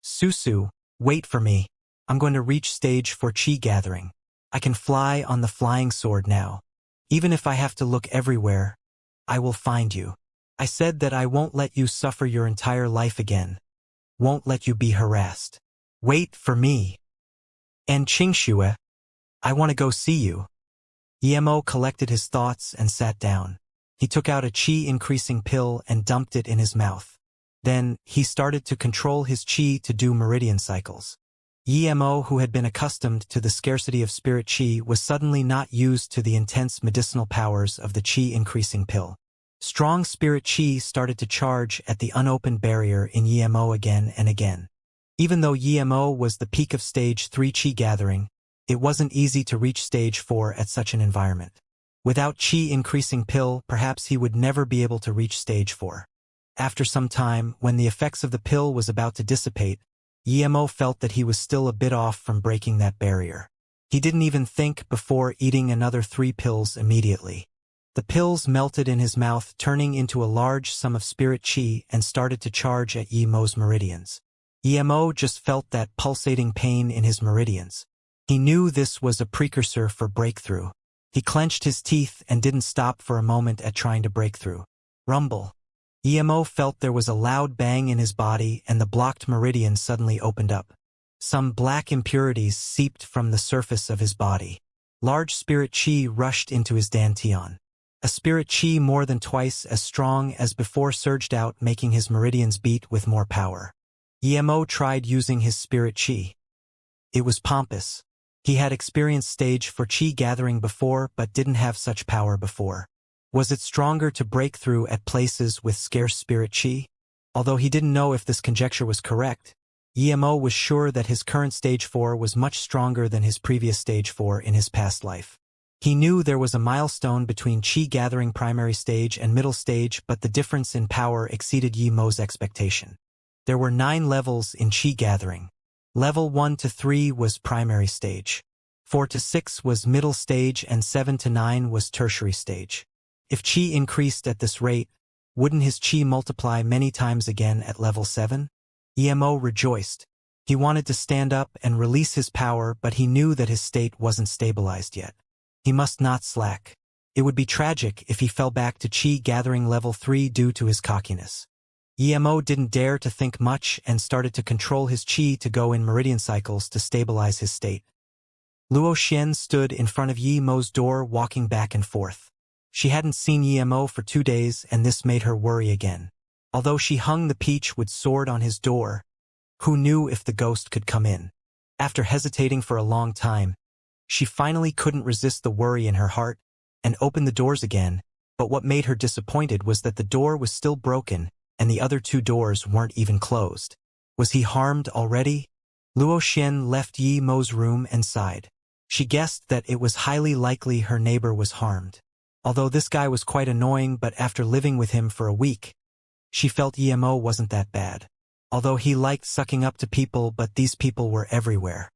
"Susu, wait for me. I'm going to reach stage 4 Qi gathering. I can fly on the flying sword now. Even if I have to look everywhere, I will find you. I said that I won't let you suffer your entire life again. Won't let you be harassed. Wait for me. And Xianxia, I want to go see you." Yimo collected his thoughts and sat down. He took out a qi-increasing pill and dumped it in his mouth. Then, he started to control his qi to do meridian cycles. Yimo, who had been accustomed to the scarcity of spirit qi, was suddenly not used to the intense medicinal powers of the qi-increasing pill. Strong spirit qi started to charge at the unopened barrier in Yimo again and again. Even though Yimo was the peak of stage 3 qi gathering, it wasn't easy to reach stage 4 at such an environment. Without qi-increasing pill, perhaps he would never be able to reach stage 4. After some time, when the effects of the pill was about to dissipate, Yimo felt that he was still a bit off from breaking that barrier. He didn't even think before eating another 3 pills immediately. The pills melted in his mouth, turning into a large sum of spirit qi and started to charge at Yimo's meridians. Yimo just felt that pulsating pain in his meridians. He knew this was a precursor for breakthrough. He clenched his teeth and didn't stop for a moment at trying to break through. Rumble. Yimo felt there was a loud bang in his body and the blocked meridian suddenly opened up. Some black impurities seeped from the surface of his body. Large spirit qi rushed into his dantian. A spirit qi more than twice as strong as before surged out, making his meridians beat with more power. Yimo tried using his spirit qi. It was pompous. He had experienced stage 4 qi gathering before but didn't have such power before. Was it stronger to break through at places with scarce spirit qi? Although he didn't know if this conjecture was correct, Yimo was sure that his current stage 4 was much stronger than his previous stage 4 in his past life. He knew there was a milestone between qi gathering primary stage and middle stage, but the difference in power exceeded Yimo's expectation. There were 9 levels in qi gathering. Level 1 to 3 was primary stage. 4 to 6 was middle stage and 7 to 9 was tertiary stage. If qi increased at this rate, wouldn't his qi multiply many times again at level 7? Yimo rejoiced. He wanted to stand up and release his power, but he knew that his state wasn't stabilized yet. He must not slack. It would be tragic if he fell back to qi gathering level 3 due to his cockiness. Yimo didn't dare to think much and started to control his qi to go in meridian cycles to stabilize his state. Luo Xian stood in front of Yimo's door, walking back and forth. She hadn't seen Yimo for 2 days, and this made her worry again. Although she hung the peachwood sword on his door, who knew if the ghost could come in? After hesitating for a long time, she finally couldn't resist the worry in her heart and opened the doors again, but what made her disappointed was that the door was still broken and the other 2 doors weren't even closed. Was he harmed already? Luo Xian left Yimo's room and sighed. She guessed that it was highly likely her neighbor was harmed. Although this guy was quite annoying, but after living with him for a week, she felt Yimo wasn't that bad. Although he liked sucking up to people, but these people were everywhere.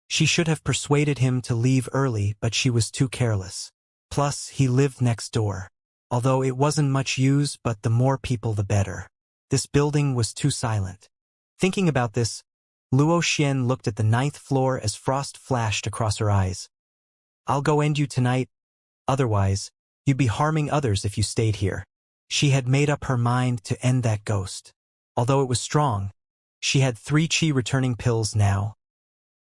She should have persuaded him to leave early, but she was too careless. Plus, he lived next door. Although it wasn't much use, but the more people the better. This building was too silent. Thinking about this, Luo Xian looked at the 9th floor as frost flashed across her eyes. I'll go end you tonight, otherwise, you'd be harming others if you stayed here. She had made up her mind to end that ghost. Although it was strong, she had 3 qi returning pills now.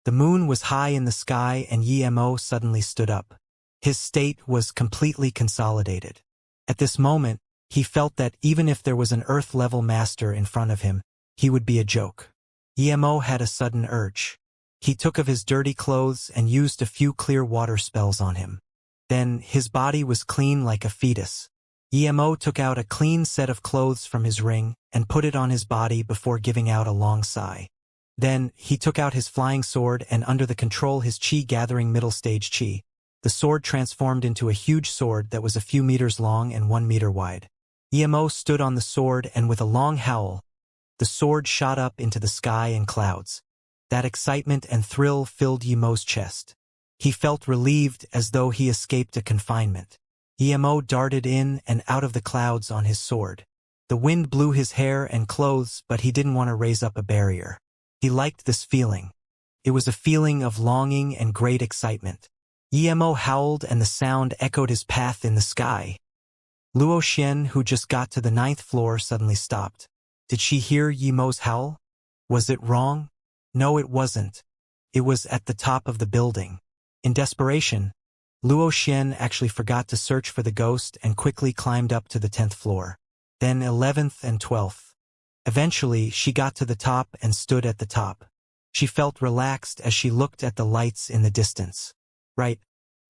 The moon was high in the sky and Emo suddenly stood up. His state was completely consolidated. At this moment, he felt that even if there was an Earth-level master in front of him, he would be a joke. Emo had a sudden urge. He took of his dirty clothes and used a few clear water spells on him. Then, his body was clean like a fetus. Emo took out a clean set of clothes from his ring and put it on his body before giving out a long sigh. Then, he took out his flying sword and under the control his qi gathering middle stage qi, the sword transformed into a huge sword that was a few meters long and 1 meter wide. Emo stood on the sword and with a long howl, the sword shot up into the sky and clouds. That excitement and thrill filled Emo's chest. He felt relieved as though he escaped a confinement. Emo darted in and out of the clouds on his sword. The wind blew his hair and clothes, but he didn't want to raise up a barrier. He liked this feeling. It was a feeling of longing and great excitement. Emo howled and the sound echoed his path in the sky. Luo Xian, who just got to the 9th floor, suddenly stopped. Did she hear Emo's howl? Was it wrong? No, it wasn't. It was at the top of the building. In desperation, Luo Xian actually forgot to search for the ghost and quickly climbed up to the 10th floor. Then 11th and 12th. Eventually, she got to the top and stood at the top. She felt relaxed as she looked at the lights in the distance. Right.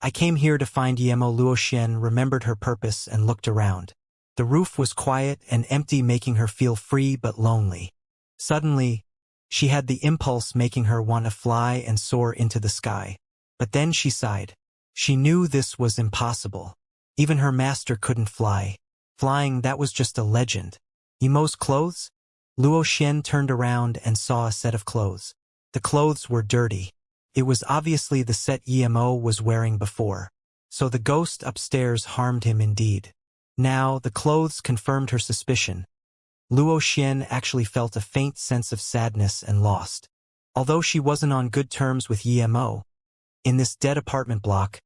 I came here to find Emo. Luo Xian remembered her purpose and looked around. The roof was quiet and empty, making her feel free but lonely. Suddenly, she had the impulse making her want to fly and soar into the sky. But then she sighed. She knew this was impossible. Even her master couldn't fly. Flying, that was just a legend. Emo's clothes? Luo Xian turned around and saw a set of clothes. The clothes were dirty. It was obviously the set Emo was wearing before. So the ghost upstairs harmed him indeed. Now, the clothes confirmed her suspicion. Luo Xian actually felt a faint sense of sadness and lost. Although she wasn't on good terms with Emo, in this dead apartment block,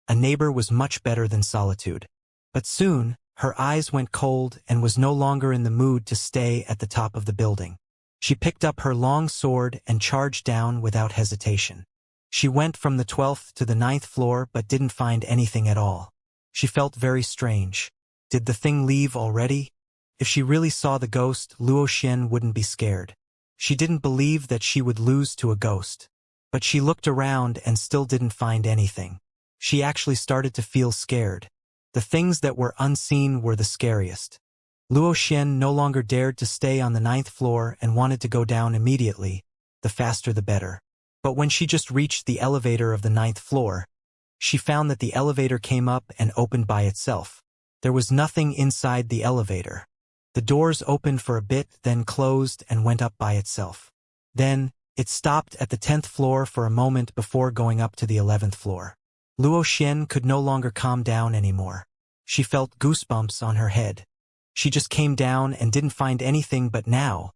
a neighbor was much better than solitude. But soon, her eyes went cold and was no longer in the mood to stay at the top of the building. She picked up her long sword and charged down without hesitation. She went from the 12th to the 9th floor but didn't find anything at all. She felt very strange. Did the thing leave already? If she really saw the ghost, Luo Xian wouldn't be scared. She didn't believe that she would lose to a ghost. But she looked around and still didn't find anything. She actually started to feel scared. The things that were unseen were the scariest. Luo Xian no longer dared to stay on the 9th floor and wanted to go down immediately. The faster the better. But when she just reached the elevator of the 9th floor, she found that the elevator came up and opened by itself. There was nothing inside the elevator. The doors opened for a bit, then closed and went up by itself. Then, it stopped at the 10th floor for a moment before going up to the 11th floor. Luo Xian could no longer calm down anymore. She felt goosebumps on her head. She just came down and didn't find anything, but now,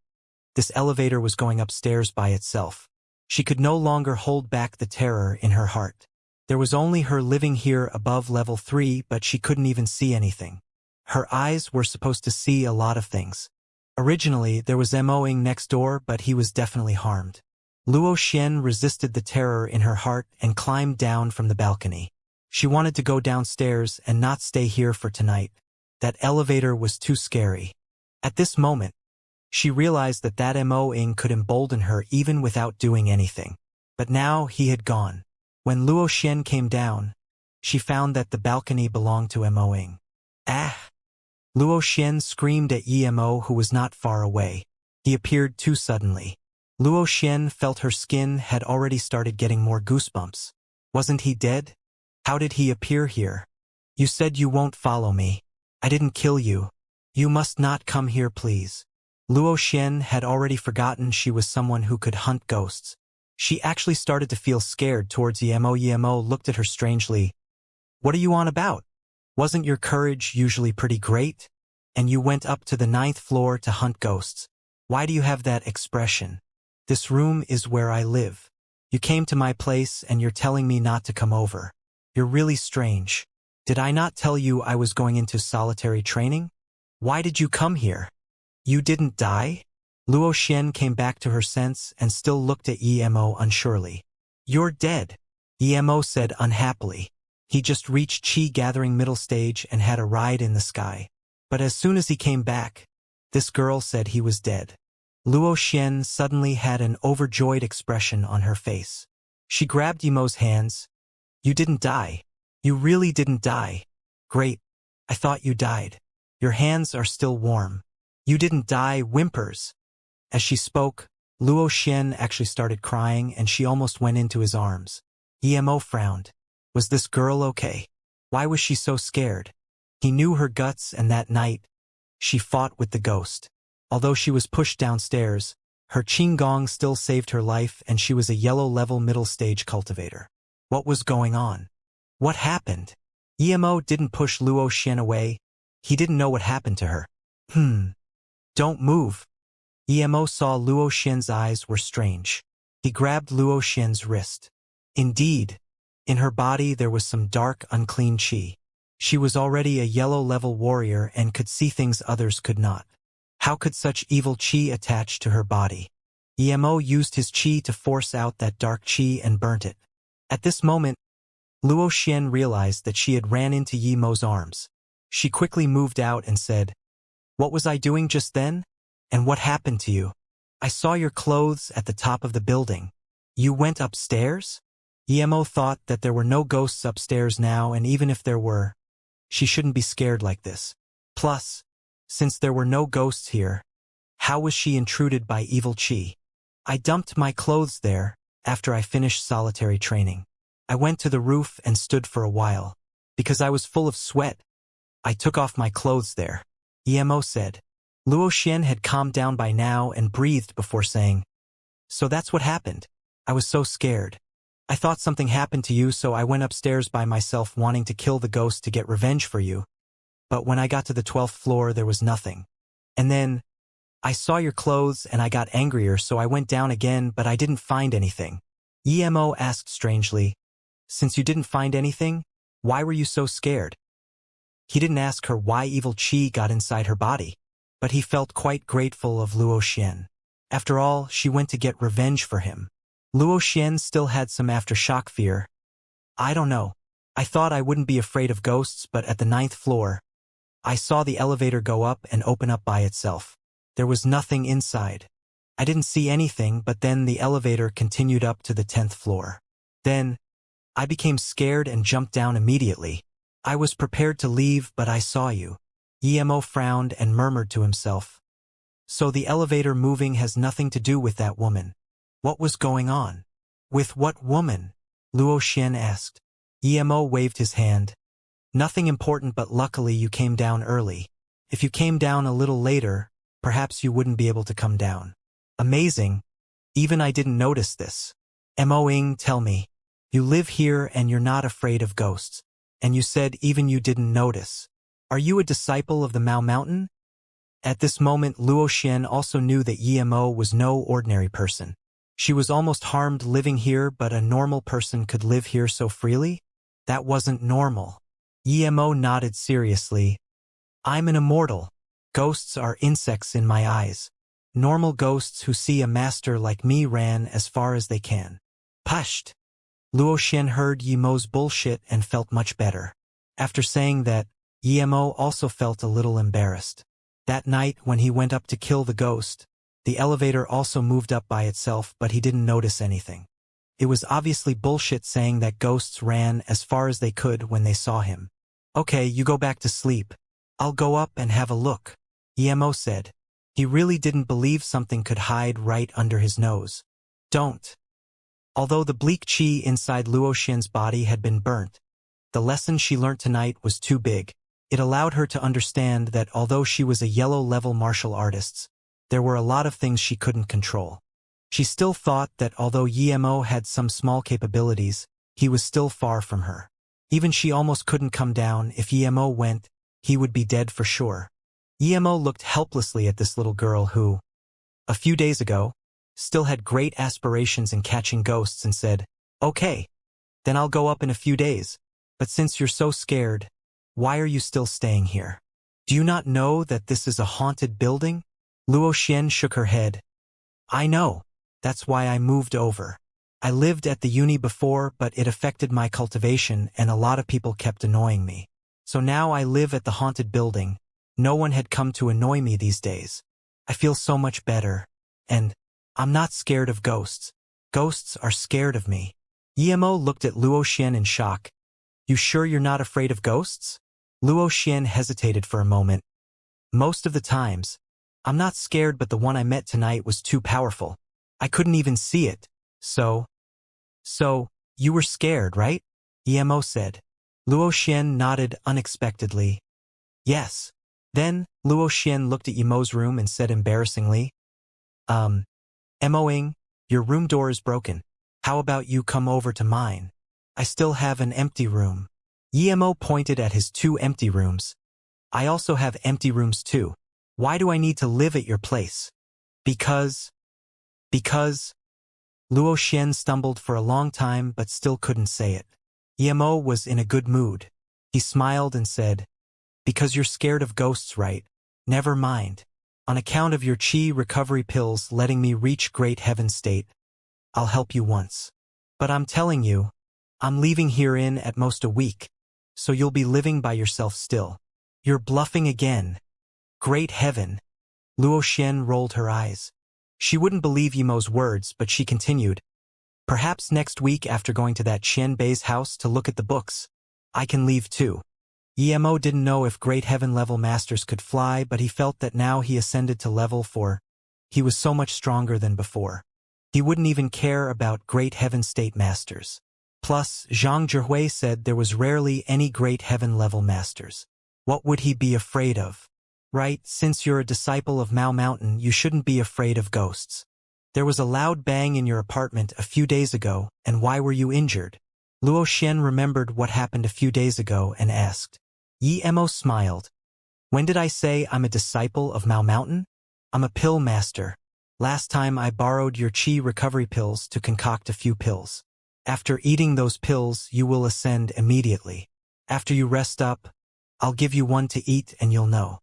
this elevator was going upstairs by itself. She could no longer hold back the terror in her heart. There was only her living here above level 3, but she couldn't even see anything. Her eyes were supposed to see a lot of things. Originally, there was Moing next door, but he was definitely harmed. Luo Xian resisted the terror in her heart and climbed down from the balcony. She wanted to go downstairs and not stay here for tonight. That elevator was too scary. At this moment, she realized that Moing could embolden her even without doing anything. But now he had gone. When Luo Xian came down, she found that the balcony belonged to Moing. Ah! Luo Xian screamed at Emo, who was not far away. He appeared too suddenly. Luo Xian felt her skin had already started getting more goosebumps. Wasn't he dead? How did he appear here? You said you won't follow me. I didn't kill you. You must not come here, please. Luo Xian had already forgotten she was someone who could hunt ghosts. She actually started to feel scared towards Emo. Emo looked at her strangely. What are you on about? Wasn't your courage usually pretty great? And you went up to the 9th floor to hunt ghosts. Why do you have that expression? This room is where I live. You came to my place and you're telling me not to come over. You're really strange. Did I not tell you I was going into solitary training? Why did you come here? You didn't die? Luo Xian came back to her sense and still looked at Emo unsurely. You're dead, Emo said unhappily. He just reached Qi gathering middle stage and had a ride in the sky. But as soon as he came back, this girl said he was dead. Luo Xian suddenly had an overjoyed expression on her face. She grabbed Emo's hands. You didn't die. You really didn't die. Great. I thought you died. Your hands are still warm. You didn't die, whimpers. As she spoke, Luo Xian actually started crying and she almost went into his arms. Emo frowned. Was this girl okay? Why was she so scared? He knew her guts, and that night, she fought with the ghost. Although she was pushed downstairs, her Qinggong still saved her life and she was a yellow-level middle-stage cultivator. What was going on? What happened? Emo didn't push Luo Xian away. He didn't know what happened to her. Don't move. Emo saw Luo Xian's eyes were strange. He grabbed Luo Xian's wrist. Indeed, in her body there was some dark, unclean qi. She was already a yellow-level warrior and could see things others could not. How could such evil qi attach to her body? Emo used his qi to force out that dark qi and burnt it. At this moment, Luo Xian realized that she had ran into Yemo's arms. She quickly moved out and said, What was I doing just then? And what happened to you? I saw your clothes at the top of the building. You went upstairs? Emo thought that there were no ghosts upstairs now, and even if there were, she shouldn't be scared like this. Plus, since there were no ghosts here, how was she intruded by evil qi? I dumped my clothes there after I finished solitary training. I went to the roof and stood for a while. Because I was full of sweat, I took off my clothes there, Emo said. Luo Xian had calmed down by now and breathed before saying, So that's what happened. I was so scared. I thought something happened to you, so I went upstairs by myself wanting to kill the ghost to get revenge for you. But when I got to the 12th floor, there was nothing. And then, I saw your clothes and I got angrier, so I went down again, but I didn't find anything. Emo asked strangely, Since you didn't find anything, why were you so scared? He didn't ask her why evil qi got inside her body, but he felt quite grateful of Luo Xian. After all, she went to get revenge for him. Luo Xian still had some aftershock fear. I don't know. I thought I wouldn't be afraid of ghosts, but at the 9th floor, I saw the elevator go up and open up by itself. There was nothing inside. I didn't see anything, but then the elevator continued up to the 10th floor. Then, I became scared and jumped down immediately. I was prepared to leave, but I saw you. Emo frowned and murmured to himself. So the elevator moving has nothing to do with that woman. What was going on? With what woman? Luo Xian asked. Emo waved his hand. Nothing important, but luckily you came down early. If you came down a little later, perhaps you wouldn't be able to come down. Amazing. Even I didn't notice this. Mo-ing, tell me. You live here and you're not afraid of ghosts. And you said even you didn't notice. Are you a disciple of the Mao Mountain? At this moment, Luo Xian also knew that Emo was no ordinary person. She was almost harmed living here, but a normal person could live here so freely? That wasn't normal. Emo nodded seriously. I'm an immortal. Ghosts are insects in my eyes. Normal ghosts who see a master like me ran as far as they can. Pushed. Luo Xian heard Yemo's bullshit and felt much better. After saying that, Yemo also felt a little embarrassed. That night, when he went up to kill the ghost, the elevator also moved up by itself, but he didn't notice anything. It was obviously bullshit saying that ghosts ran as far as they could when they saw him. Okay, you go back to sleep. I'll go up and have a look, Yemo said. He really didn't believe something could hide right under his nose. Don't. Although the bleak qi inside Luo Xian's body had been burnt, the lesson she learnt tonight was too big. It allowed her to understand that although she was a yellow-level martial artist, there were a lot of things she couldn't control. She still thought that although Yemo had some small capabilities, he was still far from her. Even she almost couldn't come down. If Yemo went, he would be dead for sure. Yemo looked helplessly at this little girl who, A few days ago, still had great aspirations in catching ghosts and said, okay, then I'll go up in a few days. But since you're so scared, why are you still staying here? Do you not know that this is a haunted building? Luo Xian shook her head. I know. That's why I moved over. I lived at the uni before, but it affected my cultivation and a lot of people kept annoying me. So now I live at the haunted building. No one had come to annoy me these days. I feel so much better. And I'm not scared of ghosts. Ghosts are scared of me. Yemo looked at Luo Xian in shock. You sure you're not afraid of ghosts? Luo Xian hesitated for a moment. Most of the times, I'm not scared, but the one I met tonight was too powerful. I couldn't even see it. So, you were scared, right? Yemo said. Luo Xian nodded unexpectedly. Yes. Then, Luo Xian looked at Yemo's room and said embarrassingly, Emoing, your room door is broken. How about you come over to mine? I still have an empty room. Yemo pointed at his 2 empty rooms. I also have empty rooms too. Why do I need to live at your place? Because... Luo Xian stumbled for a long time but still couldn't say it. Yemo was in a good mood. He smiled and said, because you're scared of ghosts, right? Never mind. On account of your chi recovery pills letting me reach great heaven state, I'll help you once. But I'm telling you, I'm leaving here in at most a week, so you'll be living by yourself still. You're bluffing again. Great heaven. Luo Xian rolled her eyes. She wouldn't believe Yemo's words, but she continued, perhaps next week after going to that Qian Bei's house to look at the books, I can leave too. Yemo didn't know if Great Heaven level masters could fly, but he felt that now he ascended to level 4. He was so much stronger than before. He wouldn't even care about Great Heaven state masters. Plus, Zhang Zhihui said there was rarely any Great Heaven level masters. What would he be afraid of? Right, since you're a disciple of Mao Mountain, you shouldn't be afraid of ghosts. There was a loud bang in your apartment a few days ago, and why were you injured? Luo Xian remembered what happened a few days ago and asked. Yemo smiled. When did I say I'm a disciple of Mao Mountain? I'm a pill master. Last time I borrowed your chi recovery pills to concoct a few pills. After eating those pills, you will ascend immediately. After you rest up, I'll give you one to eat and you'll know.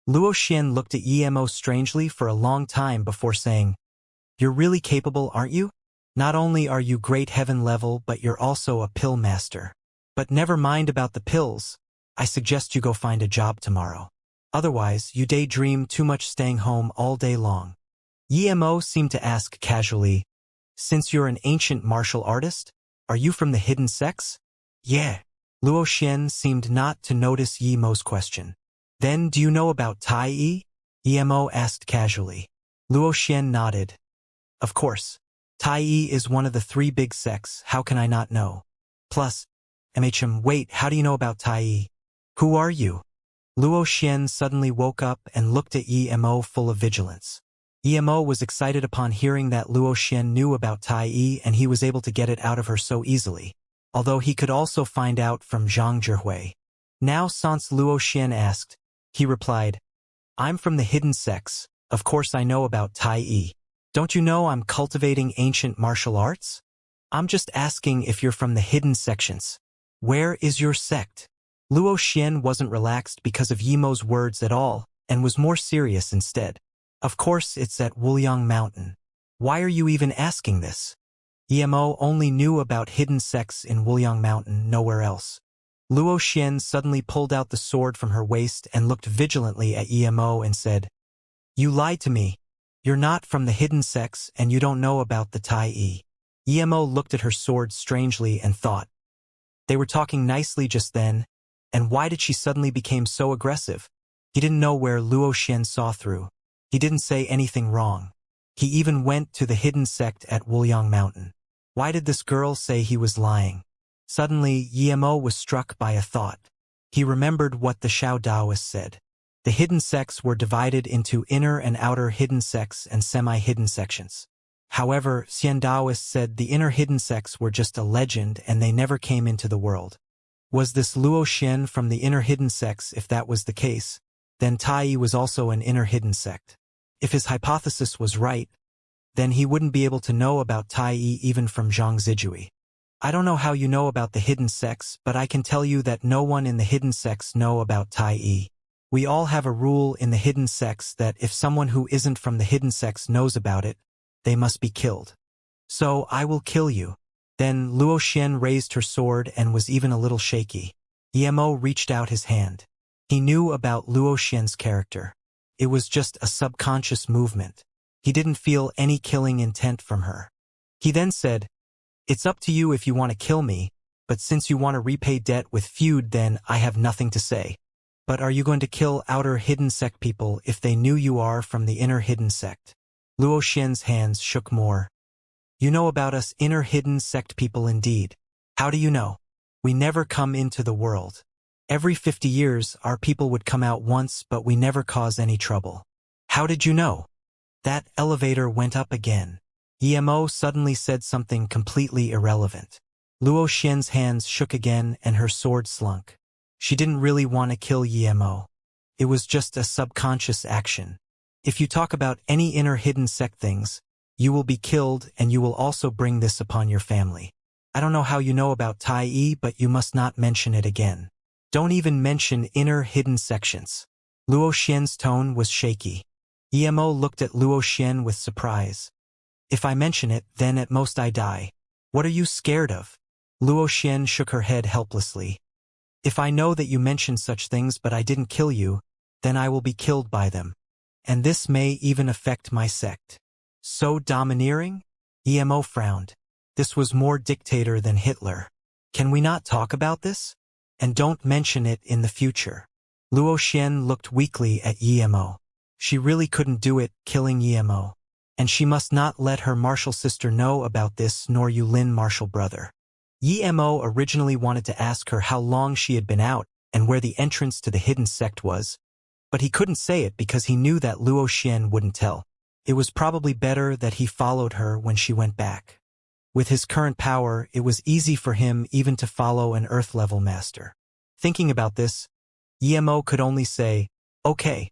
Luo Xian looked at Yemo strangely for a long time before saying, you're really capable, aren't you? Not only are you Great Heaven level, but you're also a pill master. But never mind about the pills. I suggest you go find a job tomorrow. Otherwise, you daydream too much staying home all day long. Yemo seemed to ask casually, since you're an ancient martial artist, are you from the hidden sects? Yeah. Luo Xian seemed not to notice Yemo's question. Then do you know about Tai Yi? Yemo asked casually. Luo Xian nodded. Of course. Tai Yi is one of the 3 big sects, how can I not know? Plus, wait, how do you know about Tai Yi? Who are you? Luo Xian suddenly woke up and looked at Yemo full of vigilance. Yemo was excited upon hearing that Luo Xian knew about Tai Yi and he was able to get it out of her so easily, although he could also find out from Zhang Zhihui. Now since Luo Xian asked, he replied, I'm from the hidden sects, of course I know about Tai Yi. Don't you know I'm cultivating ancient martial arts? I'm just asking if you're from the hidden sections. Where is your sect? Luo Xian wasn't relaxed because of Yemo's words at all, and was more serious instead. Of course it's at Wuliang Mountain. Why are you even asking this? Yemo only knew about hidden sects in Wuliang Mountain, nowhere else. Luo Xian suddenly pulled out the sword from her waist and looked vigilantly at Yemo and said, you lied to me. You're not from the hidden sects and you don't know about the Tai Yi. Yemo looked at her sword strangely and thought. They were talking nicely just then, and why did she suddenly become so aggressive? He didn't know where Luo Xian saw through. He didn't say anything wrong. He even went to the hidden sect at Wuliang Mountain. Why did this girl say he was lying? Suddenly, Yemo was struck by a thought. He remembered what the Shao Daoists said. The hidden sects were divided into inner and outer hidden sects and semi-hidden sections. However, Xian Daoists said the inner hidden sects were just a legend and they never came into the world. Was this Luo Xian from the inner hidden sects? If that was the case, then Tai Yi was also an inner hidden sect. If his hypothesis was right, then he wouldn't be able to know about Tai Yi even from Zhang Zijui. I don't know how you know about the hidden sects, but I can tell you that no one in the hidden sects know about Tai Yi. We all have a rule in the hidden sects that if someone who isn't from the hidden sects knows about it, they must be killed. So I will kill you. Then Luo Xian raised her sword and was even a little shaky. Emo reached out his hand. He knew about Luo Xian's character. It was just a subconscious movement. He didn't feel any killing intent from her. He then said, "It's up to you if you want to kill me, but since you want to repay debt with feud, then I have nothing to say. But are you going to kill outer hidden sect people if they knew you are from the inner hidden sect?" Luo Xian's hands shook more. "You know about us inner hidden sect people indeed. How do you know? We never come into the world. Every 50 years our people would come out once, but we never cause any trouble. How did you know?" That elevator went up again. Emo suddenly said something completely irrelevant. Luo Xian's hands shook again and her sword slunk. She didn't really want to kill Emo. It was just a subconscious action. If you talk about any inner hidden sect things, you will be killed and you will also bring this upon your family. I don't know how you know about Tai Yi, but you must not mention it again. Don't even mention inner hidden sections. Luo Xian's tone was shaky. Emo looked at Luo Xian with surprise. "If I mention it, then at most I die. What are you scared of?" Luo Xian shook her head helplessly. "If I know that you mentioned such things but I didn't kill you, then I will be killed by them. And this may even affect my sect." "So domineering?" Emo frowned. This was more dictator than Hitler. "Can we not talk about this? And don't mention it in the future." Luo Xian looked weakly at Emo. She really couldn't do it, killing Emo. And she must not let her martial sister know about this, nor Yulin martial brother. Emo originally wanted to ask her how long she had been out and where the entrance to the hidden sect was, but he couldn't say it because he knew that Luo Xian wouldn't tell. It was probably better that he followed her when she went back. With his current power, it was easy for him even to follow an Earth-level master. Thinking about this, Emo could only say, "Okay.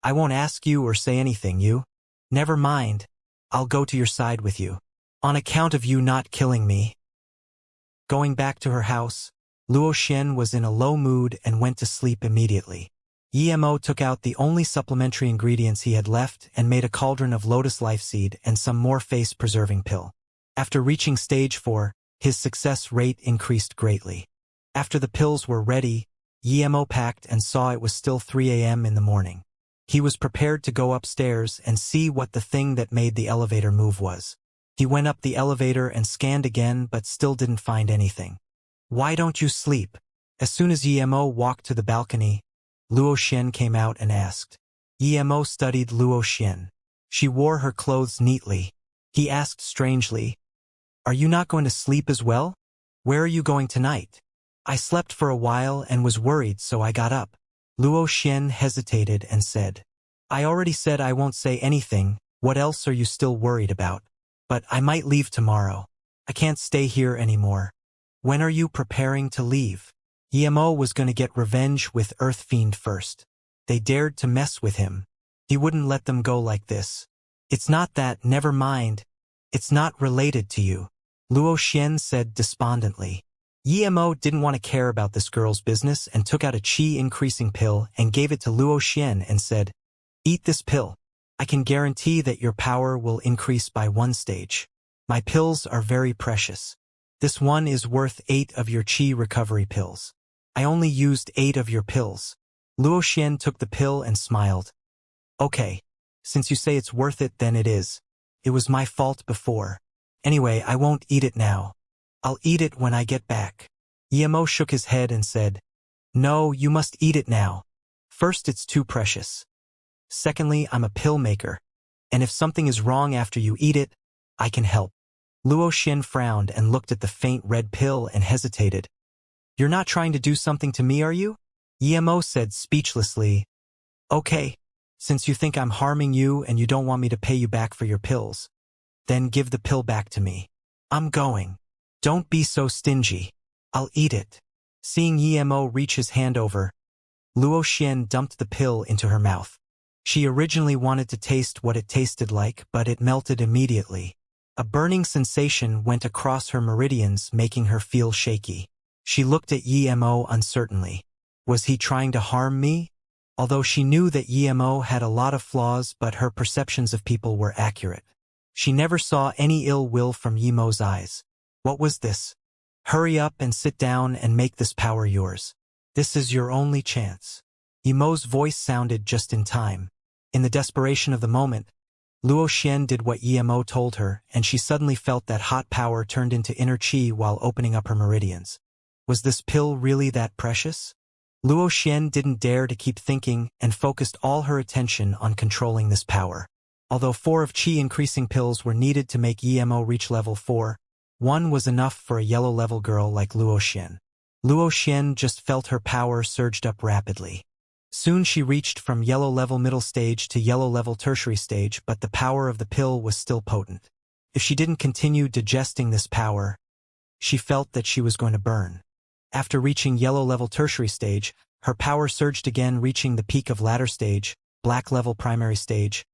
I won't ask you or say anything, you. Never mind. I'll go to your side with you. On account of you not killing me." Going back to her house, Luo Xian was in a low mood and went to sleep immediately. Emo took out the only supplementary ingredients he had left and made a cauldron of lotus life seed and some more face-preserving pill. After reaching stage 4, his success rate increased greatly. After the pills were ready, Emo packed and saw it was still 3 a.m. in the morning. He was prepared to go upstairs and see what the thing that made the elevator move was. He went up the elevator and scanned again but still didn't find anything. "Why don't you sleep?" As soon as Emo walked to the balcony, Luo Xian came out and asked. Emo studied Luo Xian. She wore her clothes neatly. He asked strangely, "Are you not going to sleep as well? Where are you going tonight?" "I slept for a while and was worried, so I got up." Luo Xian hesitated and said, "I already said I won't say anything. What else are you still worried about? But I might leave tomorrow. I can't stay here anymore." "When are you preparing to leave?" Emo was going to get revenge with Earth Fiend first. They dared to mess with him. He wouldn't let them go like this. "It's not that, never mind. It's not related to you," Luo Xian said despondently. Emo didn't want to care about this girl's business and took out a qi-increasing pill and gave it to Luo Xian and said, "Eat this pill. I can guarantee that your power will increase by 1 stage. My pills are very precious. This one is worth 8 of your qi recovery pills. I only used 8 of your pills." Luo Xian took the pill and smiled. "Okay. Since you say it's worth it, then it is. It was my fault before. Anyway, I won't eat it now. I'll eat it when I get back." Emo shook his head and said, "No, you must eat it now. First, it's too precious. Secondly, I'm a pill maker, and if something is wrong after you eat it, I can help." Luo Xian frowned and looked at the faint red pill and hesitated. "You're not trying to do something to me, are you?" Emo said speechlessly, "Okay. Since you think I'm harming you and you don't want me to pay you back for your pills, then give the pill back to me. I'm going. Don't be so stingy. I'll eat it." Seeing Emo reach his hand over, Luo Xian dumped the pill into her mouth. She originally wanted to taste what it tasted like, but it melted immediately. A burning sensation went across her meridians, making her feel shaky. She looked at Emo uncertainly. Was he trying to harm me? Although she knew that Emo had a lot of flaws, but her perceptions of people were accurate. She never saw any ill will from Emo's eyes. What was this? Hurry up and sit down and make this power yours. This is your only chance. Emo's voice sounded just in time. In the desperation of the moment, Luo Xian did what Emo told her, and she suddenly felt that hot power turned into inner qi while opening up her meridians. Was this pill really that precious? Luo Xian didn't dare to keep thinking and focused all her attention on controlling this power. Although 4 of qi increasing pills were needed to make Emo reach level 4, 1 was enough for a yellow level girl like Luo Xian. Luo Xian just felt her power surged up rapidly. Soon she reached from yellow level middle stage to yellow level tertiary stage, but the power of the pill was still potent. If she didn't continue digesting this power, she felt that she was going to burn. After reaching yellow level tertiary stage, her power surged again, reaching the peak of ladder stage, black level primary stage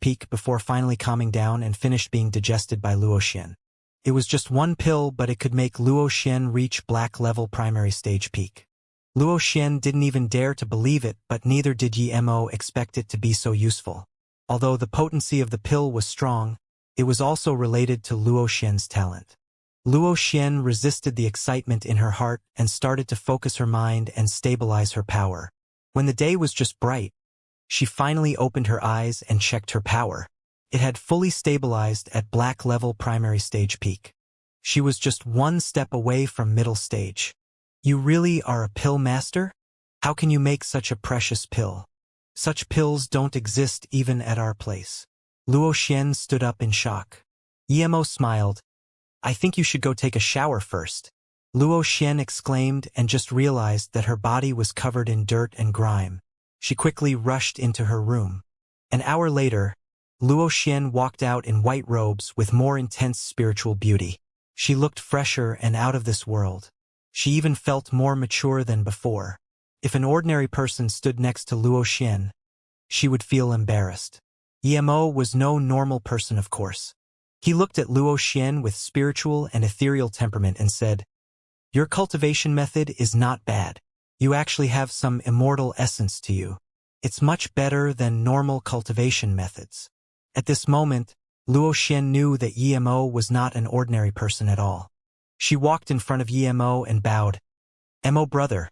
peak, before finally calming down and finished being digested by Luo Xian. It was just 1 pill, but it could make Luo Xian reach black level primary stage peak. Luo Xian didn't even dare to believe it, but neither did Emo expect it to be so useful. Although the potency of the pill was strong, it was also related to Luo Xian's talent. Luo Xian resisted the excitement in her heart and started to focus her mind and stabilize her power. When the day was just bright, she finally opened her eyes and checked her power. It had fully stabilized at black level primary stage peak. She was just 1 step away from middle stage. You really are a pill master? How can you make such a precious pill? Such pills don't exist even at our place. Luo Xian stood up in shock. Emo smiled. I think you should go take a shower first. Luo Xian exclaimed and just realized that her body was covered in dirt and grime. She quickly rushed into her room. An hour later, Luo Xian walked out in white robes with more intense spiritual beauty. She looked fresher and out of this world. She even felt more mature than before. If an ordinary person stood next to Luo Xian, she would feel embarrassed. Emo was no normal person, of course. He looked at Luo Xian with spiritual and ethereal temperament and said, "Your cultivation method is not bad. You actually have some immortal essence to you. It's much better than normal cultivation methods." At this moment, Luo Xian knew that Emo was not an ordinary person at all. She walked in front of Emo and bowed. "Emo brother,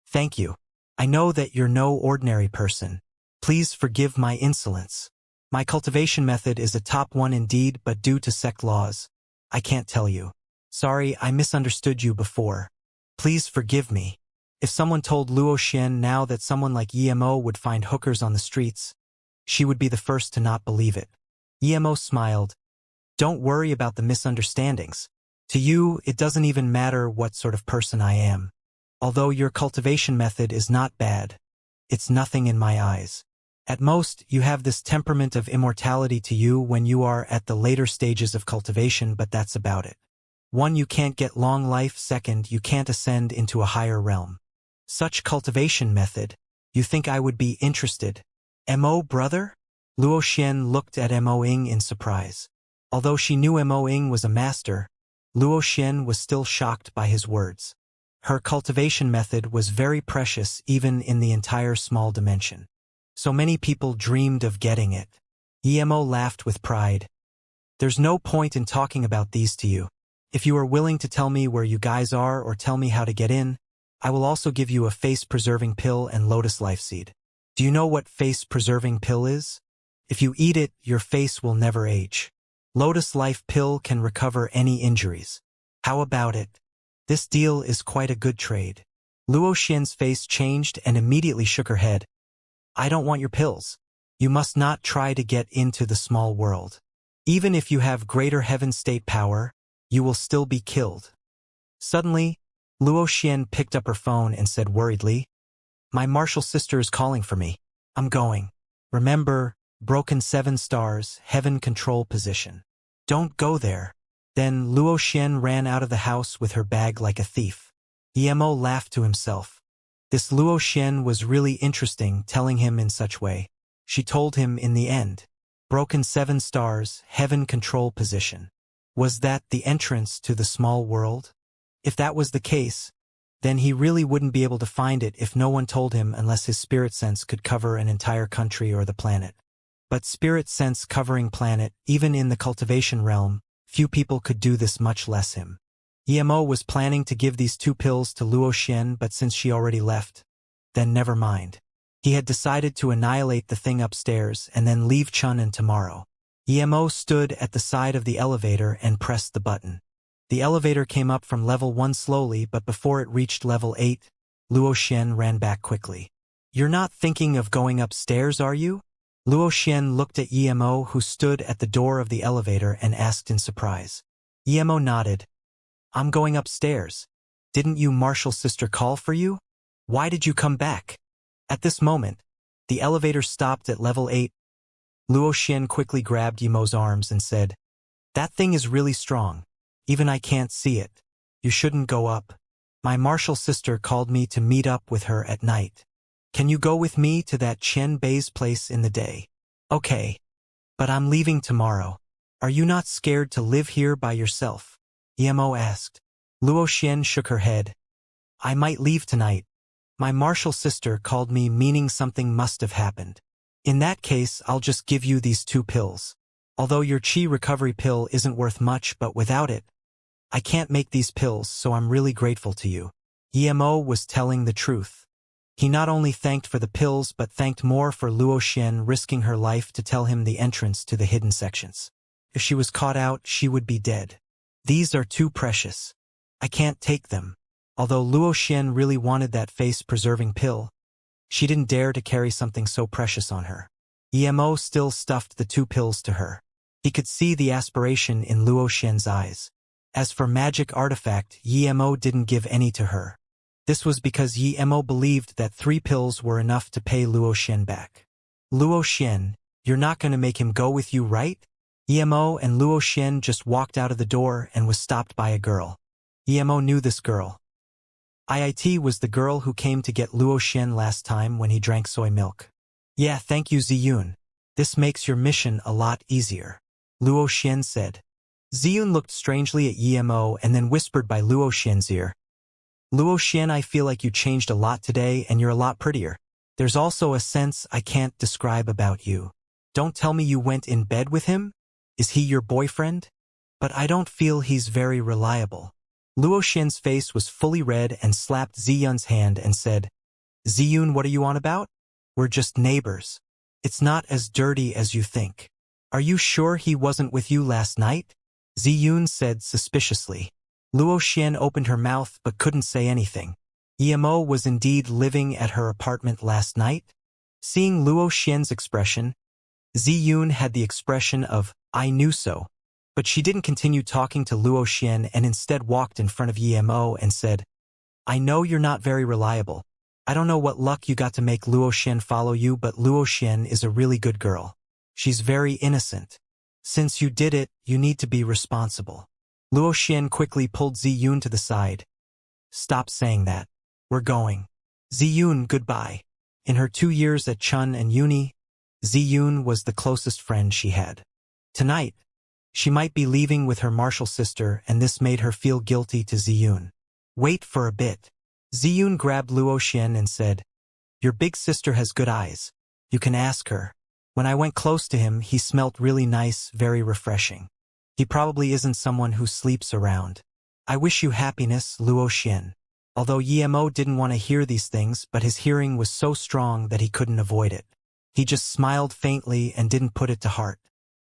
thank you. I know that you're no ordinary person. Please forgive my insolence. My cultivation method is a top 1 indeed, but due to sect laws, I can't tell you. Sorry, I misunderstood you before. Please forgive me." If someone told Luo Xian now that someone like Emo would find hookers on the streets, she would be the first to not believe it. Emo smiled. "Don't worry about the misunderstandings. To you, it doesn't even matter what sort of person I am. Although your cultivation method is not bad, it's nothing in my eyes. At most, you have this temperament of immortality to you when you are at the later stages of cultivation, but that's about it. 1, you can't get long life. 2nd, you can't ascend into a higher realm. Such cultivation method, you think I would be interested? Mo brother?" Luo Xian looked at Mo Ying in surprise. Although she knew Mo Ying was a master, Luo Xian was still shocked by his words. Her cultivation method was very precious even in the entire small dimension. So many people dreamed of getting it. Emo laughed with pride. "There's no point in talking about these to you. If you are willing to tell me where you guys are or tell me how to get in, I will also give you a face-preserving pill and lotus life seed. Do you know what face-preserving pill is? If you eat it, your face will never age. Lotus life pill can recover any injuries. How about it? This deal is quite a good trade." Luo Xian's face changed and immediately shook her head. "I don't want your pills. You must not try to get into the small world. Even if you have greater heaven state power, you will still be killed." Suddenly, Luo Xian picked up her phone and said worriedly, "My martial sister is calling for me. I'm going. Remember, broken 7 stars, heaven control position. Don't go there." Then Luo Xian ran out of the house with her bag like a thief. Emo laughed to himself. This Luo Xian was really interesting, telling him in such way. She told him in the end. Broken 7 stars, heaven control position. Was that the entrance to the small world? If that was the case, then he really wouldn't be able to find it if no one told him unless his spirit sense could cover an entire country or the planet. But spirit sense covering planet, even in the cultivation realm, few people could do this, much less him. Emo was planning to give these 2 pills to Luo Xian, but since she already left, then never mind. He had decided to annihilate the thing upstairs and then leave Chun'an tomorrow. Emo stood at the side of the elevator and pressed the button. The elevator came up from level 1 slowly, but before it reached level 8, Luo Xian ran back quickly. "You're not thinking of going upstairs, are you?" Luo Xian looked at Emo, who stood at the door of the elevator, and asked in surprise. Emo nodded. "I'm going upstairs. Didn't you Marshall sister call for you? Why did you come back?" At this moment, the elevator stopped at level 8. Luo Xian quickly grabbed Emo's arms and said, "That thing is really strong. Even I can't see it. You shouldn't go up. My Marshall sister called me to meet up with her at night. Can you go with me to that Chen Bei's place in the day?" "Okay. But I'm leaving tomorrow. Are you not scared to live here by yourself?" Emo asked. Luo Xian shook her head. "I might leave tonight. My Marshall sister called me, meaning something must have happened. In that case, I'll just give you these 2 pills. Although your chi recovery pill isn't worth much, but without it, I can't make these pills, so I'm really grateful to you." Emo was telling the truth. He not only thanked for the pills, but thanked more for Luo Xian risking her life to tell him the entrance to the hidden sections. If she was caught out, she would be dead. "These are too precious. I can't take them." Although Luo Xian really wanted that face-preserving pill, she didn't dare to carry something so precious on her. Emo still stuffed the 2 pills to her. He could see the aspiration in Luo Xian's eyes. As for magic artifact, Emo didn't give any to her. This was because Emo believed that 3 pills were enough to pay Luo Xian back. "Luo Xian, you're not going to make him go with you, right?" Emo and Luo Xian just walked out of the door and was stopped by a girl. Emo knew this girl. It was the girl who came to get Luo Xian last time when he drank soy milk. "Yeah, thank you, Ziyun. This makes your mission a lot easier," Luo Xian said. Ziyun looked strangely at Emo and then whispered by Luo Xian's ear. "Luo Xian, I feel like you changed a lot today and you're a lot prettier. There's also a sense I can't describe about you. Don't tell me you went in bed with him? Is he your boyfriend? But I don't feel he's very reliable." Luo Xian's face was fully red and slapped Ziyun's hand and said, "Ziyun, what are you on about? We're just neighbors. It's not as dirty as you think. Are you sure he wasn't with you last night?" Ziyun said suspiciously. Luo Xian opened her mouth but couldn't say anything. Emo was indeed living at her apartment last night? Seeing Luo Xian's expression, Ziyun had the expression of, "I knew so." But she didn't continue talking to Luo Xian and instead walked in front of Emo and said, "I know you're not very reliable. I don't know what luck you got to make Luo Xian follow you, but Luo Xian is a really good girl. She's very innocent. Since you did it, you need to be responsible." Luo Xian quickly pulled Ziyun to the side. "Stop saying that. We're going." "Ziyun, goodbye." In her 2 years at Chun and Uni, Ziyun was the closest friend she had. Tonight, she might be leaving with her martial sister, and this made her feel guilty to Ziyun. "Wait for a bit." Ziyun grabbed Luo Xian and said, "Your big sister has good eyes. You can ask her. When I went close to him, he smelt really nice, very refreshing. He probably isn't someone who sleeps around. I wish you happiness, Luo Xian." Although Emo didn't want to hear these things, but his hearing was so strong that he couldn't avoid it. He just smiled faintly and didn't put it to heart.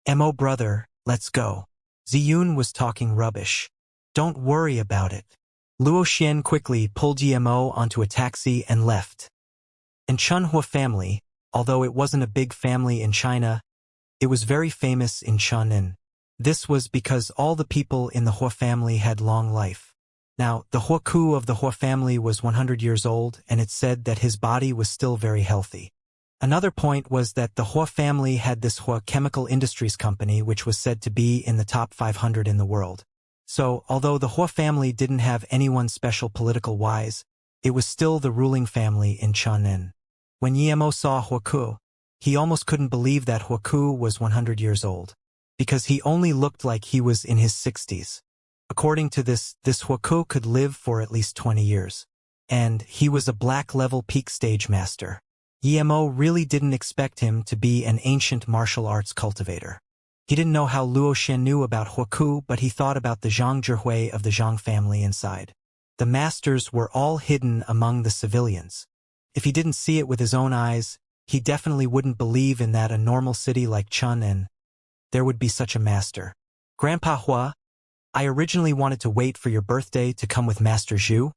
"Emo brother, let's go." Ziyun was talking rubbish. "Don't worry about it." Luo Xian quickly pulled Emo onto a taxi and left. And Chunhua family, although it wasn't a big family in China, it was very famous in Chun'an. This was because all the people in the Hua family had long life. Now, the Huaku of the Hua family was 100 years old, and it said that his body was still very healthy. Another point was that the Hua family had this Hua Chemical Industries company, which was said to be in the top 500 in the world. So, although the Hua family didn't have anyone special political-wise, It was still the ruling family in Chun'an. When Yemo saw Huoku, he almost couldn't believe that Huoku was 100 years old, because he only looked like he was in his 60s. According to this Huoku could live for at least 20 years. And he was a black-level peak stage master. Yemo really didn't expect him to be an ancient martial arts cultivator. He didn't know how Luo Xian knew about Huoku, but he thought about the Zhang Zhihui of the Zhang family inside. The masters were all hidden among the civilians. If he didn't see it with his own eyes, he definitely wouldn't believe in that a normal city like Chun'an there would be such a master. Grandpa Hua, I originally wanted to wait for your birthday to come with Master Zhu,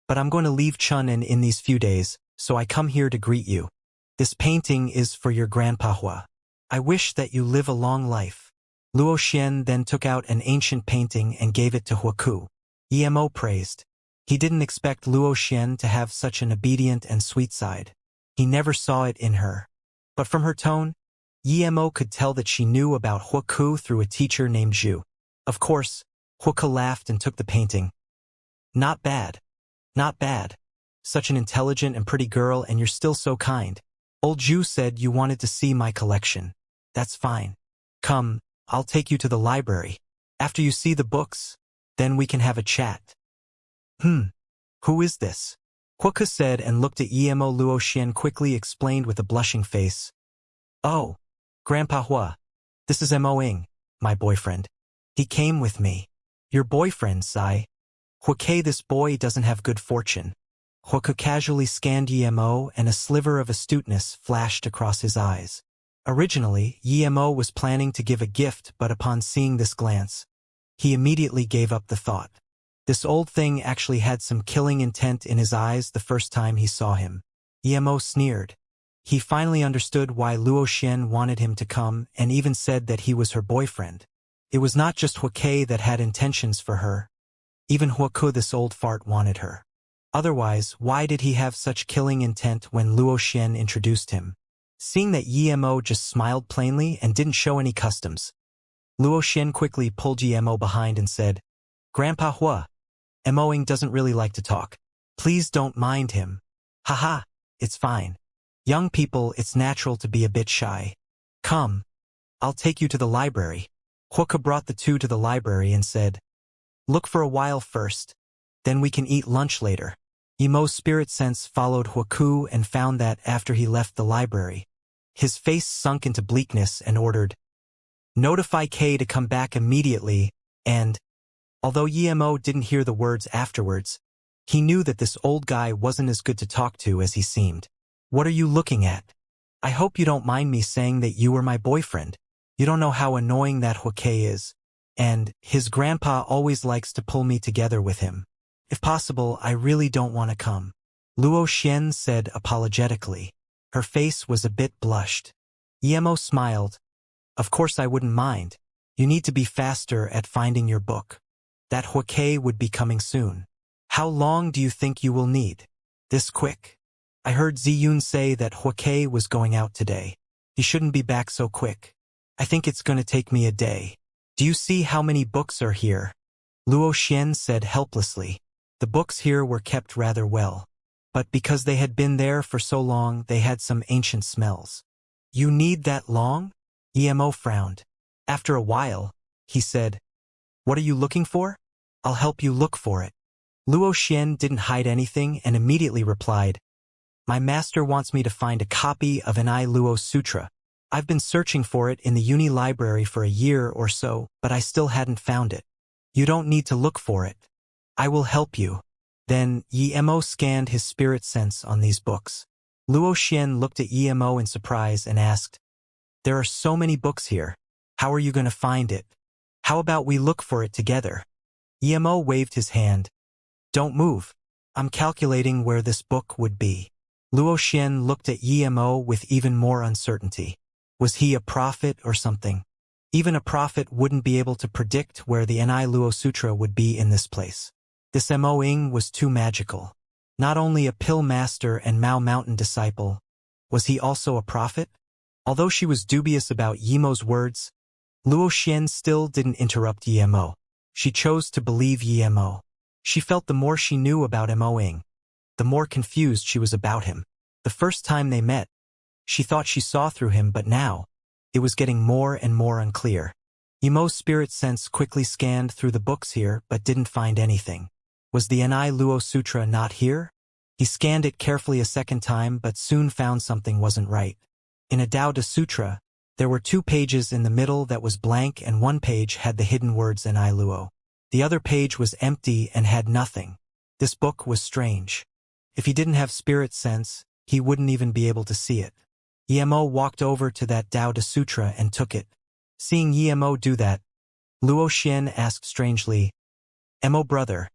but I'm going to leave Chun'an in these few days, so I come here to greet you. This painting is for your Grandpa Hua. I wish that you live a long life. Luo Xian then took out an ancient painting and gave it to Huoku. Yemo praised. He didn't expect Luo Xian to have such an obedient and sweet side. He never saw it in her. But from her tone, Yemo could tell that she knew about Huoku through a teacher named Zhu. Of course, Huoku laughed and took the painting. Not bad. Not bad. Such an intelligent and pretty girl, and you're still so kind. Old Zhu said you wanted to see my collection. That's fine. Come, I'll take you to the library. After you see the books, then we can have a chat. Who is this? Huoku said and looked at Yemo. Luo Xian quickly explained with a blushing face. Oh, Grandpa Hua. This is Mo Ying, my boyfriend. He came with me. Your boyfriend, Sai. Huoku, this boy doesn't have good fortune. Huoku casually scanned Yemo, and a sliver of astuteness flashed across his eyes. Originally, Yemo was planning to give a gift, but upon seeing this glance, he immediately gave up the thought. This old thing actually had some killing intent in his eyes the first time he saw him. Yemo sneered. He finally understood why Luo Xian wanted him to come and even said that he was her boyfriend. It was not just Huoku that had intentions for her. Even Huoku, this old fart, wanted her. Otherwise, why did he have such killing intent when Luo Xian introduced him? Seeing that Yemo just smiled plainly and didn't show any customs, Luo Xian quickly pulled Yemo behind and said, Grandpa Hua, Mo Ying doesn't really like to talk. Please don't mind him. Haha, it's fine. Young people, it's natural to be a bit shy. Come, I'll take you to the library. Huoku brought the two to the library and said, Look for a while first, then we can eat lunch later. Yemo's spirit sense followed Huoku and found that after he left the library, his face sunk into bleakness and ordered, Notify K to come back immediately, and, although Yemo didn't hear the words afterwards, he knew that this old guy wasn't as good to talk to as he seemed. What are you looking at? I hope you don't mind me saying that you were my boyfriend. You don't know how annoying that Huoku is. And his grandpa always likes to pull me together with him. If possible, I really don't want to come. Luo Xian said apologetically. Her face was a bit blushed. Yemo smiled. Of course I wouldn't mind. You need to be faster at finding your book. That Huoku would be coming soon. How long do you think you will need? This quick? I heard Ziyun say that Huoku was going out today. He shouldn't be back so quick. I think it's going to take me a day. Do you see how many books are here? Luo Xian said helplessly. The books here were kept rather well. But because they had been there for so long, they had some ancient smells. You need that long? Yemo frowned. After a while, he said, What are you looking for? I'll help you look for it. Luo Xian didn't hide anything and immediately replied, My master wants me to find a copy of an I Luo Sutra. I've been searching for it in the uni library for a year or so, but I still hadn't found it. You don't need to look for it. I will help you. Then Yemo scanned his spirit sense on these books. Luo Xian looked at Yemo in surprise and asked, There are so many books here. How are you going to find it? How about we look for it together? Yemo waved his hand. Don't move. I'm calculating where this book would be. Luo Xian looked at Yemo with even more uncertainty. Was he a prophet or something? Even a prophet wouldn't be able to predict where the Ni Luo Sutra would be in this place. This Mo Ying was too magical. Not only a pill master and Mao Mountain disciple, was he also a prophet? Although she was dubious about Yemo's words, Luo Xian still didn't interrupt Yemo. She chose to believe Yemo. She felt the more she knew about Mo Ying, the more confused she was about him. The first time they met, she thought she saw through him, but now, it was getting more and more unclear. Imo's spirit sense quickly scanned through the books here, but didn't find anything. Was the Ni Luo Sutra not here? He scanned it carefully a second time, but soon found something wasn't right. In a Tao Te Sutra, there were 2 pages in the middle that was blank, and one page had the hidden words Ni Luo. The other page was empty and had nothing. This book was strange. If he didn't have spirit sense, he wouldn't even be able to see it. Imo walked over to that Tao Te Sutra and took it. Seeing Imo do that, Luo Xian asked strangely, "Imo brother,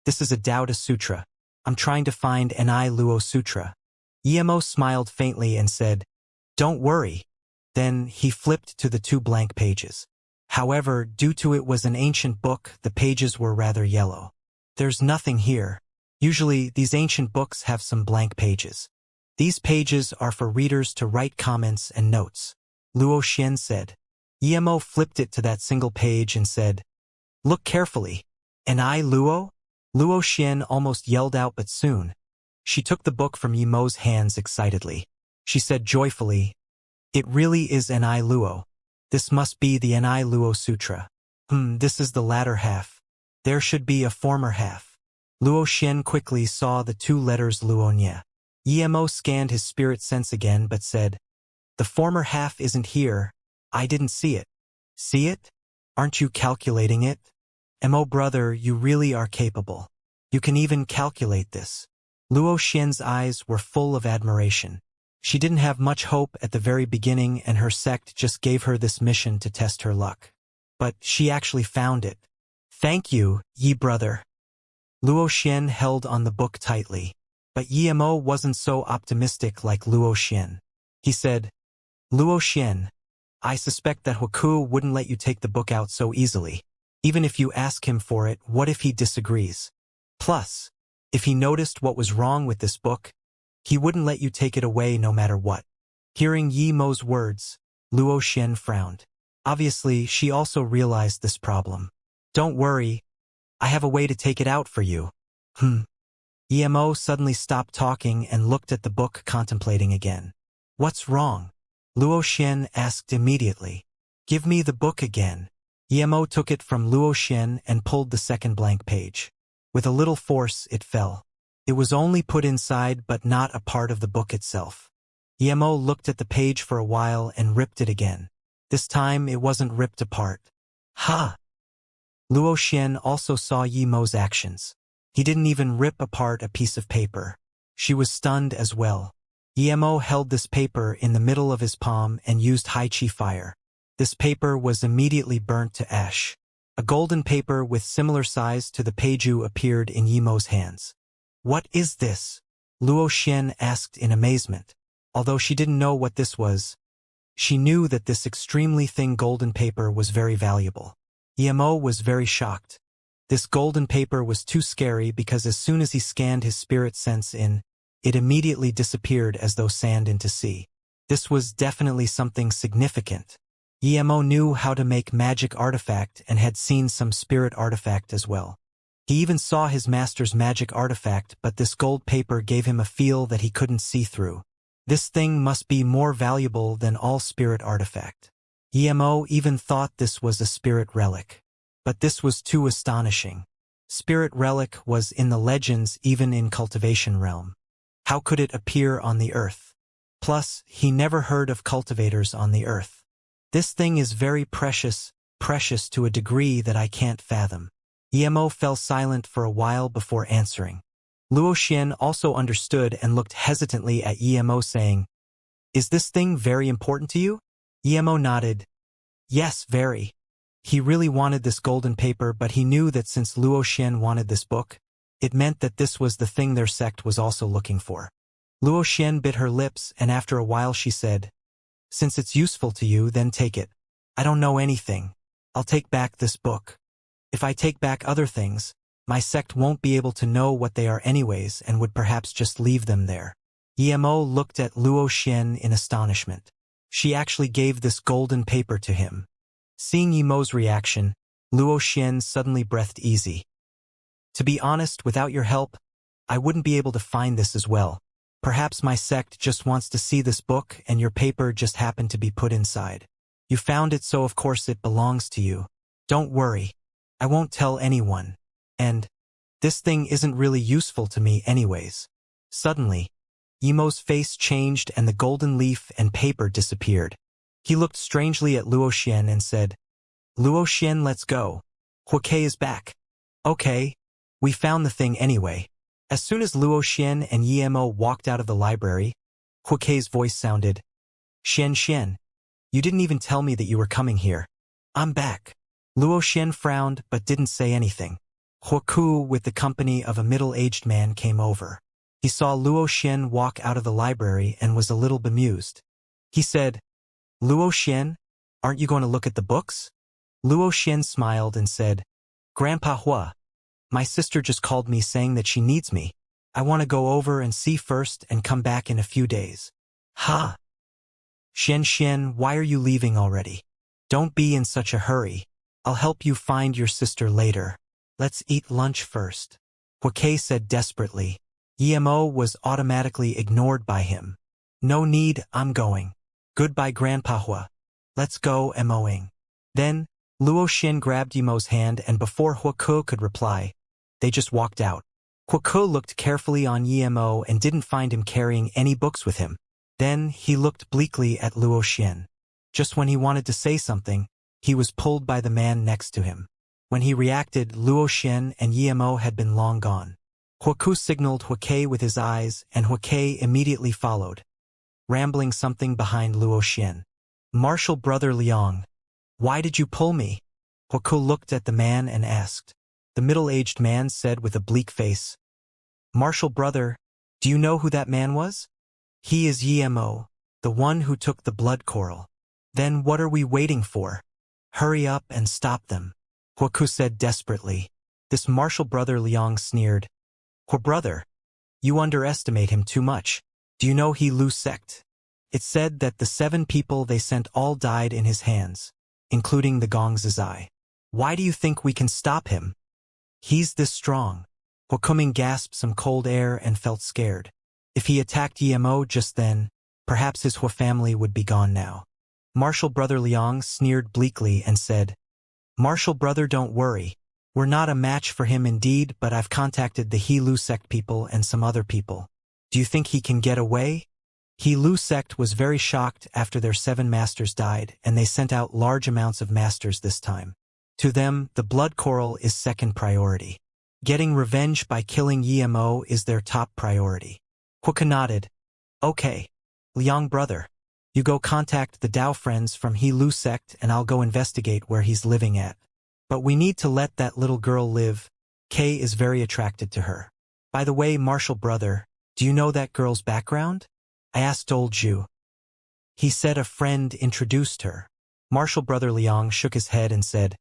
this is a Tao Te Sutra. I'm trying to find Ni Luo Sutra." Imo smiled faintly and said, "Don't worry." Then he flipped to the 2 blank pages. However, due to it was an ancient book, the pages were rather yellow. There's nothing here. Usually, these ancient books have some blank pages. These pages are for readers to write comments and notes, Luo Xian said. Imo flipped it to that single page and said, "Look carefully." "Ni Luo?" Luo Xian almost yelled out, but soon, she took the book from Imo's hands excitedly. She said joyfully, "It really is Ni Luo. This must be the Ni Luo Sutra. This is the latter half. There should be a former half." Luo Xian quickly saw the 2 letters Luonia. Imo scanned his spirit sense again but said, "The former half isn't here. I didn't see it." "See it? Aren't you calculating it?" "Mo brother, you really are capable. You can even calculate this." Luo Xian's eyes were full of admiration. She didn't have much hope at the very beginning, and her sect just gave her this mission to test her luck. But she actually found it. "Thank you, Yi brother." Luo Xian held on the book tightly. But Imo wasn't so optimistic like Luo Xian. He said, "Luo Xian, I suspect that Huku wouldn't let you take the book out so easily. Even if you ask him for it, what if he disagrees? Plus, if he noticed what was wrong with this book, he wouldn't let you take it away no matter what." Hearing Imo's words, Luo Xian frowned. Obviously, she also realized this problem. "Don't worry, I have a way to take it out for you." Imo suddenly stopped talking and looked at the book, contemplating again. "What's wrong?" Luo Xian asked immediately. "Give me the book again." Imo took it from Luo Xian and pulled the second blank page. With a little force, it fell. It was only put inside but not a part of the book itself. Imo looked at the page for a while and ripped it again. This time it wasn't ripped apart. Ha! Luo Xian also saw Imo's actions. He didn't even rip apart a piece of paper. She was stunned as well. Imo held this paper in the middle of his palm and used high chi fire. This paper was immediately burnt to ash. A golden paper with similar size to the peiju appeared in Imo's hands. "What is this?" Luo Xian asked in amazement. Although she didn't know what this was, she knew that this extremely thin golden paper was very valuable. Imo was very shocked. This golden paper was too scary because as soon as he scanned his spirit sense in, it immediately disappeared as though sand into sea. This was definitely something significant. Imo knew how to make magic artifact and had seen some spirit artifact as well. He even saw his master's magic artifact, but this gold paper gave him a feel that he couldn't see through. This thing must be more valuable than all spirit artifact. Imo even thought this was a spirit relic. But this was too astonishing. Spirit relic was in the legends, even in Cultivation realm. How could it appear on the earth? Plus, he never heard of cultivators on the earth. This thing is very precious to a degree that I can't fathom. Imo fell silent for a while before answering. Luo Xian also understood and looked hesitantly at Imo, saying, "Is this thing very important to you?" Imo nodded. "Yes, very." He really wanted this golden paper, but he knew that since Luo Xian wanted this book, it meant that this was the thing their sect was also looking for. Luo Xian bit her lips, and after a while she said, "Since it's useful to you, then take it. I don't know anything. I'll take back this book. If I take back other things, my sect won't be able to know what they are anyways and would perhaps just leave them there." Imo looked at Luo Xian in astonishment. She actually gave this golden paper to him. Seeing Imo's reaction, Luo Xian suddenly breathed easy. "To be honest, without your help, I wouldn't be able to find this as well. Perhaps my sect just wants to see this book and your paper just happened to be put inside. You found it, so of course it belongs to you. Don't worry. I won't tell anyone. And this thing isn't really useful to me anyways. Suddenly, Emo's face changed and the golden leaf and paper disappeared. He looked strangely at Luoxian and said, Luoxian, let's go. Huake is back. Okay, we found the thing anyway. As soon as Luoxian and Emo walked out of the library, Huake's voice sounded, Xianxia, you didn't even tell me that you were coming here. I'm back. Luoxian frowned but didn't say anything. Huaku, with the company of a middle-aged man, came over. He saw Luoxian walk out of the library and was a little bemused. He said, Luoxian, aren't you going to look at the books? Luoxian smiled and said, Grandpa Hua, my sister just called me saying that she needs me. I want to go over and see first and come back in a few days. Ha! Xianxian, why are you leaving already? Don't be in such a hurry. I'll help you find your sister later. Let's eat lunch first. Huake said desperately. Emo was automatically ignored by him. No need, I'm going. Goodbye, Grandpa Hua. Let's go, Emoing. Then, Luoxian grabbed Emo's hand and before Huaku could reply, they just walked out. Huaku looked carefully on Emo and didn't find him carrying any books with him. Then, he looked bleakly at Luoxian. Just when he wanted to say something, he was pulled by the man next to him. When he reacted, Luoxian and Emo had been long gone. Huaku signaled Huake with his eyes, and Huake immediately followed, rambling something behind Luoxian. Martial brother Liang, why did you pull me? Huaku looked at the man and asked. The middle-aged man said with a bleak face, Martial brother, do you know who that man was? He is Emo, the one who took the blood coral. Then what are we waiting for? Hurry up and stop them. Huaku said desperately. This martial brother Liang sneered. Hua brother, you underestimate him too much. Do you know he Lu sect? It's said that the 7 people they sent all died in his hands, including the Gong's eye. Why do you think we can stop him? He's this strong. Huakuming gasped some cold air and felt scared. If he attacked Emo just then, perhaps his Hua family would be gone now. Martial brother Liang sneered bleakly and said, Martial brother, don't worry. We're not a match for him indeed, but I've contacted the He Lu sect people and some other people. Do you think he can get away? He Lu sect was very shocked after their 7 masters died, and they sent out large amounts of masters this time. To them, the blood coral is second priority. Getting revenge by killing Emo is their top priority. Huaka nodded. Okay. Liang brother, you go contact the Dao friends from He Lu sect and I'll go investigate where he's living at. But we need to let that little girl live. Kay is very attracted to her. By the way, martial brother, do you know that girl's background? I asked old Zhu. He said a friend introduced her. Martial brother Liang shook his head and said,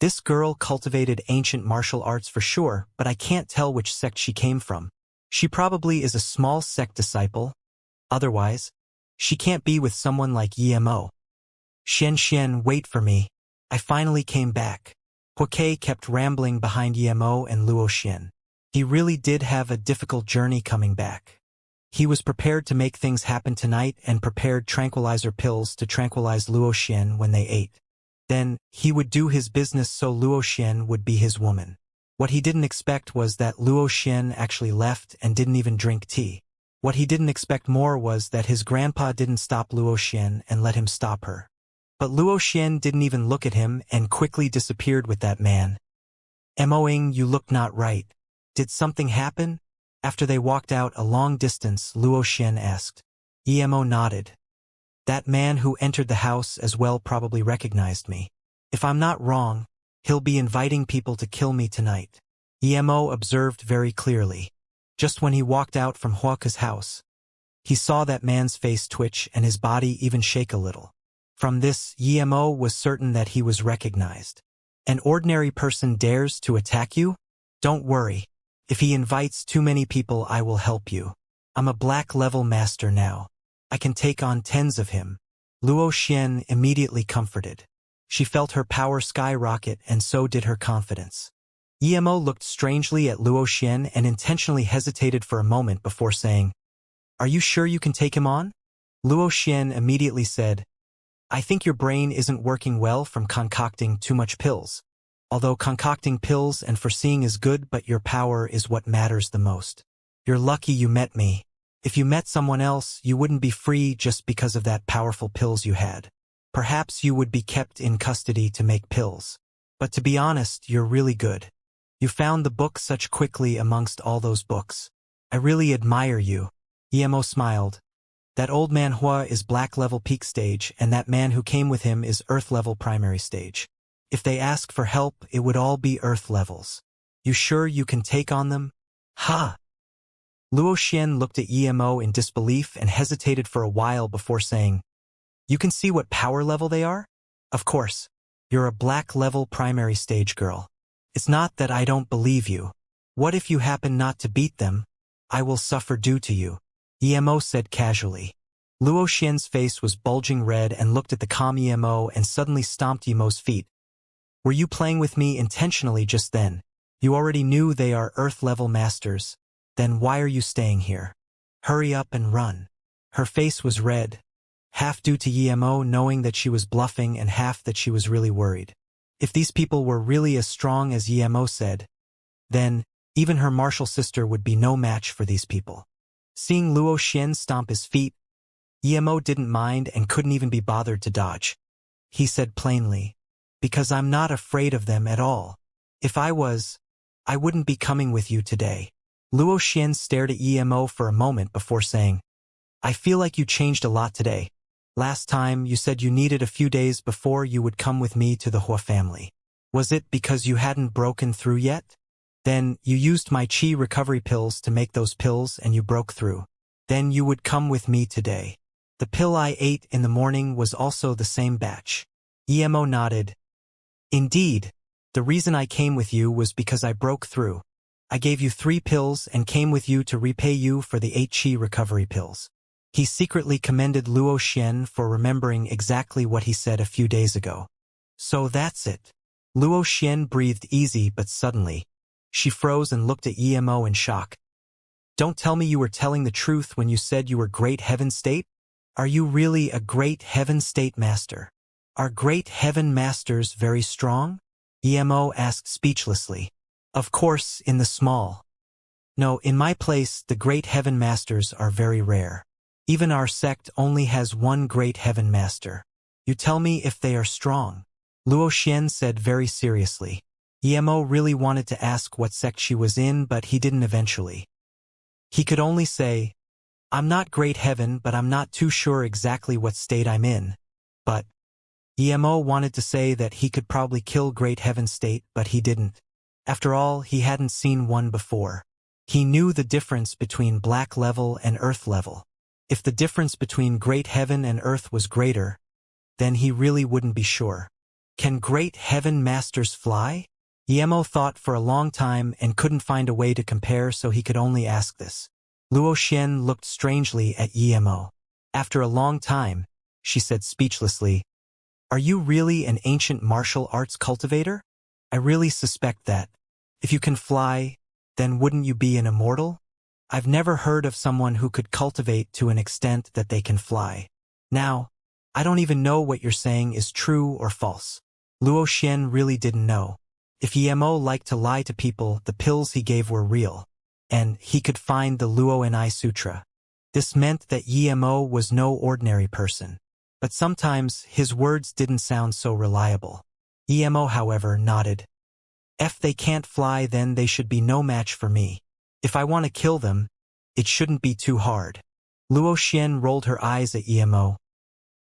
This girl cultivated ancient martial arts for sure, but I can't tell which sect she came from. She probably is a small sect disciple. Otherwise, she can't be with someone like Emo. Xianxian, wait for me. I finally came back. Huake kept rambling behind Emo and Luoxian. He really did have a difficult journey coming back. He was prepared to make things happen tonight and prepared tranquilizer pills to tranquilize Luoxian when they ate. Then, he would do his business so Luoxian would be his woman. What he didn't expect was that Luoxian actually left and didn't even drink tea. What he didn't expect more was that his grandpa didn't stop Luoxian and let him stop her. But Luoxian didn't even look at him and quickly disappeared with that man. Emoing, you look not right. Did something happen? After they walked out a long distance, Luoxian asked. Emo nodded. That man who entered the house as well probably recognized me. If I'm not wrong, he'll be inviting people to kill me tonight. Emo observed very clearly. Just when he walked out from Huaka's house, he saw that man's face twitch and his body even shake a little. From this, Emo was certain that he was recognized. An ordinary person dares to attack you? Don't worry. If he invites too many people, I will help you. I'm a black level master now. I can take on 10s of him. Luoxian immediately comforted. She felt her power skyrocket and so did her confidence. Emo looked strangely at Luo Xian and intentionally hesitated for a moment before saying, "Are you sure you can take him on?" Luo Xian immediately said, "I think your brain isn't working well from concocting too much pills. Although concocting pills and foreseeing is good, but your power is what matters the most. You're lucky you met me. If you met someone else, you wouldn't be free just because of that powerful pills you had. Perhaps you would be kept in custody to make pills. But to be honest, you're really good. You found the book such quickly amongst all those books. I really admire you." Emo smiled. "That old man Hua is black-level peak stage, and that man who came with him is earth-level primary stage. If they ask for help, it would all be earth levels. You sure you can take on them?" "Ha!" Luo Xian looked at Emo in disbelief and hesitated for a while before saying, "You can see what power level they are? Of course. You're a black-level primary stage girl. It's not that I don't believe you. What if you happen not to beat them? I will suffer due to you," Emo said casually. Luo Xian's face was bulging red and looked at the calm Emo and suddenly stomped Emo's feet. "Were you playing with me intentionally just then? You already knew they are Earth-level masters. Then why are you staying here? Hurry up and run." Her face was red, half due to Emo knowing that she was bluffing and half that she was really worried. If these people were really as strong as Emo said, then even her martial sister would be no match for these people. Seeing Luo Xian stomp his feet, Emo didn't mind and couldn't even be bothered to dodge. He said plainly, "Because I'm not afraid of them at all. If I was, I wouldn't be coming with you today." Luo Xian stared at Emo for a moment before saying, "I feel like you changed a lot today. Last time, you said you needed a few days before you would come with me to the Hua family. Was it because you hadn't broken through yet? Then, you used my chi recovery pills to make those pills and you broke through. Then you would come with me today. The pill I ate in the morning was also the same batch." Emo nodded. "Indeed. The reason I came with you was because I broke through. I gave you 3 pills and came with you to repay you for the 8 chi recovery pills." He secretly commended Luo Xian for remembering exactly what he said a few days ago. "So that's it." Luo Xian breathed easy, but suddenly, she froze and looked at Emo in shock. "Don't tell me you were telling the truth when you said you were Great Heaven State? Are you really a Great Heaven State Master? Are Great Heaven Masters very strong?" Emo asked speechlessly. "Of course, in the small. No, in my place, the Great Heaven Masters are very rare. Even our sect only has 1 Great Heaven Master. You tell me if they are strong," Luo Xian said very seriously. Emo really wanted to ask what sect she was in, but he didn't eventually. He could only say, "I'm not Great Heaven, but I'm not too sure exactly what state I'm in." But Emo wanted to say that he could probably kill Great Heaven State, but he didn't. After all, he hadn't seen one before. He knew the difference between Black Level and Earth Level. If the difference between Great Heaven and Earth was greater, then he really wouldn't be sure. Can Great Heaven Masters fly? Emo thought for a long time and couldn't find a way to compare, so he could only ask this. Luo Xian looked strangely at Emo. After a long time, she said speechlessly, "Are you really an ancient martial arts cultivator? I really suspect that. If you can fly, then wouldn't you be an immortal? I've never heard of someone who could cultivate to an extent that they can fly. Now, I don't even know what you're saying is true or false." Luo Xian really didn't know. If Emo liked to lie to people, the pills he gave were real, and he could find the Luo Ni Sutra. This meant that Emo was no ordinary person. But sometimes his words didn't sound so reliable. Emo, however, nodded. "If they can't fly, then they should be no match for me. If I want to kill them, it shouldn't be too hard." Luo Xian rolled her eyes at Emo.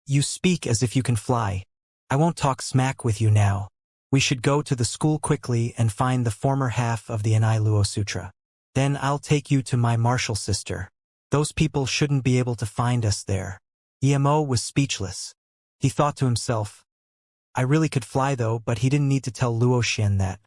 "You speak as if you can fly. I won't talk smack with you now. We should go to the school quickly and find the former half of the Ni Luo Sutra. Then I'll take you to my martial sister. Those people shouldn't be able to find us there." Emo was speechless. He thought to himself, I really could fly though, but he didn't need to tell Luo Xian that.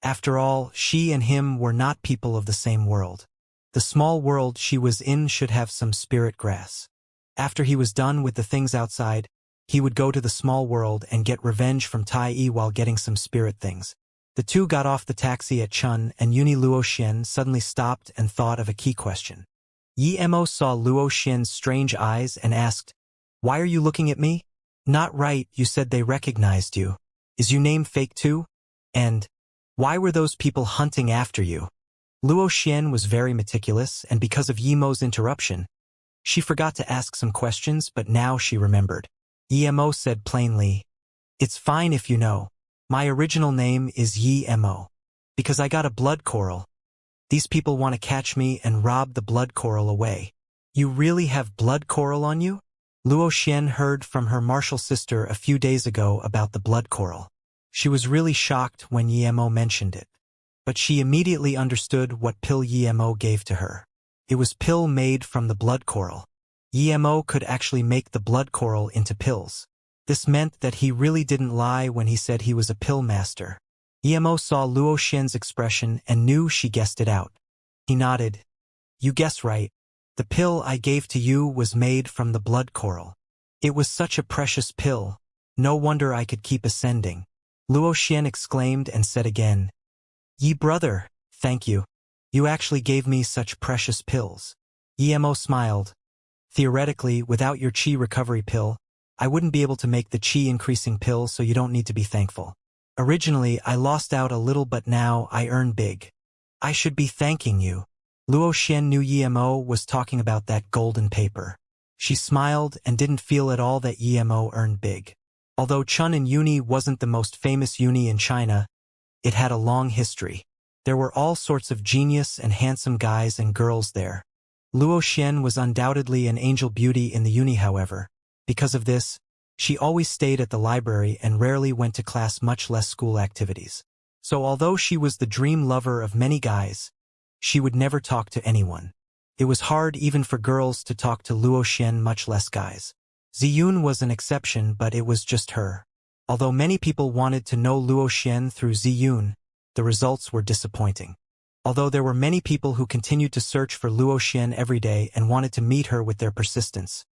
After all, she and him were not people of the same world. The small world she was in should have some spirit grass. After he was done with the things outside, he would go to the small world and get revenge from Tai Yi while getting some spirit things. The two got off the taxi at Chun, and Uni Luo Xian suddenly stopped and thought of a key question. Yi Mo saw Luo Xian's strange eyes and asked, "Why are you looking at me?" "Not right, you said they recognized you. Is your name fake too? And why were those people hunting after you?" Luo Xian was very meticulous, and because of Yi Mo's interruption, she forgot to ask some questions, but now she remembered. Yi Mo said plainly, "It's fine if you know. My original name is Yi Mo. Because I got a blood coral. These people want to catch me and rob the blood coral away." "You really have blood coral on you?" Luo Xian heard from her martial sister a few days ago about the blood coral. She was really shocked when Yi Mo mentioned it. But she immediately understood what pill Yi Mo gave to her. It was pill made from the blood coral. Yi Mo could actually make the blood coral into pills. This meant that he really didn't lie when he said he was a pill master. Yi Mo saw Luo Xian's expression and knew she guessed it out. He nodded. "You guess right. The pill I gave to you was made from the blood coral. It was such a precious pill. No wonder I could keep ascending." Luo Xian exclaimed and said again, "Yi brother, thank you. You actually gave me such precious pills." Yi Mo smiled. "Theoretically, without your qi recovery pill, I wouldn't be able to make the qi increasing pill, so you don't need to be thankful. Originally, I lost out a little, but now I earn big. I should be thanking you." Luo Xian knew Yi Mo was talking about that golden paper. She smiled and didn't feel at all that Yi Mo earned big. Although Chun'an Uni wasn't the most famous uni in China, it had a long history. There were all sorts of genius and handsome guys and girls there. Luo Xian was undoubtedly an angel beauty in the uni, however. Because of this, she always stayed at the library and rarely went to class, much less school activities. So although she was the dream lover of many guys, she would never talk to anyone. It was hard even for girls to talk to Luo Xian, much less guys. Ziyun was an exception, but it was just her. Although many people wanted to know Luo Xian through Ziyun, the results were disappointing. Although there were many people who continued to search for Luo Xian every day and wanted to meet her with their persistence,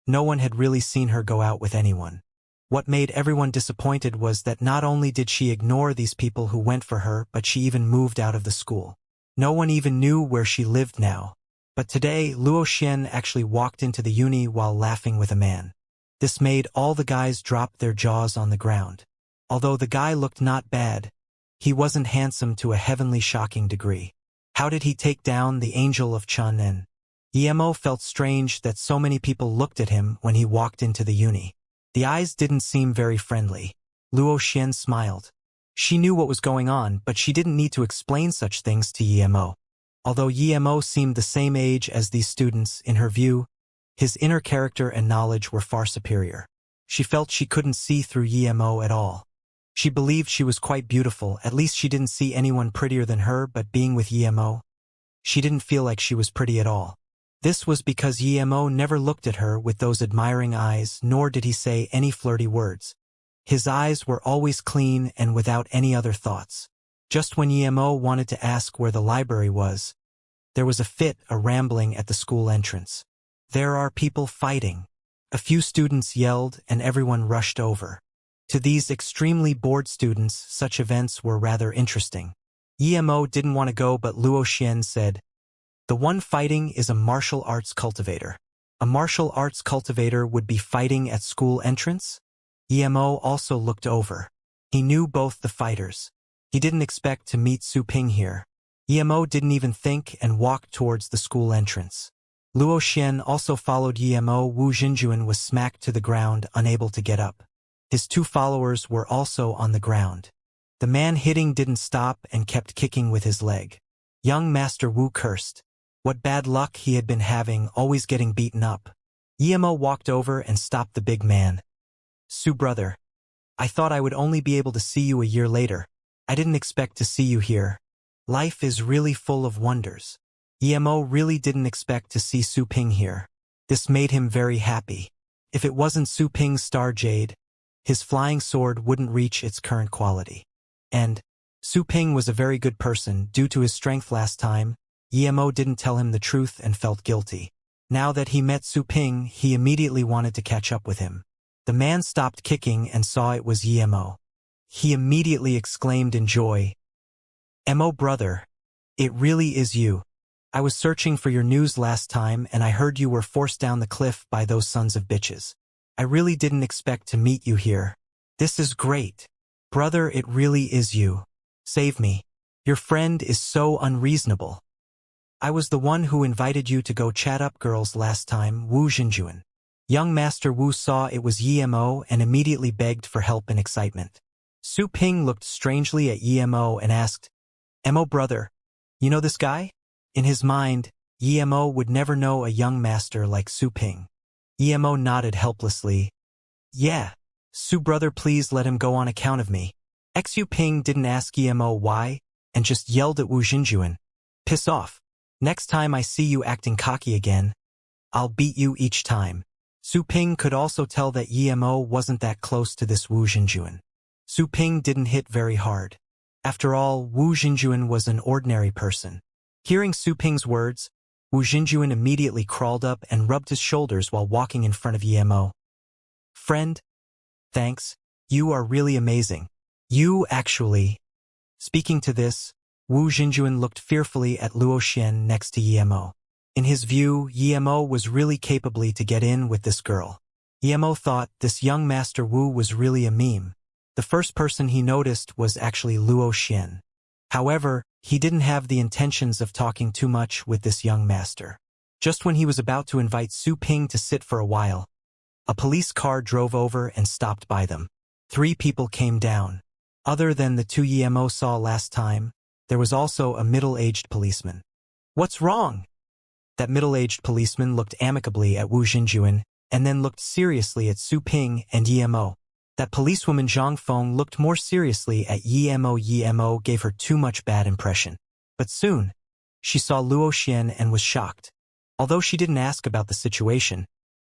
no one had really seen her go out with anyone. What made everyone disappointed was that not only did she ignore these people who went for her, but she even moved out of the school. No one even knew where she lived now. But today, Luo Xian actually walked into the uni while laughing with a man. This made all the guys drop their jaws on the ground. Although the guy looked not bad, he wasn't handsome to a heavenly shocking degree. How did he take down the angel of Chun'an? Yi Mo felt strange that so many people looked at him when he walked into the uni. The eyes didn't seem very friendly. Luo Xian smiled. She knew what was going on, but she didn't need to explain such things to Yi Mo. Although Yi Mo seemed the same age as these students, in her view, his inner character and knowledge were far superior. She felt she couldn't see through Yi Mo at all. She believed she was quite beautiful, at least she didn't see anyone prettier than her, but being with Yi Mo, she didn't feel like she was pretty at all. This was because Yi Mo never looked at her with those admiring eyes, nor did he say any flirty words. His eyes were always clean and without any other thoughts. Just when Yi Mo wanted to ask where the library was, there was a rambling at the school entrance. "There are people fighting." A few students yelled and everyone rushed over. To these extremely bored students, such events were rather interesting. Yi Mo didn't want to go, but Luo Xian said, "The one fighting is a martial arts cultivator." A martial arts cultivator would be fighting at school entrance? Yi Mo also looked over. He knew both the fighters. He didn't expect to meet Su Ping here. Yi Mo didn't even think and walked towards the school entrance. Luo Xian also followed Yi Mo. Wu Xinjuan was smacked to the ground, unable to get up. His two followers were also on the ground. The man hitting didn't stop and kept kicking with his leg. Young Master Wu cursed. What bad luck he had been having, always getting beaten up. Yi Mo walked over and stopped the big man. "Su brother, I thought I would only be able to see you a year later. I didn't expect to see you here. Life is really full of wonders." Yi Mo really didn't expect to see Su Ping here. This made him very happy. If it wasn't Su Ping's star jade, his flying sword wouldn't reach its current quality. And Su Ping was a very good person. Due to his strength last time, Yi Mo didn't tell him the truth and felt guilty. Now that he met Su Ping, he immediately wanted to catch up with him. The man stopped kicking and saw it was Yi Mo. He immediately exclaimed in joy. "Mo brother, it really is you. I was searching for your news last time and I heard you were forced down the cliff by those sons of bitches. I really didn't expect to meet you here. This is great. Brother, it really is you. Save me. Your friend is so unreasonable. I was the one who invited you to go chat up girls last time, Wu Xinjuan." Young Master Wu saw it was Mo and immediately begged for help and excitement. Su Ping looked strangely at Mo and asked, "Mo brother, you know this guy?" In his mind, Mo would never know a young master like Su Ping. Mo nodded helplessly. "Yeah. Su brother, please let him go on account of me." Xu Ping didn't ask Mo why, and just yelled at Wu Xinjuan, "Piss off. Next time I see you acting cocky again, I'll beat you each time." Su Ping could also tell that Mo wasn't that close to this Wu Xinjuan. Su Ping didn't hit very hard. After all, Wu Xinjuan was an ordinary person. Hearing Su Ping's words, Wu Xinjuan immediately crawled up and rubbed his shoulders while walking in front of Mo. "Friend? Thanks. You are really amazing. You actually..." Speaking to this, Wu Xinjuan looked fearfully at Luo Xian next to Mo. In his view, Mo was really capable to get in with this girl. Mo thought this young Master Wu was really a meme. The first person he noticed was actually Luo Xian. However, he didn't have the intentions of talking too much with this young master. Just when he was about to invite Su Ping to sit for a while, a police car drove over and stopped by them. 3 people came down. Other than the 2 Mo saw last time, there was also a middle-aged policeman. "What's wrong?" That middle-aged policeman looked amicably at Wu Xinjuan and then looked seriously at Su Ping and Mo. That policewoman Zhang Feng looked more seriously at Mo. Mo gave her too much bad impression. But soon, she saw Luo Xian and was shocked. Although she didn't ask about the situation,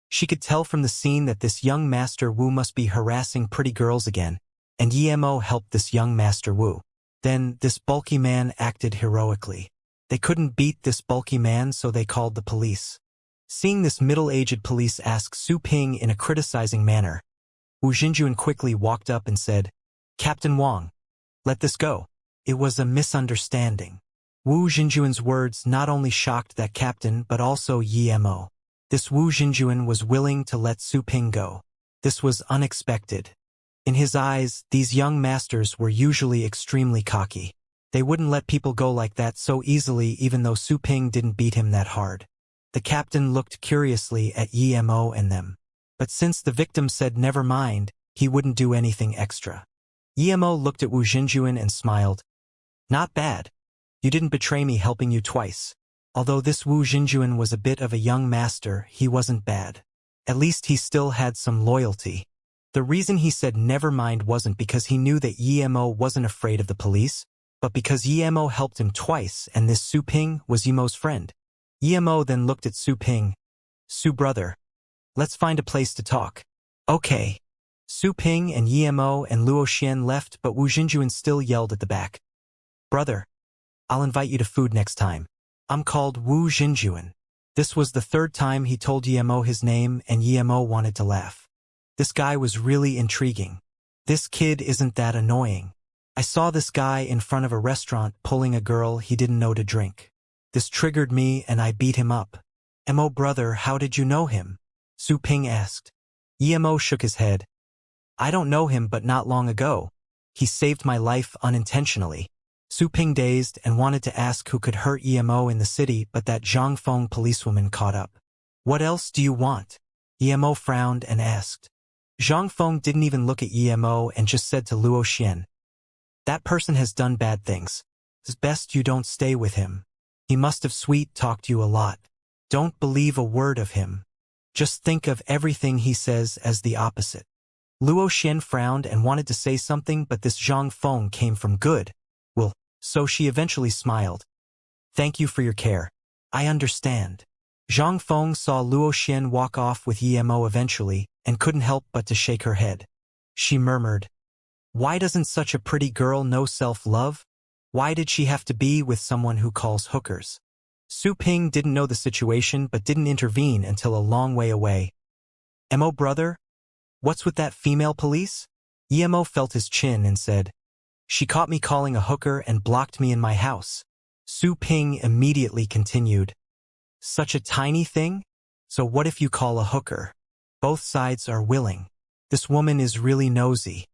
she could tell from the scene that this young Master Wu must be harassing pretty girls again, and Mo helped this young Master Wu. Then, this bulky man acted heroically. They couldn't beat this bulky man, so they called the police. Seeing this middle-aged police ask Su Ping in a criticizing manner, Wu Xinjuan quickly walked up and said, "Captain Wang, let this go. It was a misunderstanding." Wu Xinjuan's words not only shocked that captain but also Mo. This Wu Xinjuan was willing to let Su Ping go. This was unexpected. In his eyes, these young masters were usually extremely cocky. They wouldn't let people go like that so easily even though Su Ping didn't beat him that hard. The captain looked curiously at Mo and them. But since the victim said never mind, he wouldn't do anything extra. Mo looked at Wu Xinjuan and smiled. "Not bad. You didn't betray me helping you twice." Although this Wu Xinjuan was a bit of a young master, he wasn't bad. At least he still had some loyalty. The reason he said never mind wasn't because he knew that Mo wasn't afraid of the police, but because Mo helped him twice and this Su Ping was Mo's friend. Mo then looked at Su Ping. "Su brother, let's find a place to talk." "Okay." Su Ping and Mo and Luo Xian left, but Wu Xinjuan still yelled at the back. "Brother, I'll invite you to food next time. I'm called Wu Xinjuan." This was the 3rd time he told Mo his name and Mo wanted to laugh. This guy was really intriguing. This kid isn't that annoying. I saw this guy in front of a restaurant pulling a girl he didn't know to drink. This triggered me and I beat him up. "Mo brother, how did you know him?" Su Ping asked. Mo shook his head. "I don't know him, but not long ago, he saved my life unintentionally." Su Ping dazed and wanted to ask who could hurt Mo in the city, but that Zhang Feng policewoman caught up. "What else do you want?" Mo frowned and asked. Zhang Feng didn't even look at Mo and just said to Luo Xian, "That person has done bad things. It's best you don't stay with him. He must have sweet-talked you a lot. Don't believe a word of him. Just think of everything he says as the opposite." Luo Xian frowned and wanted to say something, but this Zhang Feng came from good. "Well," so she eventually smiled. "Thank you for your care. I understand." Zhang Feng saw Luo Xian walk off with Mo eventually, and couldn't help but to shake her head. She murmured, "Why doesn't such a pretty girl know self-love? Why did she have to be with someone who calls hookers?" Su Ping didn't know the situation but didn't intervene until a long way away. "Mo brother? What's with that female police?" Emo felt his chin and said, "She caught me calling a hooker and blocked me in my house." Su Ping immediately continued, "Such a tiny thing? So what if you call a hooker? Both sides are willing. This woman is really nosy."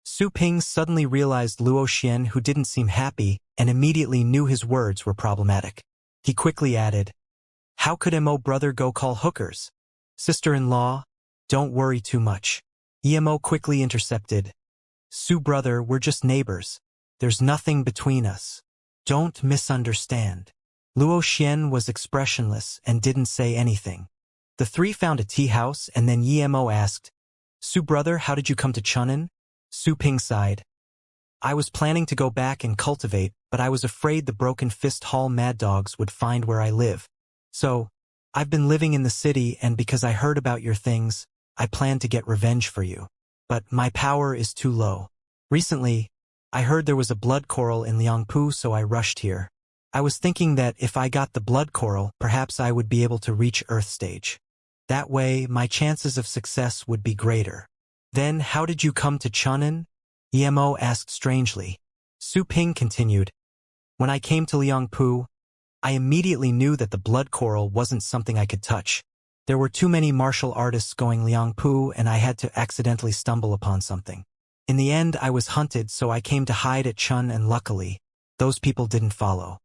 Su Ping suddenly realized Luo Xian, who didn't seem happy, and immediately knew his words were problematic. He quickly added, "How could Mo brother go call hookers? Sister-in-law, don't worry too much." Emo quickly intercepted, "Su brother, we're just neighbors. There's nothing between us. Don't misunderstand." Luo Xian was expressionless and didn't say anything. The three found a tea house, and then Emo asked, "Su brother, how did you come to Chunin?" Su Ping sighed. "I was planning to go back and cultivate, but I was afraid the Broken Fist Hall mad dogs would find where I live. So, I've been living in the city, and because I heard about your things, I plan to get revenge for you. But my power is too low. Recently, I heard there was a blood coral in Liangpu, so I rushed here. I was thinking that if I got the blood coral, perhaps I would be able to reach Earth stage. That way, my chances of success would be greater." "Then how did you come to Chunin?" Emo asked strangely. Su Ping continued, "When I came to Liangpu, I immediately knew that the blood coral wasn't something I could touch. There were too many martial artists going Liangpu, and I had to accidentally stumble upon something. In the end, I was hunted, so I came to hide at Chun, and luckily, those people didn't follow.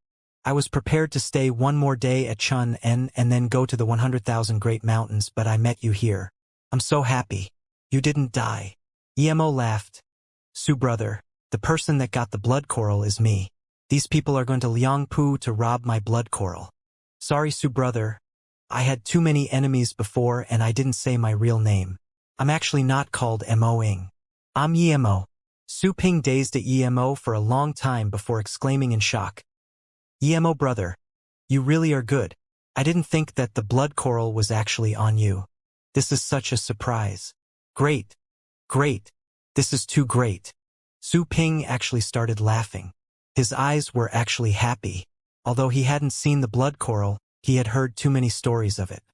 I was prepared to stay one more day at Chun and then go to the 100,000 Great Mountains, but I met you here. I'm so happy. You didn't die." Emo laughed. "Su brother, the person that got the blood coral is me. These people are going to Liangpu to rob my blood coral. Sorry, Su brother. I had too many enemies before and I didn't say my real name. I'm actually not called Mo-ing. I'm Emo." Su Ping gazed at Emo for a long time before exclaiming in shock, "Emo brother, you really are good. I didn't think that the blood coral was actually on you. This is such a surprise. Great. Great. This is too great." Su Ping actually started laughing. His eyes were actually happy. Although he hadn't seen the blood coral, he had heard too many stories of it.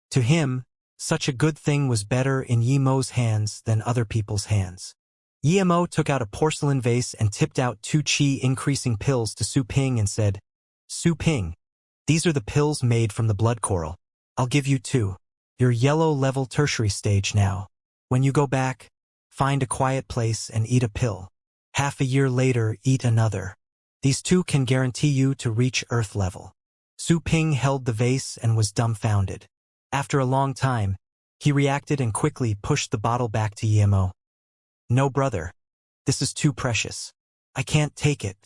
To him, such a good thing was better in Yemo's hands than other people's hands. Yemo took out a porcelain vase and tipped out 2 qi increasing pills to Su Ping and said, "Su Ping, these are the pills made from the blood coral. I'll give you 2. You're yellow level tertiary stage now. When you go back, find a quiet place and eat a pill. Half a year later, eat another. These 2 can guarantee you to reach Earth level." Su Ping held the vase and was dumbfounded. After a long time, he reacted and quickly pushed the bottle back to Yemo. "No brother. This is too precious. I can't take it."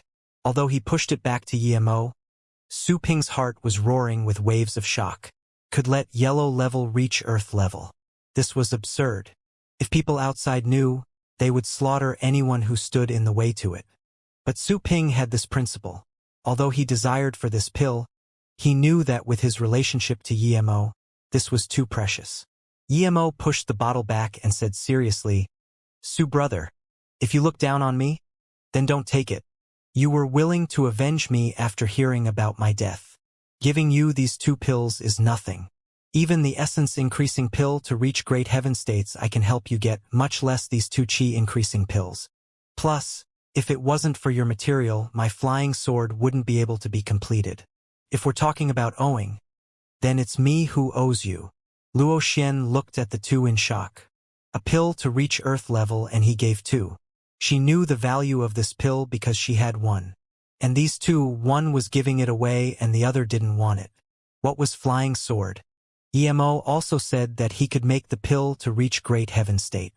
Although he pushed it back to Yemo, Su Ping's heart was roaring with waves of shock. Could let yellow level reach Earth level. This was absurd. If people outside knew, they would slaughter anyone who stood in the way to it. But Su Ping had this principle. Although he desired for this pill, he knew that with his relationship to Yemo, this was too precious. Yemo pushed the bottle back and said seriously, "Su brother, if you look down on me, then don't take it. You were willing to avenge me after hearing about my death. Giving you these 2 pills is nothing. Even the essence increasing pill to reach great heaven states I can help you get, much less these 2 qi increasing pills. Plus, if it wasn't for your material, my flying sword wouldn't be able to be completed. If we're talking about owing, then it's me who owes you." Luo Xian looked at the 2 in shock. A pill to reach Earth level, and he gave 2. She knew the value of this pill because she had 1. And these 2, one was giving it away and the other didn't want it. What was flying sword? Emo also said that he could make the pill to reach great heaven state.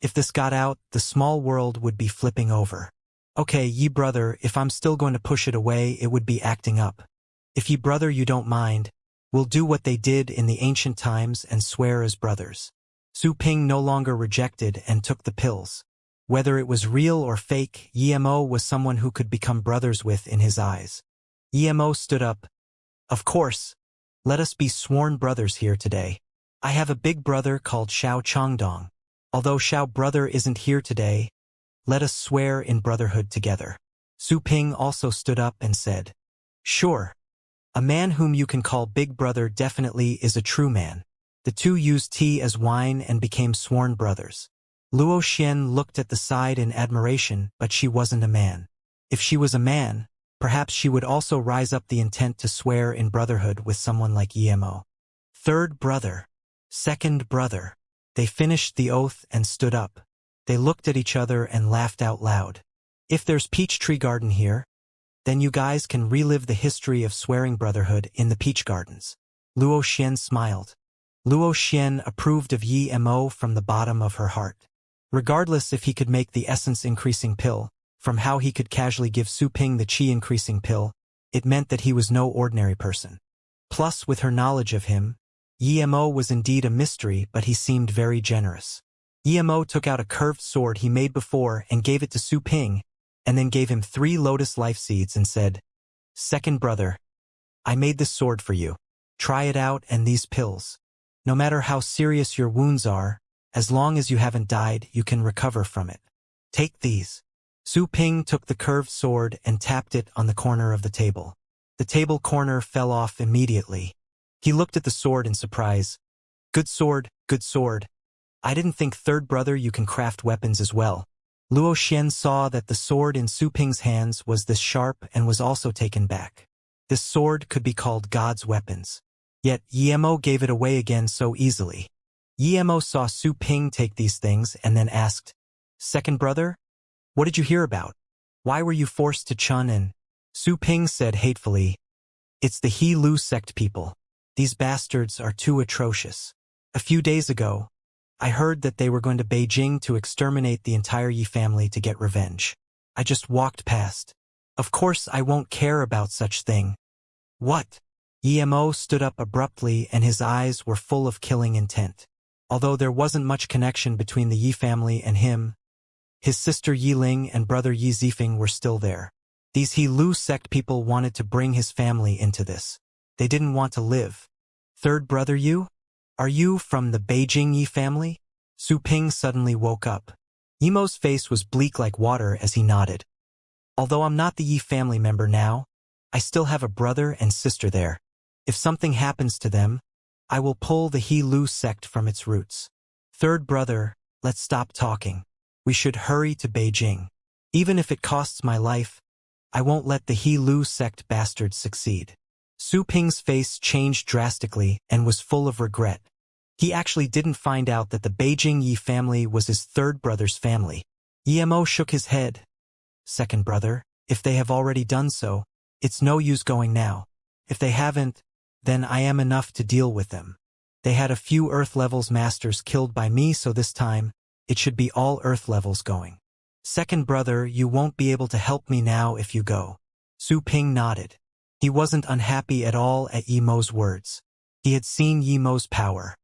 If this got out, the small world would be flipping over. "Okay, ye brother, if I'm still going to push it away, it would be acting up. If ye brother you don't mind, we'll do what they did in the ancient times and swear as brothers." Su Ping no longer rejected and took the pills. Whether it was real or fake, Emo was someone who could become brothers with in his eyes. Emo stood up. "Of course. Let us be sworn brothers here today. I have a big brother called Xiao Changdong. Although Xiao brother isn't here today, let us swear in brotherhood together." Su Ping also stood up and said, "Sure. A man whom you can call big brother definitely is a true man." The 2 used tea as wine and became sworn brothers. Luo Xian looked at the side in admiration, but she wasn't a man. If she was a man, perhaps she would also rise up the intent to swear in brotherhood with someone like Emo. Third brother. Second brother. They finished the oath and stood up. They looked at each other and laughed out loud. If there's peach tree garden here, then you guys can relive the history of swearing brotherhood in the peach gardens. Luo Xian smiled. Luo Xian approved of Yi Mo from the bottom of her heart. Regardless if he could make the essence-increasing pill, from how he could casually give Su Ping the qi-increasing pill, it meant that he was no ordinary person. Plus, with her knowledge of him, Yi Mo was indeed a mystery, but he seemed very generous. Yi Mo took out a curved sword he made before and gave it to Su Ping, and then gave him 3 lotus life seeds and said, "Second brother, I made this sword for you. Try it out and these pills. No matter how serious your wounds are, as long as you haven't died, you can recover from it. Take these." Su Ping took the curved sword and tapped it on the corner of the table. The table corner fell off immediately. He looked at the sword in surprise. Good sword, good sword. I didn't think third brother you can craft weapons as well." Luo Xian saw that the sword in Su Ping's hands was this sharp and was also taken back. This sword could be called God's weapons. Yet Yemo gave it away again so easily. Yemo saw Su Ping take these things and then asked, "Second brother? What did you hear about? Why were you forced to Chun in?" Su Ping said hatefully, "It's the He Lu sect people. These bastards are too atrocious. A few days ago, I heard that they were going to Beijing to exterminate the entire Yi family to get revenge. I just walked past. Of course I won't care about such thing." "What?" Yemo stood up abruptly and his eyes were full of killing intent. Although there wasn't much connection between the Yi family and him, his sister Yi Ling and brother Yi Zifeng were still there. These He Lu sect people wanted to bring his family into this. They didn't want to live. "Third brother you? Are you from the Beijing Yi family?" Su Ping suddenly woke up. Yemo's face was bleak like water as he nodded. "Although I'm not the Yi family member now, I still have a brother and sister there. If something happens to them, I will pull the He Lu sect from its roots. Third brother, let's stop talking. We should hurry to Beijing. Even if it costs my life, I won't let the He Lu sect bastards succeed." Su Ping's face changed drastically and was full of regret. He actually didn't find out that the Beijing Yi family was his third brother's family. Yemo shook his head. "Second brother, if they have already done so, it's no use going now. If they haven't, then I am enough to deal with them. They had a few Earth levels masters killed by me, so this time, it should be all Earth levels going. Second brother, you won't be able to help me now if you go." Su Ping nodded. He wasn't unhappy at all at Yemo's words. He had seen Yemo's power.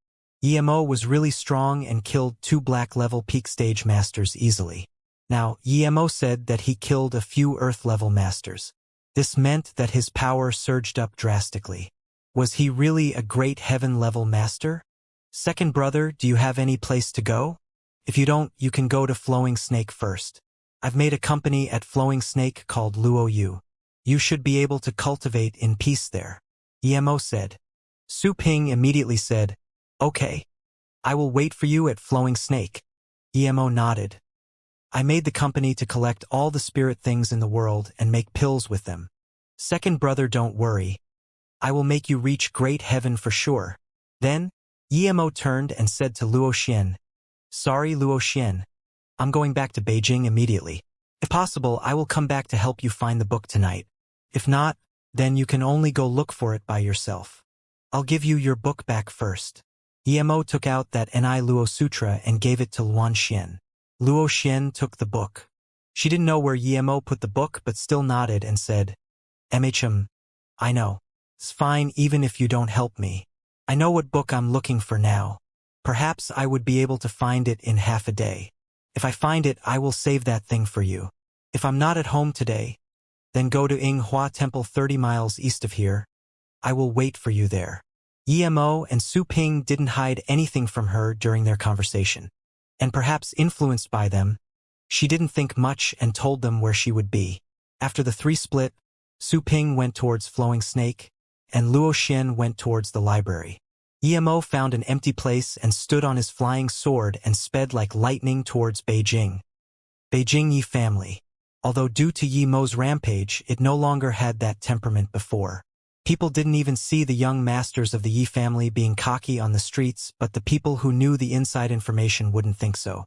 Yemo was really strong and killed 2 black-level peak stage masters easily. Now, Yemo said that he killed a few Earth-level masters. This meant that his power surged up drastically. Was he really a great heaven-level master? "Second brother, do you have any place to go? If you don't, you can go to Flowing Snake first. I've made a company at Flowing Snake called Luo Yu. You should be able to cultivate in peace there," Yemo said. Su Ping immediately said, "Okay. I will wait for you at Flowing Snake." Yemo nodded. "I made the company to collect all the spirit things in the world and make pills with them. Second brother, don't worry. I will make you reach great heaven for sure." Then, Yemo turned and said to Luo Xian, "Sorry, Luo Xian. I'm going back to Beijing immediately. If possible, I will come back to help you find the book tonight. If not, then you can only go look for it by yourself. I'll give you your book back first." Yemo took out that Ni Luo Sutra and gave it to Luan Xian. Luo Xian took the book. She didn't know where Yemo put the book but still nodded and said, I know. It's fine even if you don't help me. I know what book I'm looking for now. Perhaps I would be able to find it in half a day. If I find it, I will save that thing for you. If I'm not at home today, then go to Ing Hua Temple 30 miles east of here. I will wait for you there." Yemo and Su Ping didn't hide anything from her during their conversation. And perhaps influenced by them, she didn't think much and told them where she would be. After the 3 split, Su Ping went towards Flowing Snake, and Luo Xian went towards the library. Emo found an empty place and stood on his flying sword and sped like lightning towards Beijing. Beijing Yi family. Although due to Yi Mo's rampage, it no longer had that temperament before. People didn't even see the young masters of the Yi family being cocky on the streets, but the people who knew the inside information wouldn't think so.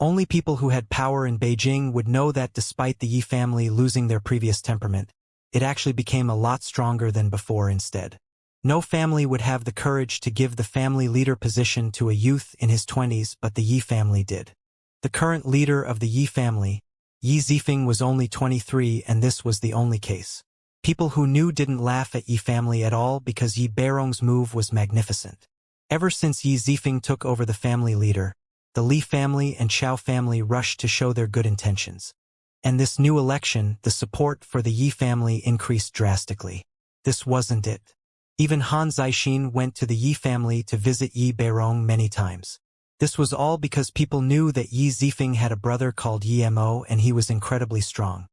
Only people who had power in Beijing would know that despite the Yi family losing their previous temperament, it actually became a lot stronger than before instead. No family would have the courage to give the family leader position to a youth in his 20s, but the Yi family did. The current leader of the Yi family, Yi Zifeng, was only 23, and this was the only case. People who knew didn't laugh at Yi family at all because Yi Beirong's move was magnificent. Ever since Yi Zifeng took over the family leader, the Li family and Xiao family rushed to show their good intentions. And this new election, the support for the Yi family increased drastically. This wasn't it. Even Han Zixin went to the Yi family to visit Yi Beirong many times. This was all because people knew that Yi Zifeng had a brother called Yi Mo and he was incredibly strong.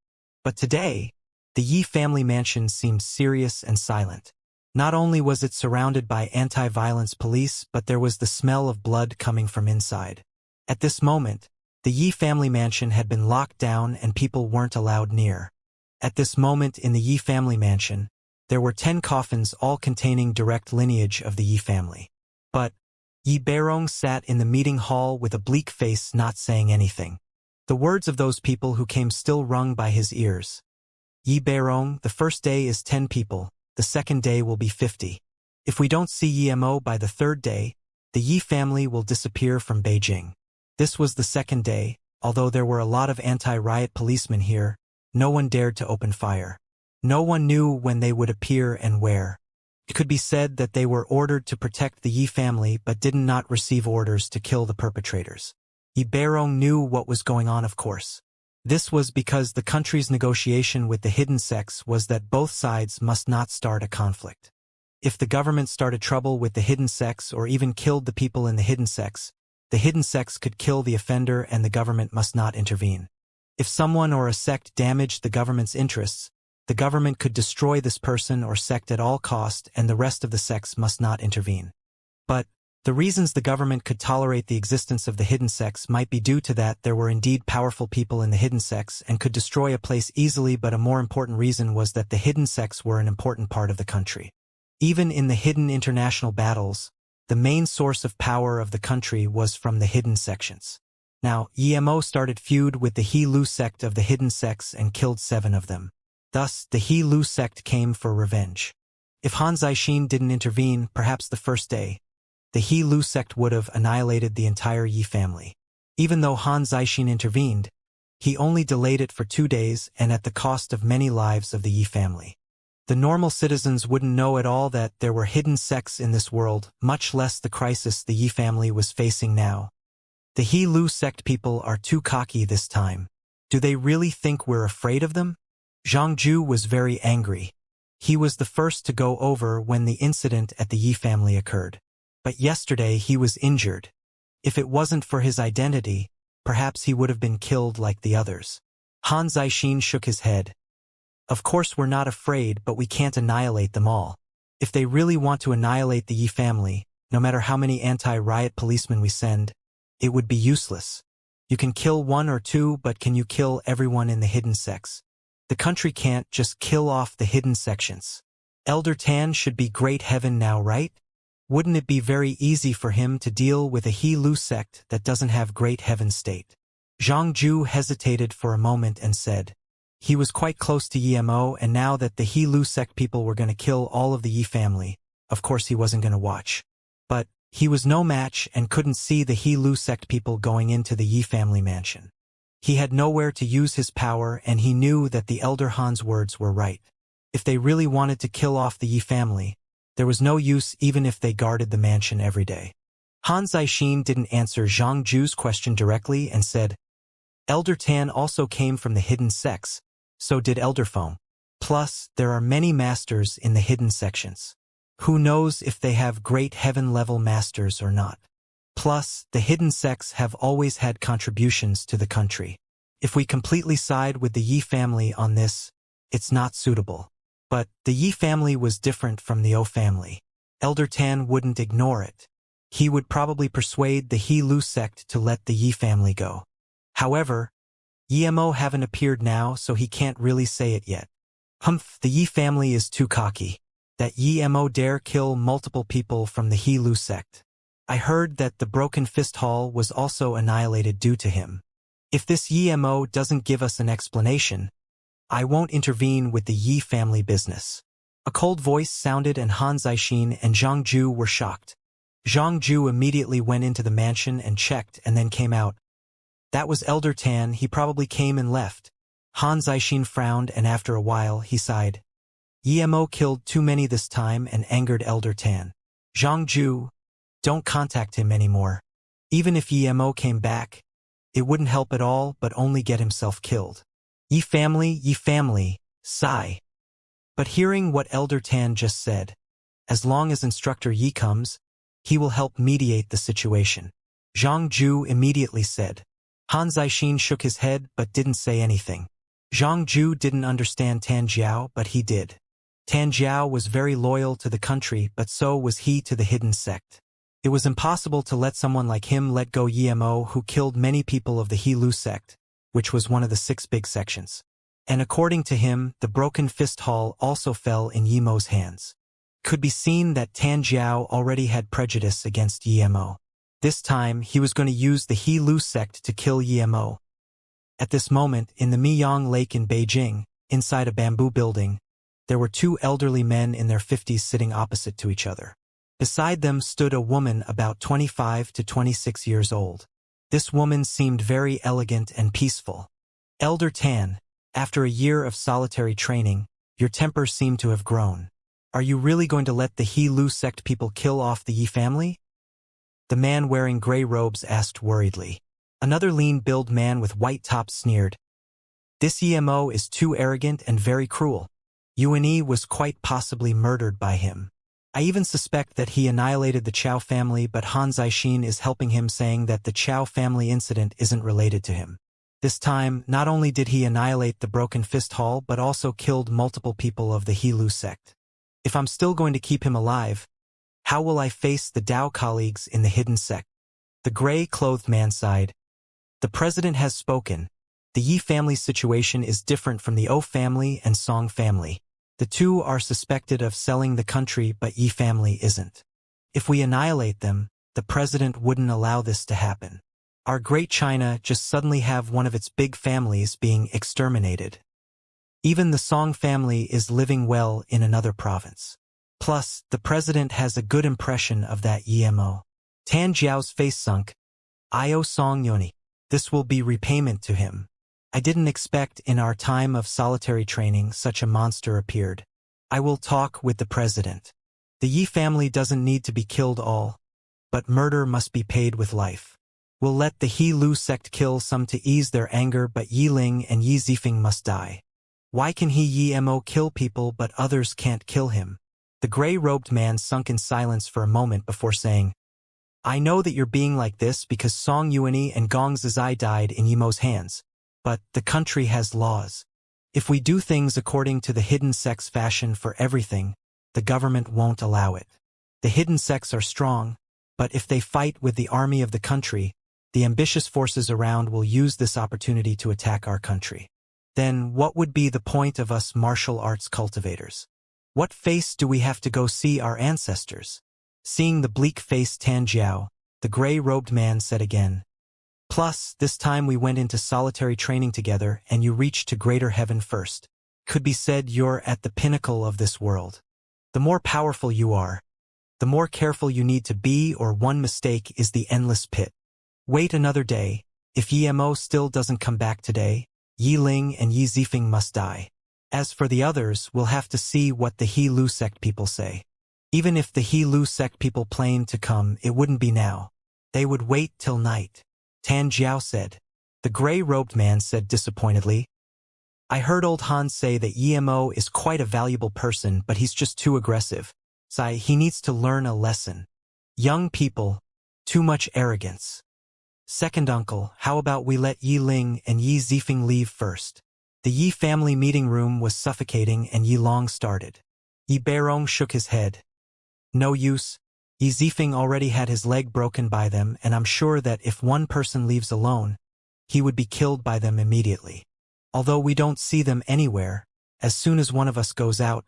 But today, the Yi family mansion seemed serious and silent. Not only was it surrounded by anti-violence police, but there was the smell of blood coming from inside. At this moment, the Yi family mansion had been locked down and people weren't allowed near. At this moment in the Yi family mansion, there were 10 coffins all containing direct lineage of the Yi family. But Yi Beirong sat in the meeting hall with a bleak face, not saying anything. The words of those people who came still rung by his ears. Yi Beirong, the first day is 10 people, the second day will be 50. If we don't see Yi Mo by the third day, the Yi family will disappear from Beijing. This was the second day. Although there were a lot of anti-riot policemen here, no one dared to open fire. No one knew when they would appear and where. It could be said that they were ordered to protect the Yi family but did not receive orders to kill the perpetrators. Yi Beirong knew what was going on, of course. This was because the country's negotiation with the hidden sects was that both sides must not start a conflict. If the government started trouble with the hidden sects or even killed the people in the hidden sects could kill the offender and the government must not intervene. If someone or a sect damaged the government's interests, the government could destroy this person or sect at all cost and the rest of the sects must not intervene. But the reasons the government could tolerate the existence of the hidden sects might be due to that there were indeed powerful people in the hidden sects and could destroy a place easily, but a more important reason was that the hidden sects were an important part of the country. Even in the hidden international battles, the main source of power of the country was from the hidden sections. Now, Yi Mo started feud with the He Lu sect of the hidden sects and killed 7 of them. Thus, the He Lu sect came for revenge. If Han Zixin didn't intervene, perhaps the first day, the He Lu sect would have annihilated the entire Yi family. Even though Han Zixin intervened, he only delayed it for 2 days and at the cost of many lives of the Yi family. The normal citizens wouldn't know at all that there were hidden sects in this world, much less the crisis the Yi family was facing now. The He Lu sect people are too cocky this time. Do they really think we're afraid of them? Zhang Ju was very angry. He was the first to go over when the incident at the Yi family occurred. But yesterday he was injured. If it wasn't for his identity, perhaps he would have been killed like the others. Han Zixin shook his head. Of course we're not afraid, but we can't annihilate them all. If they really want to annihilate the Yi family, no matter how many anti-riot policemen we send, it would be useless. You can kill 1 or 2, but can you kill everyone in the hidden sects? The country can't just kill off the hidden sections. Elder Tan should be great heaven now, right? Wouldn't it be very easy for him to deal with a He Lu sect that doesn't have great heaven state? Zhang Ju hesitated for a moment and said, he was quite close to Yi Mo, and now that the He Lu sect people were going to kill all of the Yi family, of course he wasn't going to watch. But he was no match and couldn't see the He Lu sect people going into the Yi family mansion. He had nowhere to use his power, and he knew that the Elder Han's words were right. If they really wanted to kill off the Yi family, there was no use even if they guarded the mansion every day. Han Zixin didn't answer Zhang Ju's question directly and said, Elder Tan also came from the hidden sects, so did Elder Feng. Plus, there are many masters in the hidden sections. Who knows if they have great heaven-level masters or not? Plus, the hidden sects have always had contributions to the country. If we completely side with the Yi family on this, it's not suitable. But the Yi family was different from the O family. Elder Tan wouldn't ignore it. He would probably persuade the He Lu sect to let the Yi family go. However, Yimo haven't appeared now, so he can't really say it yet. Humph, the Yi family is too cocky. That Yimo dare kill multiple people from the He Lu sect. I heard that the Broken Fist Hall was also annihilated due to him. If this Yimo doesn't give us an explanation, I won't intervene with the Yi family business. A cold voice sounded and Han Zixin and Zhang Ju were shocked. Zhang Ju immediately went into the mansion and checked and then came out. That was Elder Tan, he probably came and left. Han Zixin frowned and after a while he sighed. Yimo killed too many this time and angered Elder Tan. Zhang Ju, don't contact him anymore. Even if Yimo came back, it wouldn't help at all but only get himself killed. Yi family, sigh. But hearing what Elder Tan just said, as long as Instructor Yi comes, he will help mediate the situation. Zhang Ju immediately said. Han Zixin shook his head but didn't say anything. Zhang Ju didn't understand Tan Jiao, but he did. Tan Jiao was very loyal to the country, but so was he to the hidden sect. It was impossible to let someone like him let go Yimo, who killed many people of the He Lu sect, which was one of the 6 big sections. And according to him, the Broken Fist Hall also fell in Yimo's hands. Could be seen that Tan Jiao already had prejudice against Yimo. This time, he was going to use the He Lu sect to kill Yimo. At this moment, in the Miyang Lake in Beijing, inside a bamboo building, there were 2 elderly men in their 50s sitting opposite to each other. Beside them stood a woman about 25 to 26 years old. This woman seemed very elegant and peaceful. Elder Tan, after a year of solitary training, your temper seemed to have grown. Are you really going to let the He Lu sect people kill off the Yi family? The man wearing gray robes asked worriedly. Another lean-built man with white tops sneered. This Yimo is too arrogant and very cruel. Yuan was quite possibly murdered by him. I even suspect that he annihilated the Chao family, but Han Zixin is helping him, saying that the Chao family incident isn't related to him. This time, not only did he annihilate the Broken Fist Hall but also killed multiple people of the He Lu sect. If I'm still going to keep him alive, how will I face the Dao colleagues in the hidden sect? The gray-clothed man sighed. The president has spoken. The Yi family's situation is different from the O family and Song family. The 2 are suspected of selling the country, but Yi family isn't. If we annihilate them, the president wouldn't allow this to happen. Our Great China just suddenly have one of its big families being exterminated. Even the Song family is living well in another province. Plus, the president has a good impression of that Yimo. Tan Jiao's face sunk. Io Song Yoni. This will be repayment to him. I didn't expect in our time of solitary training such a monster appeared. I will talk with the president. The Yi family doesn't need to be killed all, but murder must be paid with life. We'll let the He Lu sect kill some to ease their anger, but Yi Ling and Yi Zifeng must die. Why can He Yimo kill people but others can't kill him? The gray-robed man sunk in silence for a moment before saying, I know that you're being like this because Song Yuan and Gong Zizai died in Yimo's hands. But the country has laws. If we do things according to the hidden sect's fashion for everything, the government won't allow it. The hidden sects are strong, but if they fight with the army of the country, the ambitious forces around will use this opportunity to attack our country. Then what would be the point of us martial arts cultivators? What face do we have to go see our ancestors? Seeing the bleak-faced Tan Jiao, the gray-robed man said again. Plus, this time we went into solitary training together and you reached to greater heaven first. Could be said you're at the pinnacle of this world. The more powerful you are, the more careful you need to be, or one mistake is the endless pit. Wait another day. If Yimo still doesn't come back today, Yi Ling and Yi Zifeng must die. As for the others, we'll have to see what the He Lu sect people say. Even if the He Lu sect people planned to come, it wouldn't be now. They would wait till night. Tan Jiao said. The gray-robed man said disappointedly. I heard old Hans say that Yimo is quite a valuable person, but he's just too aggressive. He needs to learn a lesson. Young people, too much arrogance. Second uncle, how about we let Yi Ling and Yi Zifeng leave first? The Yi family meeting room was suffocating and Yi Long started. Yi Beirong shook his head. No use. Yi Zifeng already had his leg broken by them, and I'm sure that if one person leaves alone, he would be killed by them immediately. Although we don't see them anywhere, as soon as one of us goes out,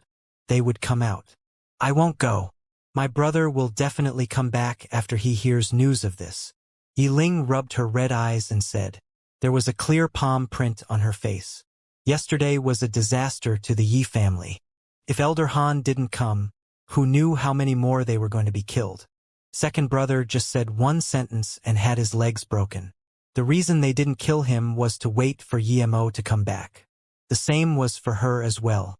they would come out. I won't go. My brother will definitely come back after he hears news of this. Yiling rubbed her red eyes and said. There was a clear palm print on her face. Yesterday was a disaster to the Yi family. If Elder Han didn't come, who knew how many more they were going to be killed? Second brother just said one sentence and had his legs broken. The reason they didn't kill him was to wait for Yimo to come back. The same was for her as well.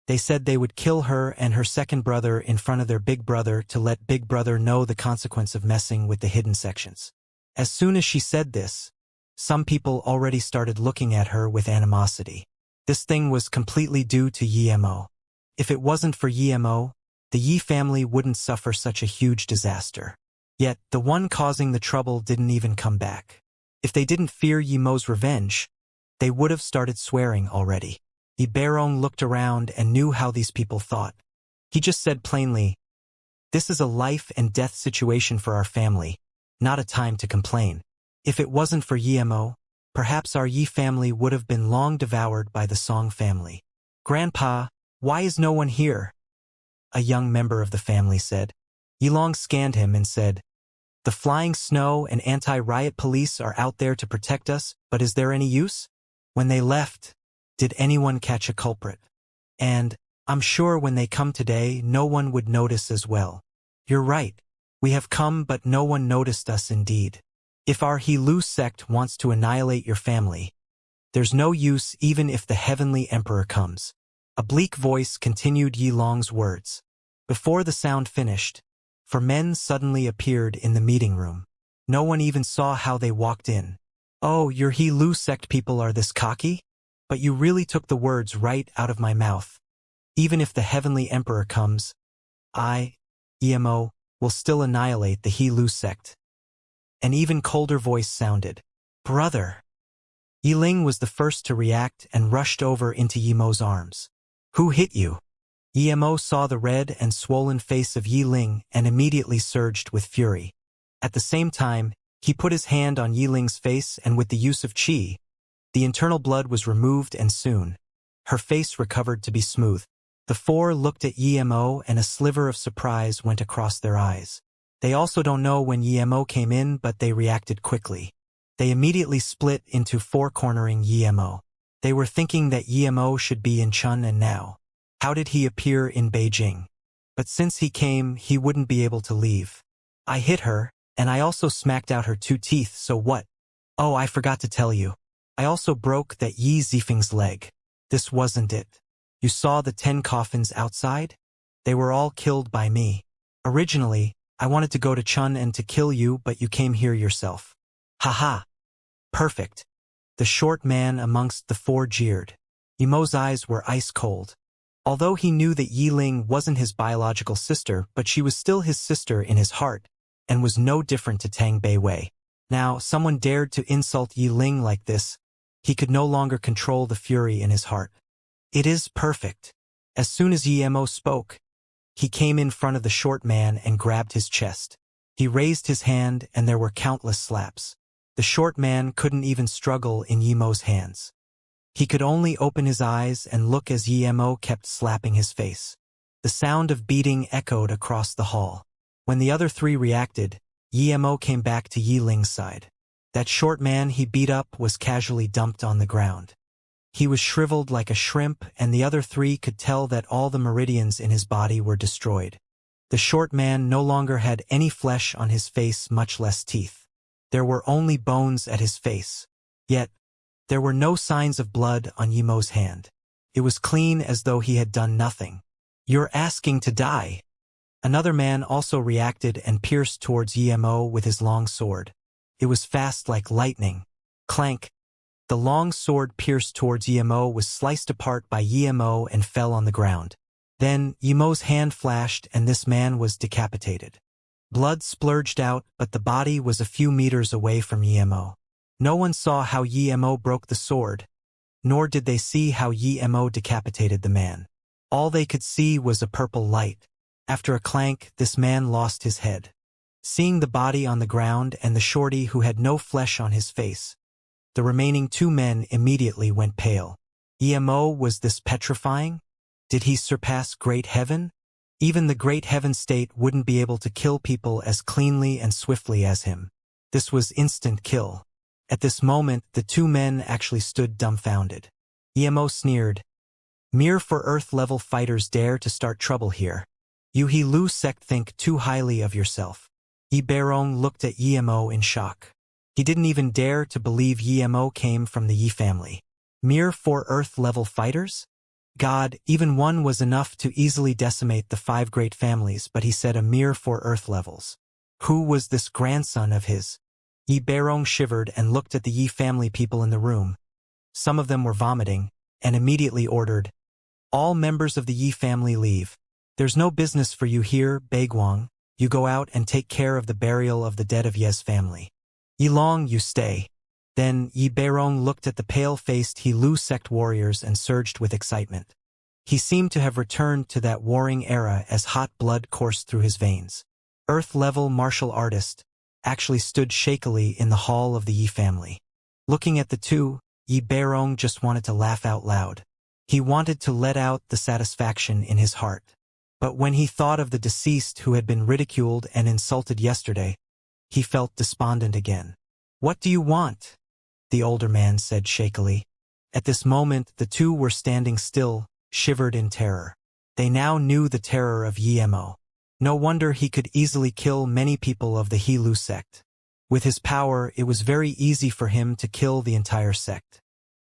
They said they would kill her and her second brother in front of their big brother to let big brother know the consequence of messing with the hidden sections. As soon as she said this, some people already started looking at her with animosity. This thing was completely due to Yimo. If it wasn't for Yimo, the Yi family wouldn't suffer such a huge disaster. Yet, the one causing the trouble didn't even come back. If they didn't fear Yimo's revenge, they would have started swearing already. Yi Barong looked around and knew how these people thought. He just said plainly, "This is a life and death situation for our family, not a time to complain. If it wasn't for Yimo, perhaps our Yi family would have been long devoured by the Song family." "Grandpa, why is no one here?" a young member of the family said. Yilong scanned him and said, "The flying snow and anti-riot police are out there to protect us, but is there any use? When they left, did anyone catch a culprit? And I'm sure when they come today, no one would notice as well. You're right. We have come, but no one noticed us indeed. If our He-Lu sect wants to annihilate your family, there's no use even if the Heavenly Emperor comes." A bleak voice continued Yilong's words. Before the sound finished, 4 men suddenly appeared in the meeting room. No one even saw how they walked in. "Oh, your He-Lu sect people are this cocky? But you really took the words right out of my mouth. Even if the Heavenly Emperor comes, I, Emo, will still annihilate the He-Lu sect." An even colder voice sounded. "Brother." Yiling was the first to react and rushed over into Yemo's arms. "Who hit you?" Yemo saw the red and swollen face of Yiling and immediately surged with fury. At the same time, he put his hand on Yiling's face and with the use of qi, the internal blood was removed and soon, her face recovered to be smooth. The 4 looked at Yemo and a sliver of surprise went across their eyes. They also don't know when Yemo came in, but they reacted quickly. They immediately split into 4 cornering Yemo. They were thinking that Yemo should be in Chun and now. How did he appear in Beijing? But since he came, he wouldn't be able to leave. "I hit her, and I also smacked out her 2 teeth, so what? Oh, I forgot to tell you. I also broke that Yi Zifeng's leg. This wasn't it. You saw the 10 coffins outside? They were all killed by me. Originally, I wanted to go to Chun and to kill you, but you came here yourself." "Haha. Perfect." The short man amongst the 4 jeered. Yemo's eyes were ice cold. Although he knew that Yiling wasn't his biological sister, but she was still his sister in his heart, and was no different to Tang Beiwei. Now, someone dared to insult Yiling like this. He could no longer control the fury in his heart. "It is perfect." As soon as Yemo spoke, he came in front of the short man and grabbed his chest. He raised his hand and there were countless slaps. The short man couldn't even struggle in Yemo's hands. He could only open his eyes and look as Yemo kept slapping his face. The sound of beating echoed across the hall. When the other 3 reacted, Yemo came back to Yiling's side. That short man he beat up was casually dumped on the ground. He was shriveled like a shrimp, and the other 3 could tell that all the meridians in his body were destroyed. The short man no longer had any flesh on his face, much less teeth. There were only bones at his face. Yet, there were no signs of blood on Yemo's hand. It was clean as though he had done nothing. "You're asking to die." Another man also reacted and pierced towards Yemo with his long sword. It was fast like lightning. Clank. The long sword pierced towards Yemo was sliced apart by Yemo and fell on the ground. Then, Yemo's hand flashed and this man was decapitated. Blood splurged out, but the body was a few meters away from Yemo. No one saw how Yemo broke the sword, nor did they see how Yemo decapitated the man. All they could see was a purple light. After a clank, this man lost his head. Seeing the body on the ground and the shorty who had no flesh on his face, the remaining two men immediately went pale. Was this petrifying? Did he surpass great heaven? Even the great heaven state wouldn't be able to kill people as cleanly and swiftly as him. This was instant kill. At this moment, the two men actually stood dumbfounded. Sneered. Mere for Earth-level fighters dare to start trouble here. You He Lu sect think too highly of yourself. Barong looked at in shock. He didn't even dare to believe came from the Yi family. Mere for Earth-level fighters? God, even one was enough to easily decimate the 5 great families, but he said a mere 4 Earth levels. Who was this grandson of his? Barong shivered and looked at the Yi family people in the room. Some of them were vomiting, and immediately ordered, all members of the Yi family leave. There's no business for you here, Baiguang. You go out and take care of the burial of the dead of Ye's family. Yilong, you stay. Then Barong looked at the pale-faced He Lu sect warriors and surged with excitement. He seemed to have returned to that warring era as hot blood coursed through his veins. Earth-level martial artist actually stood shakily in the hall of the Yi family. Looking at the two, Barong just wanted to laugh out loud. He wanted to let out the satisfaction in his heart. But when he thought of the deceased who had been ridiculed and insulted yesterday, he felt despondent again. What do you want? The older man said shakily. At this moment, the two were standing still, shivered in terror. They now knew the terror of Mo. No wonder he could easily kill many people of the He Lu sect. With his power, it was very easy for him to kill the entire sect.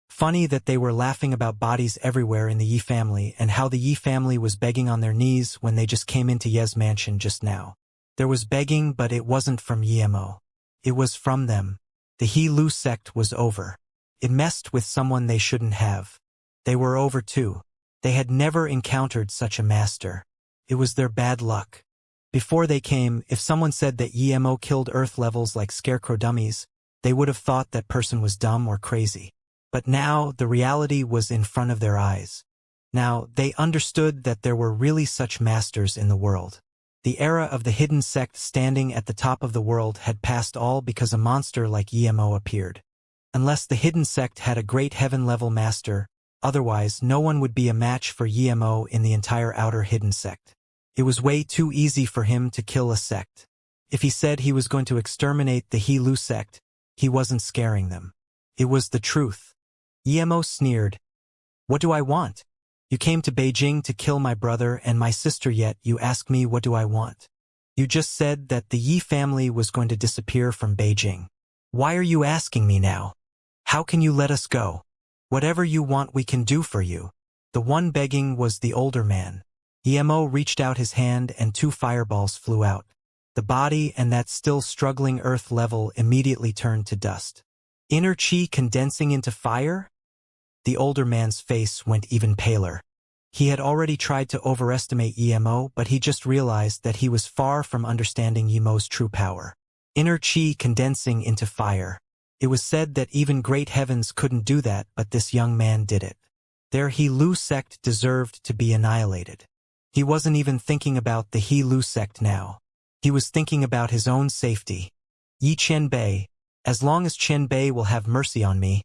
Funny that they were laughing about bodies everywhere in the Yi family and how the Yi family was begging on their knees when they just came into Ye's mansion just now. There was begging, but it wasn't from Mo. It was from them. The He Lu sect was over. It messed with someone they shouldn't have. They were over too. They had never encountered such a master. It was their bad luck. Before they came, if someone said that Mo killed Earth levels like scarecrow dummies, they would have thought that person was dumb or crazy. But now, the reality was in front of their eyes. Now, they understood that there were really such masters in the world. The era of the hidden sect standing at the top of the world had passed all because a monster like Mo appeared. Unless the hidden sect had a great heaven-level master, otherwise no one would be a match for Mo in the entire outer hidden sect. It was way too easy for him to kill a sect. If he said he was going to exterminate the He Lu sect, he wasn't scaring them. It was the truth. Mo sneered. What do I want? You came to Beijing to kill my brother and my sister, yet you ask me what do I want? You just said that the Yi family was going to disappear from Beijing. Why are you asking me now? How can you let us go? Whatever you want we can do for you. The one begging was the older man. Mo reached out his hand and 2 fireballs flew out. The body and that still struggling earth level immediately turned to dust. Inner chi condensing into fire? The older man's face went even paler. He had already tried to overestimate Mo, but he just realized that he was far from understanding Mo's true power. Inner chi condensing into fire. It was said that even great heavens couldn't do that, but this young man did it. Their He Lu sect deserved to be annihilated. He wasn't even thinking about the He Lu sect now. He was thinking about his own safety. Yi Qianbei, as long as Qianbei will have mercy on me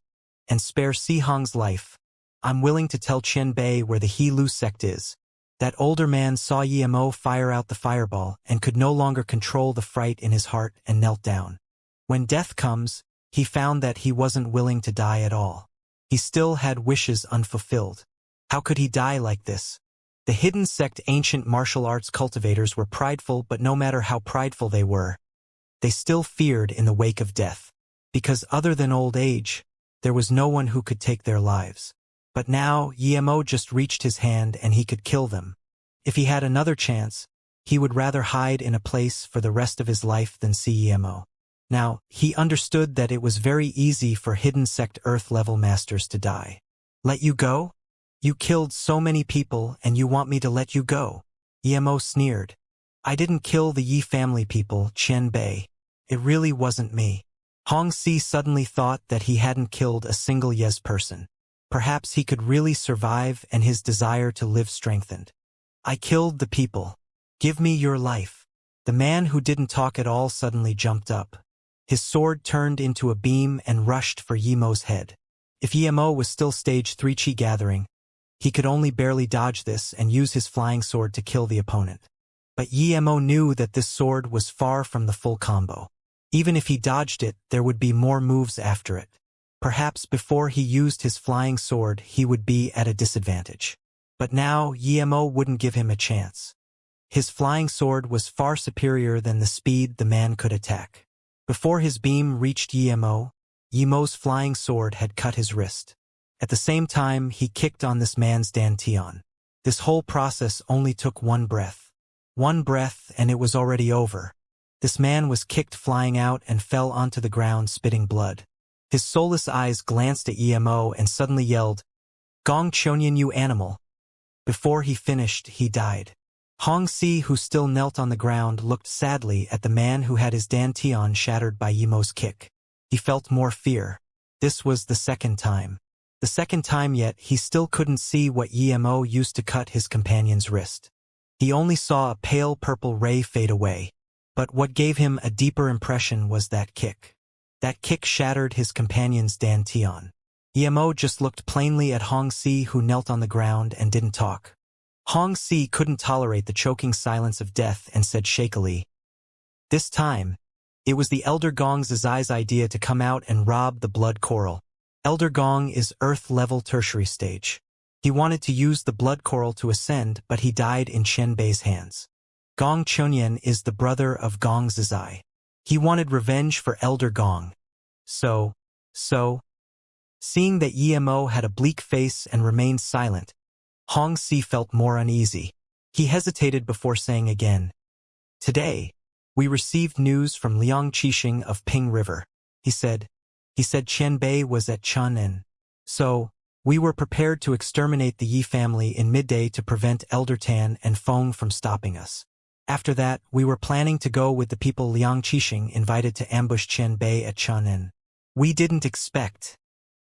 and spare Si Hong's life, I'm willing to tell Qianbei where the He Lu sect is. That older man saw Mo fire out the fireball and could no longer control the fright in his heart and knelt down. When death comes, he found that he wasn't willing to die at all. He still had wishes unfulfilled. How could he die like this? The hidden sect ancient martial arts cultivators were prideful, but no matter how prideful they were, they still feared in the wake of death. Because other than old age, there was no one who could take their lives. But now, Mo just reached his hand and he could kill them. If he had another chance, he would rather hide in a place for the rest of his life than see Mo. Now, he understood that it was very easy for hidden sect earth-level masters to die. Let you go? You killed so many people and you want me to let you go? Mo sneered. I didn't kill the Yi family people, Qianbei. It really wasn't me. Hong Si suddenly thought that he hadn't killed a single Yes person. Perhaps he could really survive and his desire to live strengthened. I killed the people. Give me your life. The man who didn't talk at all suddenly jumped up. His sword turned into a beam and rushed for Yimo's head. If Yimo was still stage 3 chi gathering, he could only barely dodge this and use his flying sword to kill the opponent. But Yimo knew that this sword was far from the full combo. Even if he dodged it, there would be more moves after it. Perhaps before he used his flying sword he would be at a disadvantage. But now Yimo wouldn't give him a chance. His flying sword was far superior than the speed the man could attack. Before his beam reached Yimo's flying sword had cut his wrist. At the same time, he kicked on this man's dantian. This whole process only took one breath. One breath and it was already over. This man was kicked flying out and fell onto the ground spitting blood. His soulless eyes glanced at Yimo and suddenly yelled, "Gong Chonyan, you animal!" Before he finished, he died. Hong Si, who still knelt on the ground, looked sadly at the man who had his dantian shattered by Yimo's kick. He felt more fear. This was the second time. The second time yet he still couldn't see what Yimo used to cut his companion's wrist. He only saw a pale purple ray fade away. But what gave him a deeper impression was that kick. That kick shattered his companion's dantian. Yimo just looked plainly at Hong Si, who knelt on the ground and didn't talk. Hong Si couldn't tolerate the choking silence of death and said shakily, "This time, it was the Elder Gong Zizai's idea to come out and rob the blood coral. Elder Gong is Earth-level tertiary stage. He wanted to use the blood coral to ascend, but he died in Qianbei's hands. Gong Chonyan is the brother of Gong Zizai. He wanted revenge for Elder Gong. So, seeing that Yimo had a bleak face and remained silent, Hong Si felt more uneasy. He hesitated before saying again, "Today, we received news from Liang Qixing of Ping River. He said Qianbei was at Chun'an. So, we were prepared to exterminate the Yi family in midday to prevent Elder Tan and Feng from stopping us. After that, we were planning to go with the people Liang Qixing invited to ambush Qianbei at Chun'an. We didn't expect."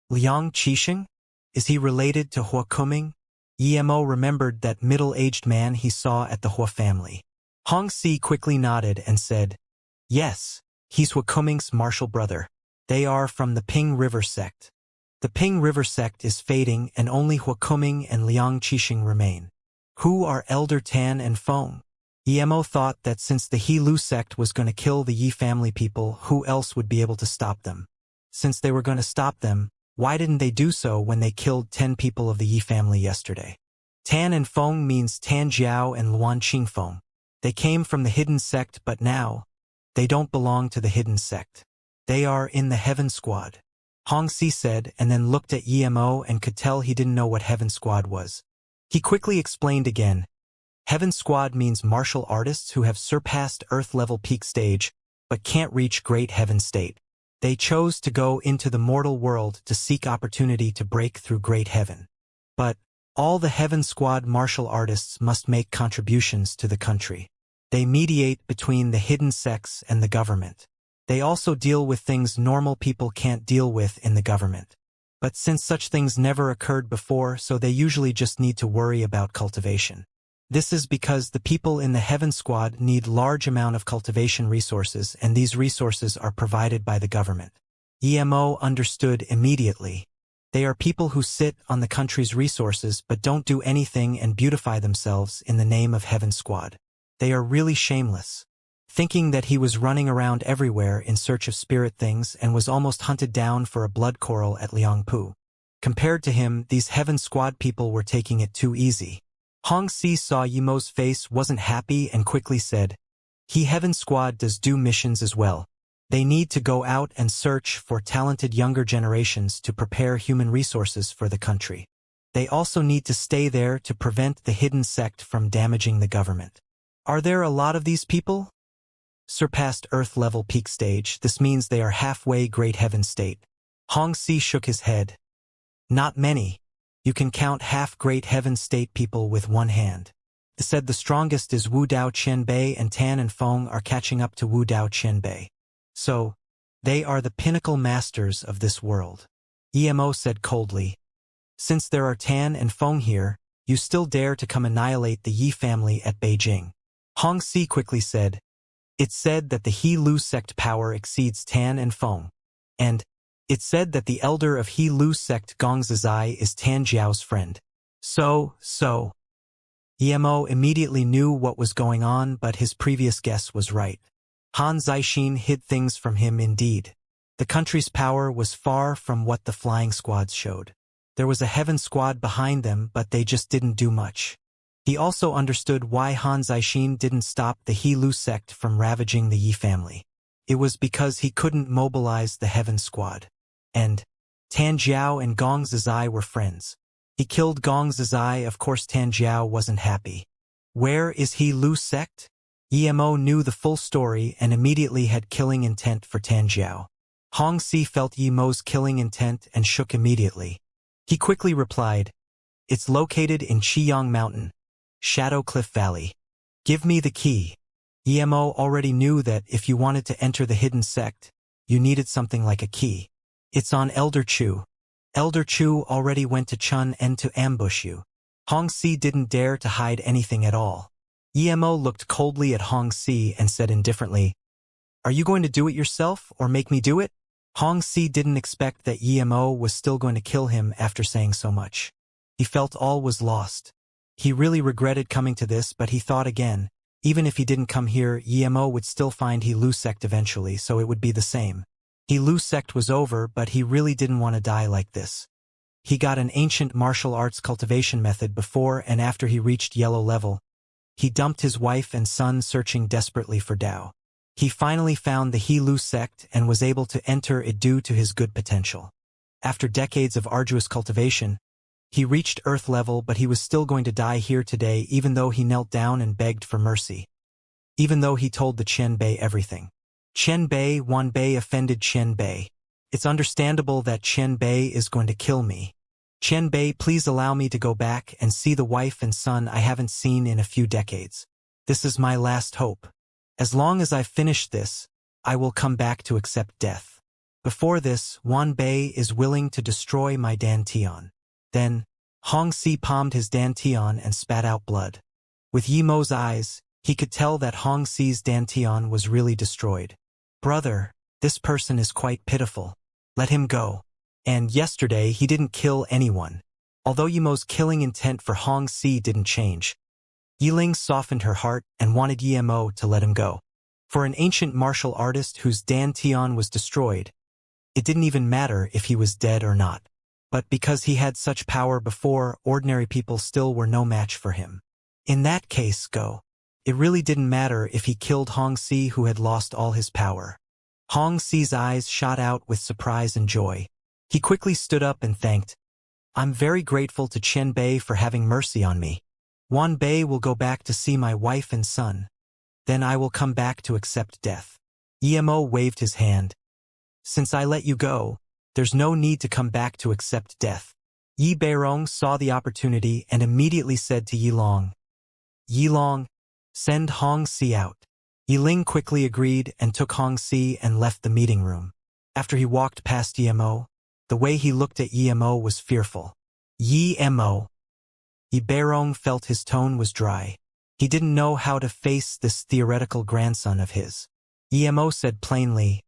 "Liang Qixing? Is he related to Hua Kuming?" Yimo remembered that middle-aged man he saw at the Hua family. Hong Si quickly nodded and said, "Yes, he's Hua Kuming's martial brother. They are from the Ping River sect. The Ping River sect is fading and only Hua Kuming and Liang Qixing remain. Who are Elder Tan and Feng?" Yimo thought that since the He Lu sect was going to kill the Yi family people, who else would be able to stop them? Since they were going to stop them, why didn't they do so when they killed 10 people of the Yi family yesterday? Tan and Feng means Tan Jiao and Luan Qingfeng. They came from the hidden sect, but now, they don't belong to the hidden sect. They are in the Heaven Squad. Hong Si said, and then looked at Yimo and could tell he didn't know what Heaven Squad was. He quickly explained again. Heaven Squad means martial artists who have surpassed Earth-level peak stage, but can't reach Great Heaven state. They chose to go into the mortal world to seek opportunity to break through Great Heaven. But all the Heaven Squad martial artists must make contributions to the country. They mediate between the hidden sects and the government. They also deal with things normal people can't deal with in the government. But since such things never occurred before, so they usually just need to worry about cultivation. This is because the people in the Heaven Squad need large amount of cultivation resources, and these resources are provided by the government. Yimo understood immediately. They are people who sit on the country's resources but don't do anything and beautify themselves in the name of Heaven Squad. They are really shameless. Thinking that he was running around everywhere in search of spirit things and was almost hunted down for a blood coral at Liangpu. Compared to him, these Heaven Squad people were taking it too easy. Hong Si saw Yimo's face wasn't happy and quickly said, "He Heaven Squad does do missions as well. They need to go out and search for talented younger generations to prepare human resources for the country. They also need to stay there to prevent the hidden sect from damaging the government." "Are there a lot of these people?" "Surpassed Earth-level peak stage, this means they are halfway Great Heaven state." Hong Si shook his head. "Not many. You can count half Great Heaven state people with one hand." He said the strongest is Wu Dao Qianbei, and Tan and Feng are catching up to Wu Dao Qianbei. So, they are the pinnacle masters of this world. Yimo said coldly, "Since there are Tan and Feng here, you still dare to come annihilate the Yi family at Beijing." Hong Si quickly said, "It's said that the He Lu sect power exceeds Tan and Feng. And it's said that the elder of He Lu sect Gong Zizai is Tan Jiao's friend. So. Emo immediately knew what was going on, but his previous guess was right. Han Zixin hid things from him indeed. The country's power was far from what the flying squads showed. There was a heaven squad behind them, but they just didn't do much. He also understood why Han Zixin didn't stop the He Lu sect from ravaging the Yi family. It was because he couldn't mobilize the heaven squad. And Tan Jiao and Gong Zizai were friends. He killed Gong Zizai, of course Tan Jiao wasn't happy. Where is He Lu sect? Emo knew the full story and immediately had killing intent for Tan Jiao. Hong Si felt Emo's killing intent and shook immediately. He quickly replied, "It's located in Qiyang Mountain, Shadow Cliff Valley. Give me the key." Emo already knew that if you wanted to enter the hidden sect, you needed something like a key. "It's on Elder Chu. Elder Chu already went to Chun En to ambush you." Hong Si didn't dare to hide anything at all. Emo looked coldly at Hong Si and said indifferently, "Are you going to do it yourself or make me do it?" Hong Si didn't expect that Emo was still going to kill him after saying so much. He felt all was lost. He really regretted coming to this, but he thought again, even if he didn't come here, Emo would still find He Lu sect eventually, so it would be the same. He Lu sect was over, but he really didn't want to die like this. He got an ancient martial arts cultivation method before and after he reached yellow level. He dumped his wife and son searching desperately for Dao. He finally found the He Lu sect and was able to enter it due to his good potential. After decades of arduous cultivation, he reached Earth level, but he was still going to die here today even though he knelt down and begged for mercy. Even though he told the Chen Bei everything. Wan Bei offended Chen Bei. "It's understandable that Chen Bei is going to kill me. Chen Bei, please allow me to go back and see the wife and son I haven't seen in a few decades. This is my last hope. As long as I've finished this, I will come back to accept death. Before this, Wan Bei is willing to destroy my dantian." Then, Hong Si palmed his dantian and spat out blood. With Emo's eyes, he could tell that Hong Si's dantian was really destroyed. "Brother, this person is quite pitiful. Let him go." And yesterday he didn't kill anyone. Although Emo's killing intent for Hong Si didn't change. Yiling softened her heart and wanted Emo to let him go. For an ancient martial artist whose dantian was destroyed, it didn't even matter if he was dead or not. But because he had such power before, ordinary people still were no match for him. In that case, go. It really didn't matter if he killed Hong Si, who had lost all his power. Hong Si's eyes shot out with surprise and joy. He quickly stood up and thanked, "I'm very grateful to Chen Bei for having mercy on me. Wan Bei will go back to see my wife and son. Then I will come back to accept death." Emo waved his hand. "Since I let you go, there's no need to come back to accept death." Yi Beirong saw the opportunity and immediately said to Yilong, "Yilong, send Hong Si out." Yiling quickly agreed and took Hong Si and left the meeting room. After he walked past Emo, the way he looked at Emo was fearful. Emo. Yi Beirong felt his tone was dry. He didn't know how to face this theoretical grandson of his. Emo said plainly,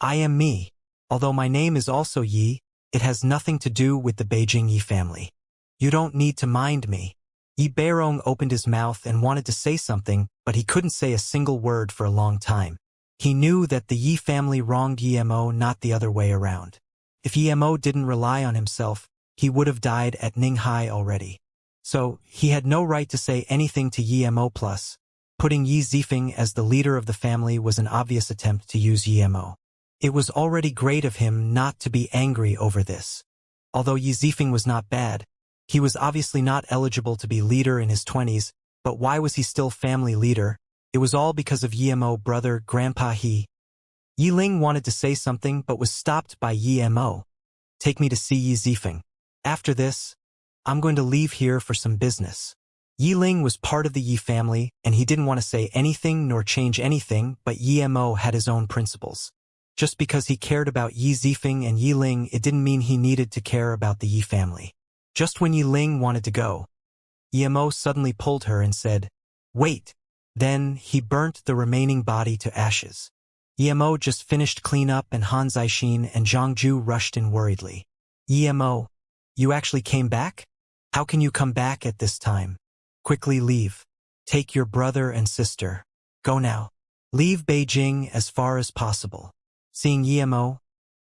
"I am me. Although my name is also Yi, it has nothing to do with the Beijing Yi family. You don't need to mind me." Yi Beirong opened his mouth and wanted to say something, but he couldn't say a single word for a long time. He knew that the Yi family wronged Emo, not the other way around. If Emo didn't rely on himself, he would have died at Ninghai already. So, he had no right to say anything to Emo. Plus, putting Yi Zifeng as the leader of the family was an obvious attempt to use Emo. It was already great of him not to be angry over this. Although Yi Zifeng was not bad, he was obviously not eligible to be leader in his 20s, but why was he still family leader? It was all because of Emo brother Grandpa He. Yiling wanted to say something but was stopped by Emo. "Take me to see Yi Zifeng. After this, I'm going to leave here for some business." Yiling was part of the Yi family, and he didn't want to say anything nor change anything, but Emo had his own principles. Just because he cared about Yi Zifeng and Yiling, it didn't mean he needed to care about the Yi family. Just when Yiling wanted to go, Emo suddenly pulled her and said, "Wait, Then, he burnt the remaining body to ashes. Emo just finished cleanup and Han Zixin and Zhangju rushed in worriedly. Emo, you actually came back? How can you come back at this time? Quickly leave. Take your brother and sister. Go now. Leave Beijing as far as possible. Seeing Emo,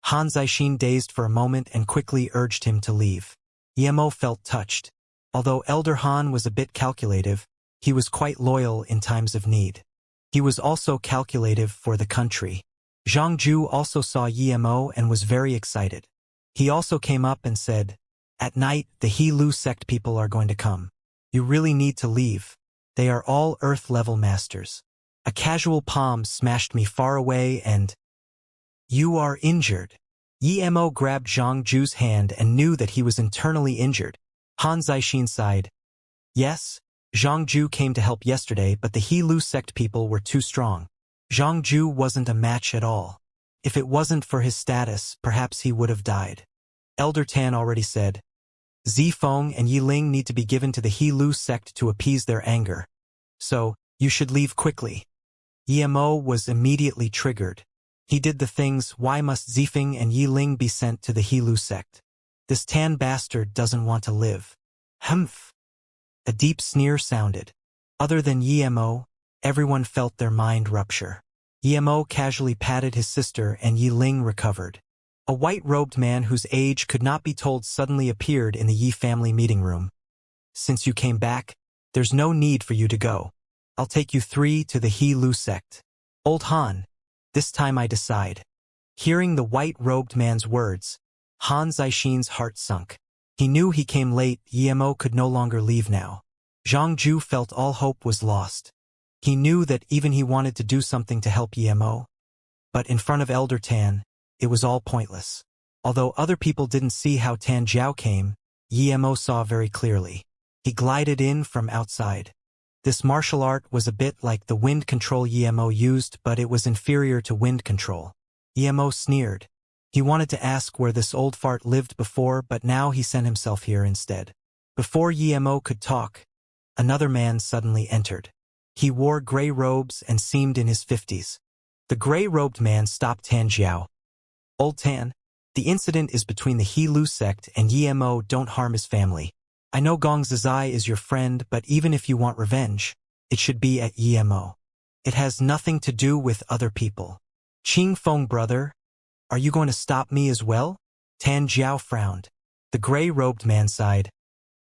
Han Zixin dazed for a moment and quickly urged him to leave. Emo felt touched. Although Elder Han was a bit calculative, he was quite loyal in times of need. He was also calculative for the country. Zhangju also saw Emo and was very excited. He also came up and said, "At night, the He Lu sect people are going to come. You really need to leave. They are all Earth-level masters. A casual palm smashed me far away and... You are injured." Emo grabbed Zhangju's hand and knew that he was internally injured. Han Zixin sighed. Yes, Zhangju came to help yesterday, but the He Lu sect people were too strong. Zhangju wasn't a match at all. If it wasn't for his status, perhaps he would have died. Elder Tan already said, Zifeng and Yiling need to be given to the He Lu sect to appease their anger. So, you should leave quickly. Emo was immediately triggered. He did the things, why must Zifeng and Yiling be sent to the He Lu sect? This Tan bastard doesn't want to live. Humph. A deep sneer sounded. Other than Emo, everyone felt their mind rupture. Emo casually patted his sister and Yiling recovered. A white-robed man whose age could not be told suddenly appeared in the Yi family meeting room. Since you came back, there's no need for you to go. I'll take you three to the He Lu sect. Old Han, this time I decide. Hearing the white-robed man's words, Han Zixin's heart sunk. He knew he came late, Emo could no longer leave now. Zhangju felt all hope was lost. He knew that even he wanted to do something to help Emo. But in front of Elder Tan, it was all pointless. Although other people didn't see how Tan Jiao came, Emo saw very clearly. He glided in from outside. This martial art was a bit like the wind control Emo used, but it was inferior to wind control. Emo sneered. He wanted to ask where this old fart lived before, but now he sent himself here instead. Before Emo could talk, another man suddenly entered. He wore gray robes and seemed in his 50s. The gray-robed man stopped Tan Jiao. Old Tan, the incident is between the He Lu sect and Emo. Don't harm his family. I know Gong Zizai is your friend, but even if you want revenge, it should be at Emo. It has nothing to do with other people. Qing Feng brother, are you going to stop me as well? Tan Jiao frowned. The gray-robed man sighed.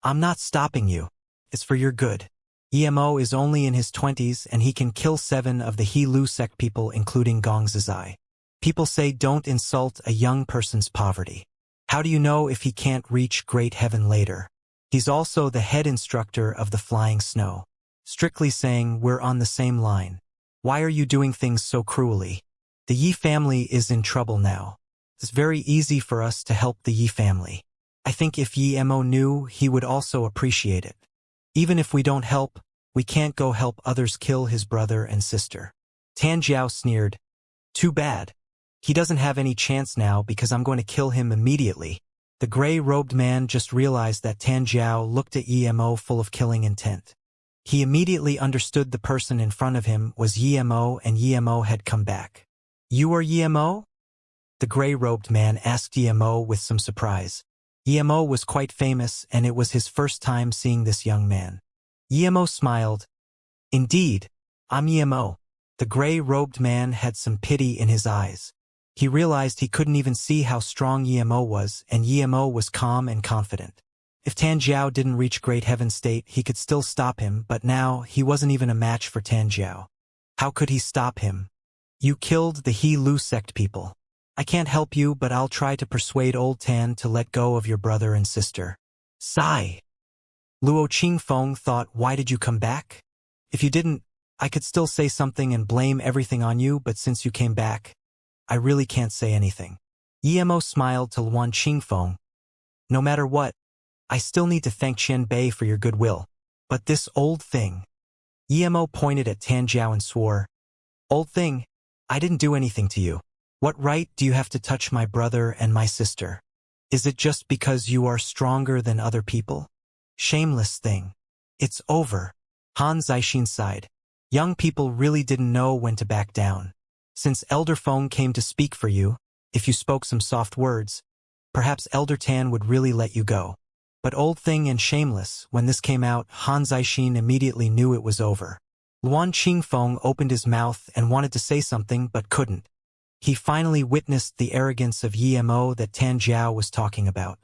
I'm not stopping you. It's for your good. Emo is only in his 20s and he can kill 7 of the He Lu sect people including Gong Zizai. People say don't insult a young person's poverty. How do you know if he can't reach great heaven later? He's also the head instructor of the Flying Snow. Strictly saying, we're on the same line. Why are you doing things so cruelly? The Yi family is in trouble now. It's very easy for us to help the Yi family. I think if Emo knew, he would also appreciate it. Even if we don't help, we can't go help others kill his brother and sister. Tan Jiao sneered. Too bad. He doesn't have any chance now because I'm going to kill him immediately. The gray-robed man just realized that Tan Jiao looked at Emo full of killing intent. He immediately understood the person in front of him was Emo and Emo had come back. You are Emo? The gray-robed man asked Emo with some surprise. Emo was quite famous and it was his first time seeing this young man. Emo smiled. Indeed, I'm Emo. The gray-robed man had some pity in his eyes. He realized he couldn't even see how strong Emo was, and Emo was calm and confident. If Tan Jiao didn't reach Great Heaven State, he could still stop him, but now he wasn't even a match for Tan Jiao. How could he stop him? You killed the He Lu sect people. I can't help you, but I'll try to persuade old Tan to let go of your brother and sister. Sigh. Luo Qingfeng thought, why did you come back? If you didn't, I could still say something and blame everything on you, but since you came back, I really can't say anything. Emo smiled to Luan Qingfeng. No matter what, I still need to thank Qian Bei for your goodwill. But this old thing. Emo pointed at Tan Jiao and swore. Old thing, I didn't do anything to you. What right do you have to touch my brother and my sister? Is it just because you are stronger than other people? Shameless thing. It's over. Han Zixin sighed. Young people really didn't know when to back down. Since Elder Feng came to speak for you, if you spoke some soft words, perhaps Elder Tan would really let you go. But Old Thing and Shameless, when this came out, Han Zixin immediately knew it was over. Luan Qingfeng opened his mouth and wanted to say something but couldn't. He finally witnessed the arrogance of Yemo that Tan Jiao was talking about.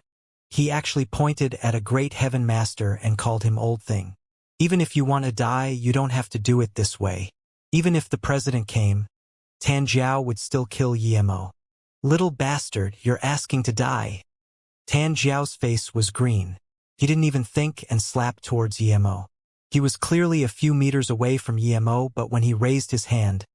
He actually pointed at a great heaven master and called him Old Thing. Even if you want to die, you don't have to do it this way. Even if the president came, Tan Jiao would still kill Yemo. Little bastard, you're asking to die. Tan Jiao's face was green. He didn't even think and slapped towards Yemo. He was clearly a few meters away from Yemo, but when he raised his hand,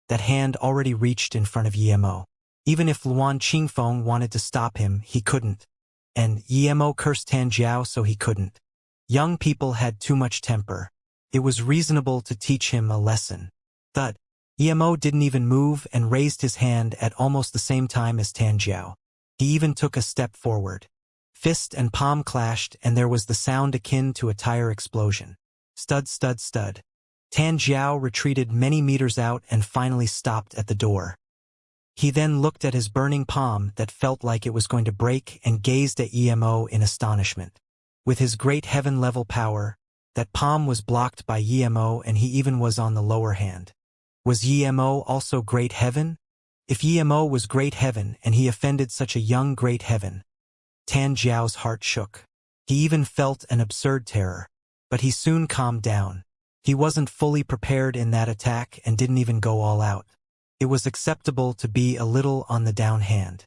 that hand already reached in front of Yemo. Even if Luan Qingfeng wanted to stop him, he couldn't. And Yemo cursed Tan Jiao, so he couldn't. Young people had too much temper. It was reasonable to teach him a lesson. Thud. Yemo didn't even move and raised his hand at almost the same time as Tan Jiao. He even took a step forward. Fist and palm clashed, and there was the sound akin to a tire explosion. Stud, stud, stud. Tan Jiao retreated many meters out and finally stopped at the door. He then looked at his burning palm that felt like it was going to break and gazed at Yemo in astonishment. With his great heaven-level power, that palm was blocked by Yemo, and he even was on the lower hand. Was Yemo also great heaven? If Yemo was great heaven and he offended such a young great heaven, Tan Jiao's heart shook. He even felt an absurd terror. But he soon calmed down. He wasn't fully prepared in that attack and didn't even go all out. It was acceptable to be a little on the down hand.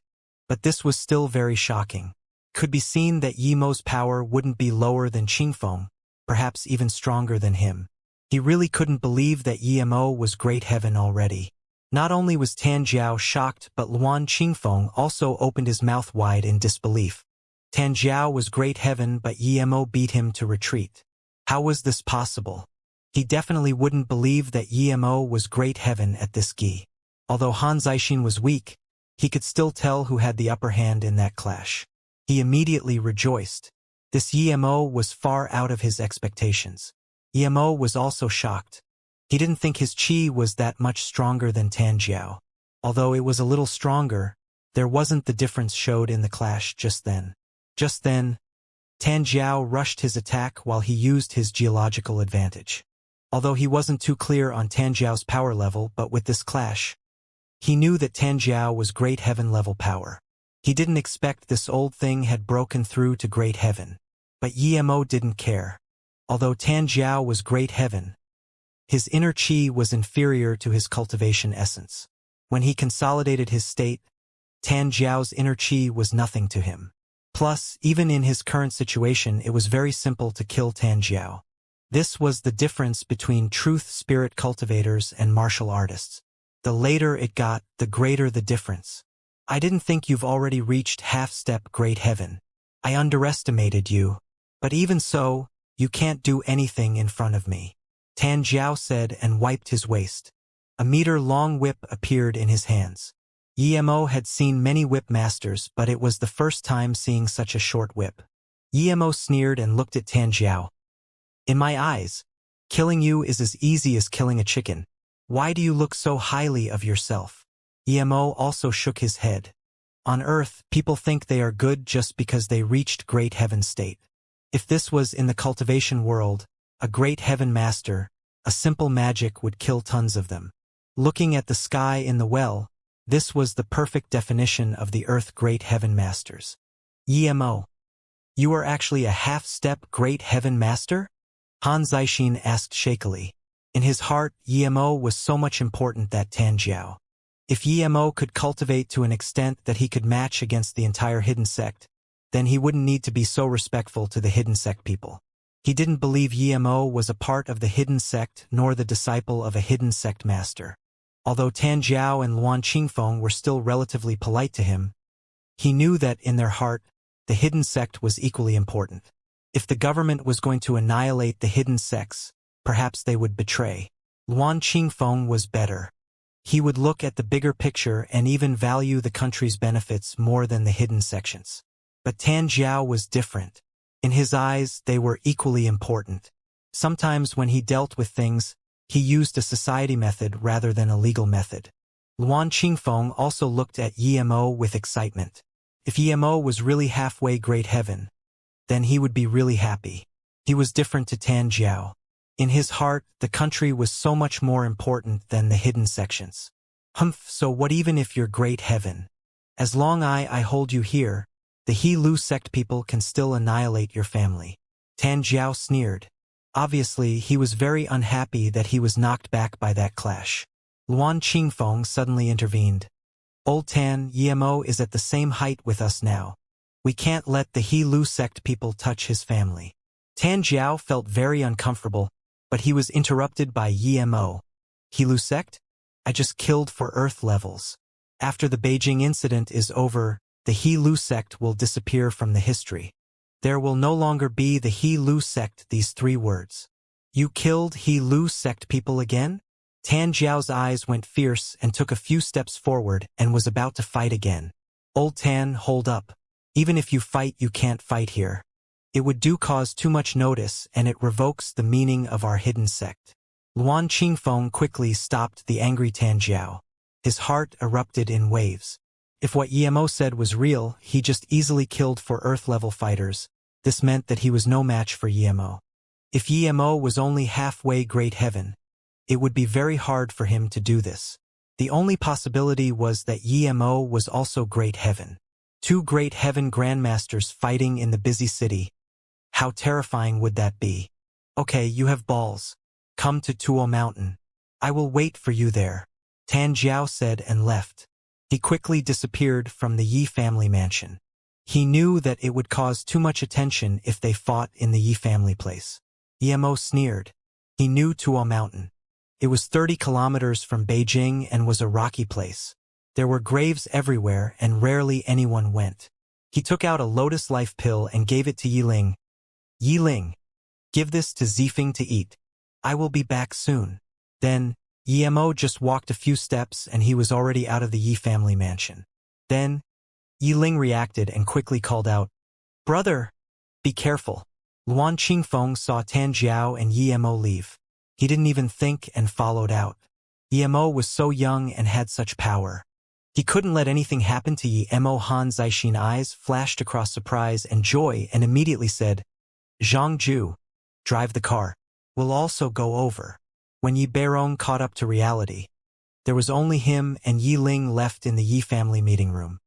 But this was still very shocking. Could be seen that Yemo's power wouldn't be lower than Qingfeng, perhaps even stronger than him. He really couldn't believe that Yemo was great heaven already. Not only was Tan Jiao shocked, but Luan Qingfeng also opened his mouth wide in disbelief. Tan Jiao was great heaven, but Yemo beat him to retreat. How was this possible? He definitely wouldn't believe that Yemo was great heaven at this gi. Although Han Zixin was weak, he could still tell who had the upper hand in that clash. He immediately rejoiced. This Yemo was far out of his expectations. Yemo was also shocked. He didn't think his chi was that much stronger than Tan Jiao. Although it was a little stronger, there wasn't the difference showed in the clash just then. Just then, Tan Jiao rushed his attack while he used his geological advantage. Although he wasn't too clear on Tan Jiao's power level, but with this clash, he knew that Tan Jiao was great heaven level power. He didn't expect this old thing had broken through to great heaven. But Yemo didn't care. Although Tan Jiao was great heaven, his inner chi was inferior to his cultivation essence. When he consolidated his state, Tan Jiao's inner chi was nothing to him. Plus, even in his current situation, it was very simple to kill Tan Jiao. This was the difference between truth spirit cultivators and martial artists. The later it got, the greater the difference. I didn't think you've already reached half-step great heaven. I underestimated you. But even so, you can't do anything in front of me. Tan Jiao said and wiped his waist. A meter-long whip appeared in his hands. Yemo had seen many whip masters, but it was the first time seeing such a short whip. Yemo sneered and looked at Tan Jiao. In my eyes, killing you is as easy as killing a chicken. Why do you look so highly of yourself? Yemo also shook his head. On Earth, people think they are good just because they reached great heaven state. If this was in the cultivation world, a great heaven master, a simple magic would kill tons of them. Looking at the sky in the well, this was the perfect definition of the Earth great heaven masters. Yemo, you are actually a half-step great heaven master? Han Zixin asked shakily. In his heart, Yemo was so much important that Tan Jiao. If Yemo could cultivate to an extent that he could match against the entire hidden sect, then he wouldn't need to be so respectful to the hidden sect people. He didn't believe Yemo was a part of the hidden sect nor the disciple of a hidden sect master. Although Tan Jiao and Luan Qingfeng were still relatively polite to him, he knew that in their heart, the hidden sect was equally important. If the government was going to annihilate the hidden sects, perhaps they would betray. Luan Qingfeng was better. He would look at the bigger picture and even value the country's benefits more than the hidden sections. But Tan Jiao was different. In his eyes, they were equally important. Sometimes when he dealt with things, He used a society method rather than a legal method. Luan Qingfeng also looked at Yimo with excitement. If Yimo was really halfway great heaven, then he would be really happy. He was different to Tan Jiao. In his heart, the country was so much more important than the hidden sections. Humph, so what even if you're great heaven? As long I hold you here, the He Lu sect people can still annihilate your family. Tan Jiao sneered. Obviously, he was very unhappy that he was knocked back by that clash. Luan Qingfeng suddenly intervened. Old Tan, Yimo is at the same height with us now. We can't let the He Lu sect people touch his family. Tan Jiao felt very uncomfortable, but he was interrupted by Yimo. He Lu sect? I just killed for Earth levels. After the Beijing incident is over, the He Lu sect will disappear from the history. There will no longer be the He Lu sect, these 3 words. You killed He Lu sect people again? Tan Jiao's eyes went fierce and took a few steps forward and was about to fight again. Old Tan, hold up. Even if you fight, you can't fight here. It would cause too much notice and it revokes the meaning of our hidden sect. Luan Qingfeng quickly stopped the angry Tan Jiao. His heart erupted in waves. If what Yimo said was real, he just easily killed for Earth-level fighters. This meant that he was no match for Yimo. If Yimo was only halfway great heaven, it would be very hard for him to do this. The only possibility was that Yimo was also great heaven. 2 great heaven grandmasters fighting in the busy city. How terrifying would that be? Okay, you have balls. Come to Tuo Mountain. I will wait for you there. Tan Jiao said and left. He quickly disappeared from the Yi family mansion. He knew that it would cause too much attention if they fought in the Yi family place. Yimo sneered. He knew Tuo Mountain. It was 30 kilometers from Beijing and was a rocky place. There were graves everywhere and rarely anyone went. He took out a lotus life pill and gave it to Yiling. Yiling, give this to Zifeng to eat. I will be back soon. Then, Yimo just walked a few steps and he was already out of the Yi family mansion. Then, Yiling reacted and quickly called out, Brother, be careful. Luan Qingfeng saw Tan Jiao and Yimo leave. He didn't even think and followed out. Yimo was so young and had such power. He couldn't let anything happen to Yimo. Han Zixin's eyes flashed across surprise and joy and immediately said, Zhangju, drive the car. We'll also go over. When Yi Beirong caught up to reality, there was only him and Yiling left in the Yi family meeting room.